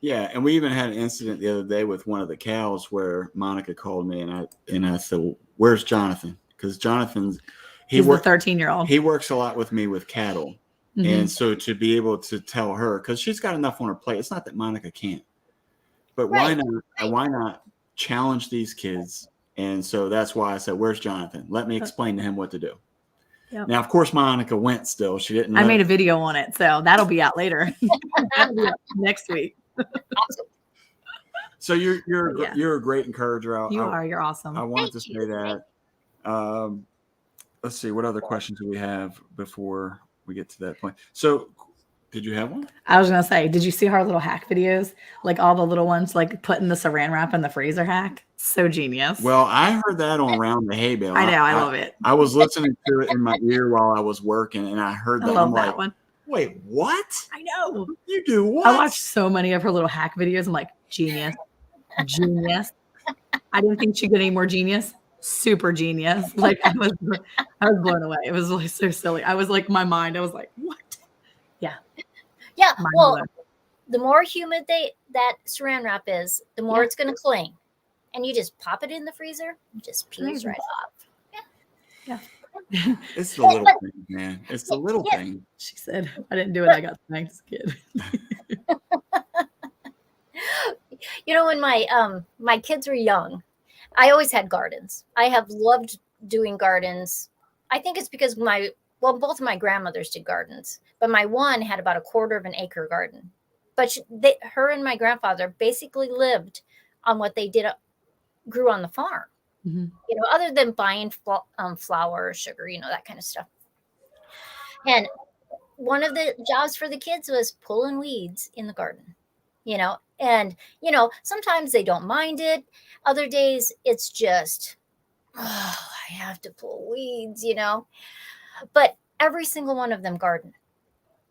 Yeah. And we even had an incident the other day with one of the cows where Monica called me and I said, well, where's Jonathan? Because he's the 13-year-old. He works a lot with me with cattle. Mm-hmm. And so to be able to tell her, because she's got enough on her plate, it's not that Monica can't. But why not challenge these kids? And so that's why I said, where's Jonathan? Let me explain to him what to do. Yep. Now, of course, Monica went still. She didn't. I made a video on it, so that'll be out later. That'll be out next week. Awesome. So you're a great encourager. You're awesome. I wanted to say that. Let's see. What other questions do we have before we get to that point? So did you have one? I was going to say, did you see our little hack videos? Like all the little ones, like putting the saran wrap in the freezer hack. So genius. Well, I heard that on Round the Hay Bale. I know. I love it. I was listening to it in my ear while I was working, and I heard that. I love that one. Wait, what? I know. You do what? I watched so many of her little hack videos. I'm like, genius. I didn't think she'd get any more genius. Super genius. Like I was blown away. It was really so silly. I was like, my mind, I was like, what? Yeah. Well, the more humid that saran wrap is, the more it's going to cling. And you just pop it in the freezer, it just peels right off. Yeah. It's the little thing, man. It's the little thing. She said, I didn't do it. I got spanked as a kid. When my kids were young, I always had gardens. I have loved doing gardens. I think it's because both of my grandmothers did gardens, but my one had about 1/4 of an acre garden. But her and my grandfather basically lived on what they grew on the farm. Mm-hmm. Other than buying flour, sugar, that kind of stuff. And one of the jobs for the kids was pulling weeds in the garden, and, sometimes they don't mind it. Other days it's just, I have to pull weeds, but every single one of them garden,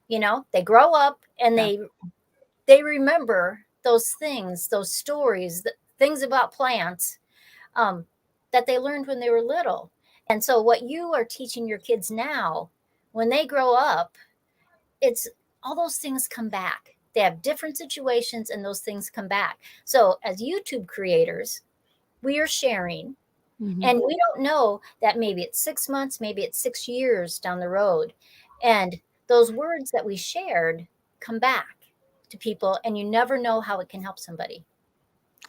they grow up and they remember those things, those stories, things about plants. that they learned when they were little. And so what you are teaching your kids now, when they grow up, it's all those things come back. They have different situations and those things come back. So as YouTube creators, we are sharing, and we don't know that maybe it's 6 months, maybe it's 6 years down the road. And those words that we shared come back to people, and you never know how it can help somebody.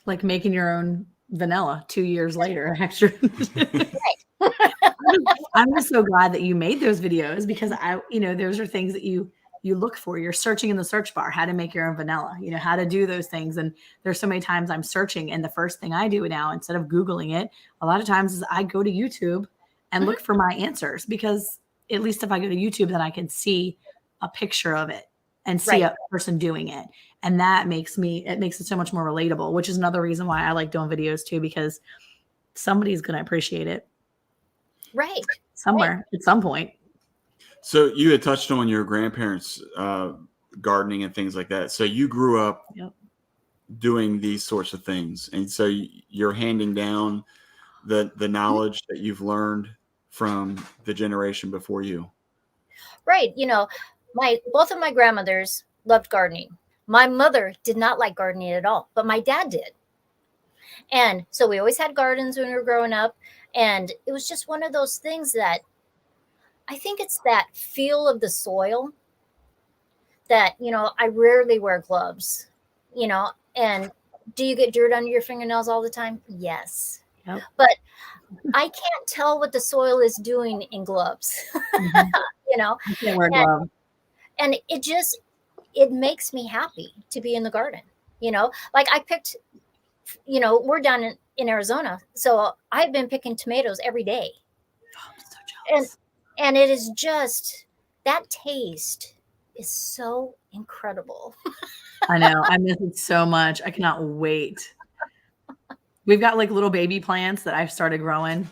Like making your own vanilla 2 years later, actually. I'm just so glad that you made those videos, because those are things that you look for. You're searching in the search bar, how to make your own vanilla, how to do those things. And there's so many times I'm searching, and the first thing I do now, instead of Googling it, a lot of times is I go to YouTube and look for my answers, because at least if I go to YouTube, then I can see a picture of it and see a person doing it. And that makes it so much more relatable, which is another reason why I like doing videos too, because somebody's going to appreciate it. Right. Somewhere at some point. So you had touched on your grandparents gardening and things like that. So you grew up doing these sorts of things. And so you're handing down the knowledge that you've learned from the generation before you. Right. Both of my grandmothers loved gardening. My mother did not like gardening at all, but my dad did. And so we always had gardens when we were growing up. And it was just one of those things that I think it's that feel of the soil that, I rarely wear gloves, and do you get dirt under your fingernails all the time? Yes. Yep. But I can't tell what the soil is doing in gloves, I can't wear gloves. And it makes me happy to be in the garden, like I picked, we're down in Arizona. So I've been picking tomatoes every day. Oh, I'm so jealous. And it is just, that taste is so incredible. I know. I miss it so much. I cannot wait. We've got like little baby plants that I've started growing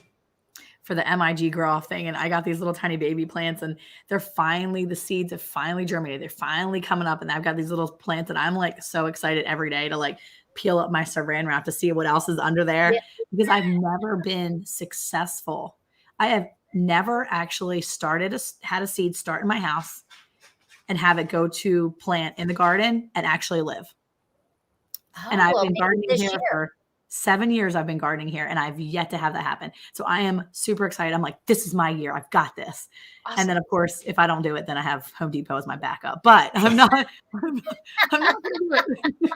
for the MIG grow off thing. And I got these little tiny baby plants, and the seeds have finally germinated. They're finally coming up. And I've got these little plants that I'm like so excited every day to like peel up my saran wrap to see what else is under there, because I've never been successful. I have never actually had a seed start in my house and have it go to plant in the garden and actually live. And I've been gardening here for 7 years. I've been gardening here, and I've yet to have that happen. So I am super excited. I'm like, this is my year. I've got this. Awesome. And then of course, if I don't do it, then I have Home Depot as my backup, but I'm not going to do it.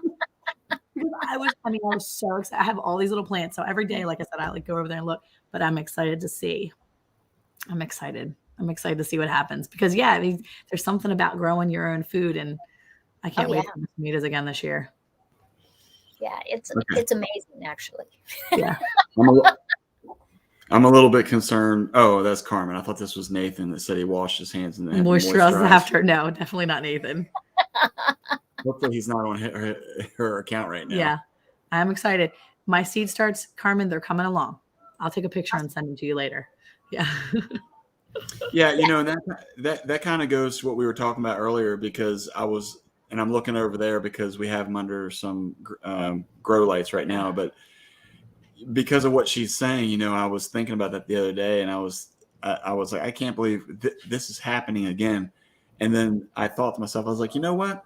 I was so excited. I have all these little plants. So every day, like I said, I like go over there and look, but I'm excited to see. I'm excited to see what happens, because there's something about growing your own food, and I can't wait for tomatoes again this year. Yeah, it's amazing, actually. Yeah. I'm a little bit concerned. Oh, that's Carmen. I thought this was Nathan that said he washed his hands and then moisturized after. No, definitely not Nathan. Hopefully he's not on her account right now. Yeah, I'm excited. My seed starts, Carmen, they're coming along. I'll take a picture and send them to you later. Yeah. Yeah, and that kind of goes to what we were talking about earlier, because I'm looking over there because we have them under some grow lights right now, but because of what she's saying, I was thinking about that the other day, and I was like, I can't believe this is happening again. And then I thought to myself, I was like, you know what?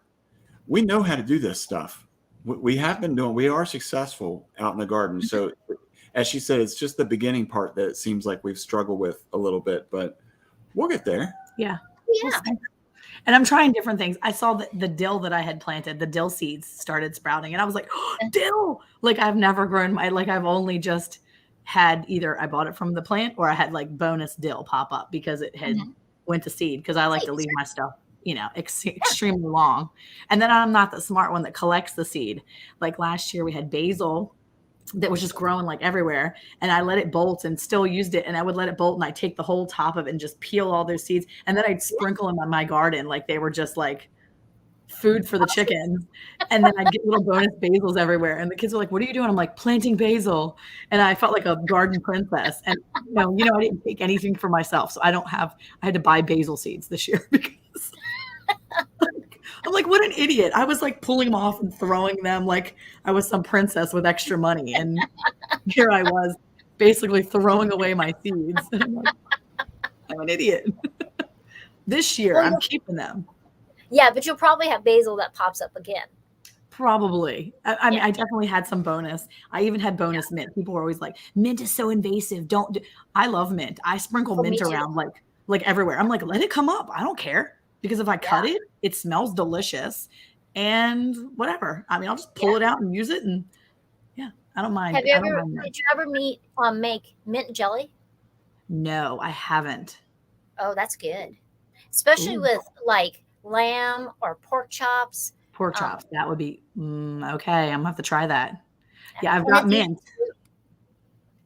We know how to do this stuff. We have been doing. We are successful out in the garden. So, as she said, it's just the beginning part that it seems like we've struggled with a little bit, but we'll get there. Yeah. And I'm trying different things. I saw the dill that I had planted, the dill seeds started sprouting, and I was like, oh, dill! Like I've never grown I've only just had either I bought it from the plant or I had like bonus dill pop up because it had went to seed, because I like to leave my stuff, extremely long. And then I'm not the smart one that collects the seed. Like last year we had basil that was just growing like everywhere, and I let it bolt and still used it, and I would let it bolt and I'd take the whole top of it and just peel all those seeds, and then I'd sprinkle them on my garden like they were just like food for the chickens. And then I'd get little bonus basils everywhere, and the kids were like, what are you doing? I'm like, planting basil. And I felt like a garden princess. And I didn't take anything for myself, so I had to buy basil seeds this year because I'm like, what an idiot. I was like pulling them off and throwing them like I was some princess with extra money. And here I was basically throwing away my seeds. And I'm like, I'm an idiot. This year, Well, I'm you'll- keeping them. Yeah, but you'll probably have basil that pops up again. Probably. I mean, Yeah. I definitely had some bonus. I even had bonus mint. People were always like, mint is so invasive. Don't do. I love mint. I sprinkle Oh, me mint too. around like everywhere. I'm like, let it come up. I don't care. Because if I cut Yeah. it, it smells delicious. And whatever. I mean, I'll just pull it out and use it. And yeah, I don't mind. Have you I don't ever? mind mint. Did you ever make mint jelly? No, I haven't. Oh, that's good, especially Ooh. with like lamb or pork chops. Pork chops. That would be okay. I'm gonna have to try that. Yeah, I've And got it's easy mint. to do.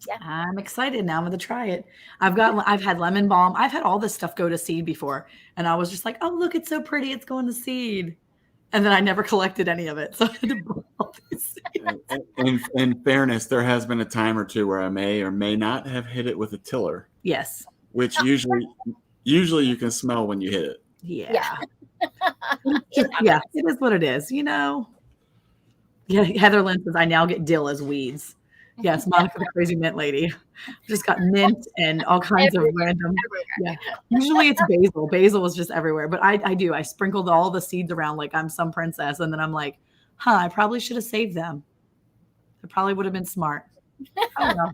Yeah. I'm excited now. I'm gonna try it. I've had lemon balm. I've had all this stuff go to seed before, and I was just like, oh look, it's so pretty. It's going to seed, and then I never collected any of it. So I had to buy all these seeds. In fairness, there has been a time or two where I may or may not have hit it with a tiller, Yes. which usually you can smell when you hit it. Yeah. It Yeah. It is what it is. You know. Yeah. Heather Lynn says I now get dill as weeds. Yes, Monica the crazy mint lady. Just got mint and all kinds of random. Yeah. Usually it's basil. Basil is just everywhere. But I do. I sprinkled all the seeds around like I'm some princess. And then I'm like, I probably should have saved them. It probably would have been smart. Oh, well.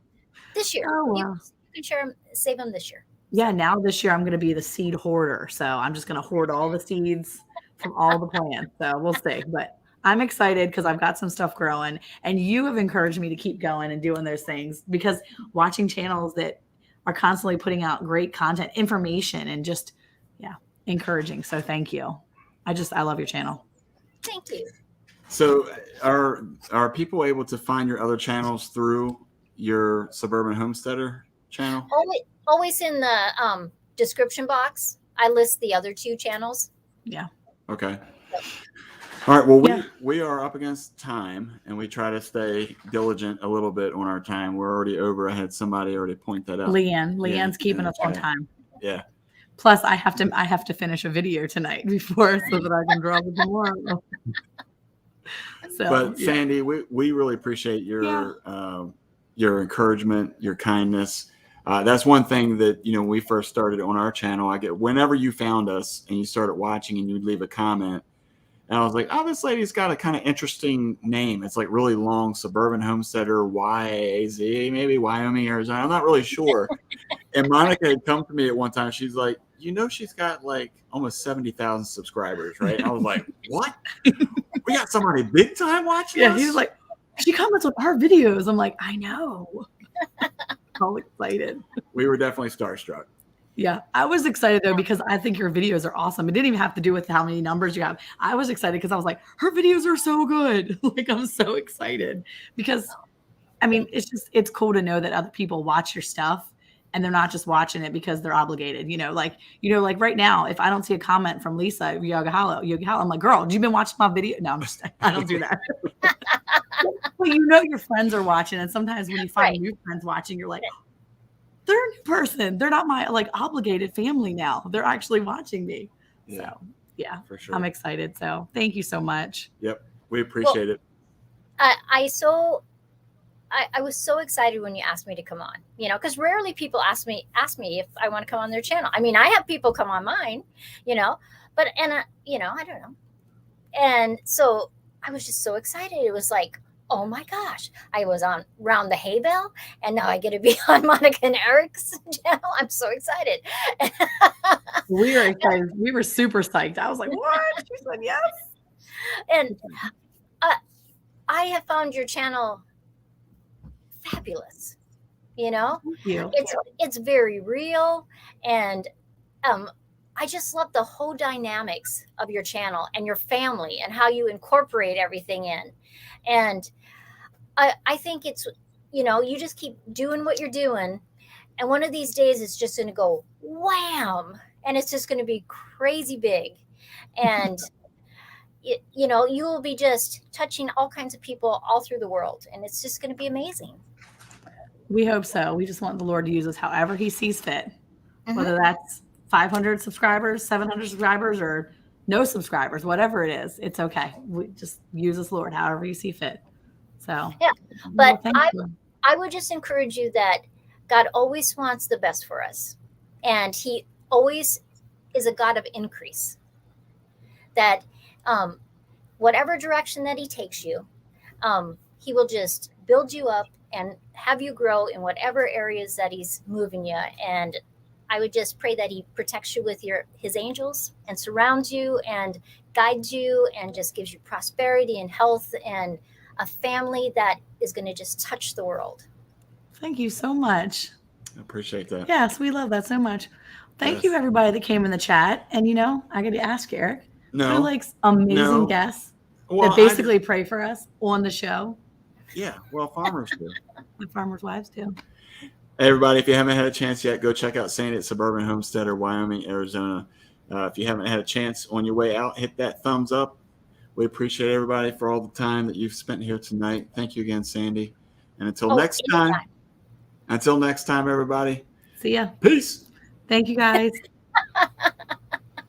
This year. Oh, You well. can save them this year. Yeah, now this year I'm going to be the seed hoarder. So I'm just going to hoard all the seeds from all the plants. So we'll see. But I'm excited because I've got some stuff growing, and you have encouraged me to keep going and doing those things, because watching channels that are constantly putting out great content, information, and just, encouraging. So thank you. I love your channel. Thank you. So are people able to find your other channels through your Suburban Homesteader channel? Always in the description box, I list the other 2 channels. Yeah. Okay. All right. Well, Yeah. we are up against time, and we try to stay diligent a little bit on our time. We're already over. I had somebody already point that out. Leanne's keeping in us the on chat. time. Yeah. Plus, I have to finish a video tonight before so that I can draw the tomorrow. So, But yeah. Sandi, we really appreciate your encouragement, your kindness. That's one thing that, when we first started on our channel, whenever you found us and you started watching and you'd leave a comment, and I was like, oh, this lady's got a kind of interesting name. It's like really long, Suburban Homesteader WY-AZ, maybe Wyoming, Arizona. I'm not really sure. And Monica had come to me at one time. She's like, she's got like almost 70,000 subscribers, right? And I was like, what? We got somebody big time watching us? He was like, she comments on our videos. I'm like, I know. So excited. We were definitely starstruck. Yeah, I was excited though, because I think your videos are awesome. It didn't even have to do with how many numbers you have. I was excited because I was like, her videos are so good. Like, I'm so excited because, I mean, it's cool to know that other people watch your stuff and they're not just watching it because they're obligated. Like right now, if I don't see a comment from Lisa Yoga Hollow, I'm like, girl, have you been watching my video? No, I don't do that. Well, your friends are watching, and sometimes when you find new friends watching, you're like, they're a new person. They're not my obligated family now. They're actually watching me. Yeah. So yeah, For sure. I'm excited. So thank you so much. Yep. We appreciate it. I was so excited when you asked me to come on, because rarely people ask me if I want to come on their channel. I mean, I have people come on mine, but, I don't know. And so I was just so excited. It was like, oh my gosh, I was on Round the Hay Bale, and now I get to be on Monica and Eric's channel. I'm so excited. We were excited. We were super psyched. I was like, what? She said yes. And I have found your channel fabulous. Thank you. It's very real, and I just love the whole dynamics of your channel and your family and how you incorporate everything in. And I think it's, you just keep doing what you're doing, and one of these days it's just going to go wham, and it's just going to be crazy big, and you will be just touching all kinds of people all through the world, and it's just going to be amazing. We hope so. We just want the Lord to use us however he sees fit, whether Mm-hmm. that's 500 subscribers, 700 subscribers, or no subscribers, whatever it is, it's okay. We just use us, Lord, however you see fit. So Yeah, but thank you. I would just encourage you that God always wants the best for us. And he always is a God of increase. That whatever direction that he takes you, he will just build you up and have you grow in whatever areas that he's moving you. And I would just pray that he protects you with his angels and surrounds you and guides you and just gives you prosperity and health and a family that is going to just touch the world. Thank you so much. I appreciate that. Yes, we love that so much. Thank Yes. you, everybody that came in the chat. And, I got to ask Eric, No. they're like amazing No. guests Well, that basically pray for us on the show. yeah. Well, farmers do. The farmers' wives do. Hey, everybody, if you haven't had a chance yet, go check out Sandi at Suburban Homesteader, Wyoming, Arizona. If you haven't had a chance on your way out, hit that thumbs up. We appreciate everybody for all the time that you've spent here tonight. Thank you again, Sandi. And until next time, everybody. See ya. Peace. Thank you, guys.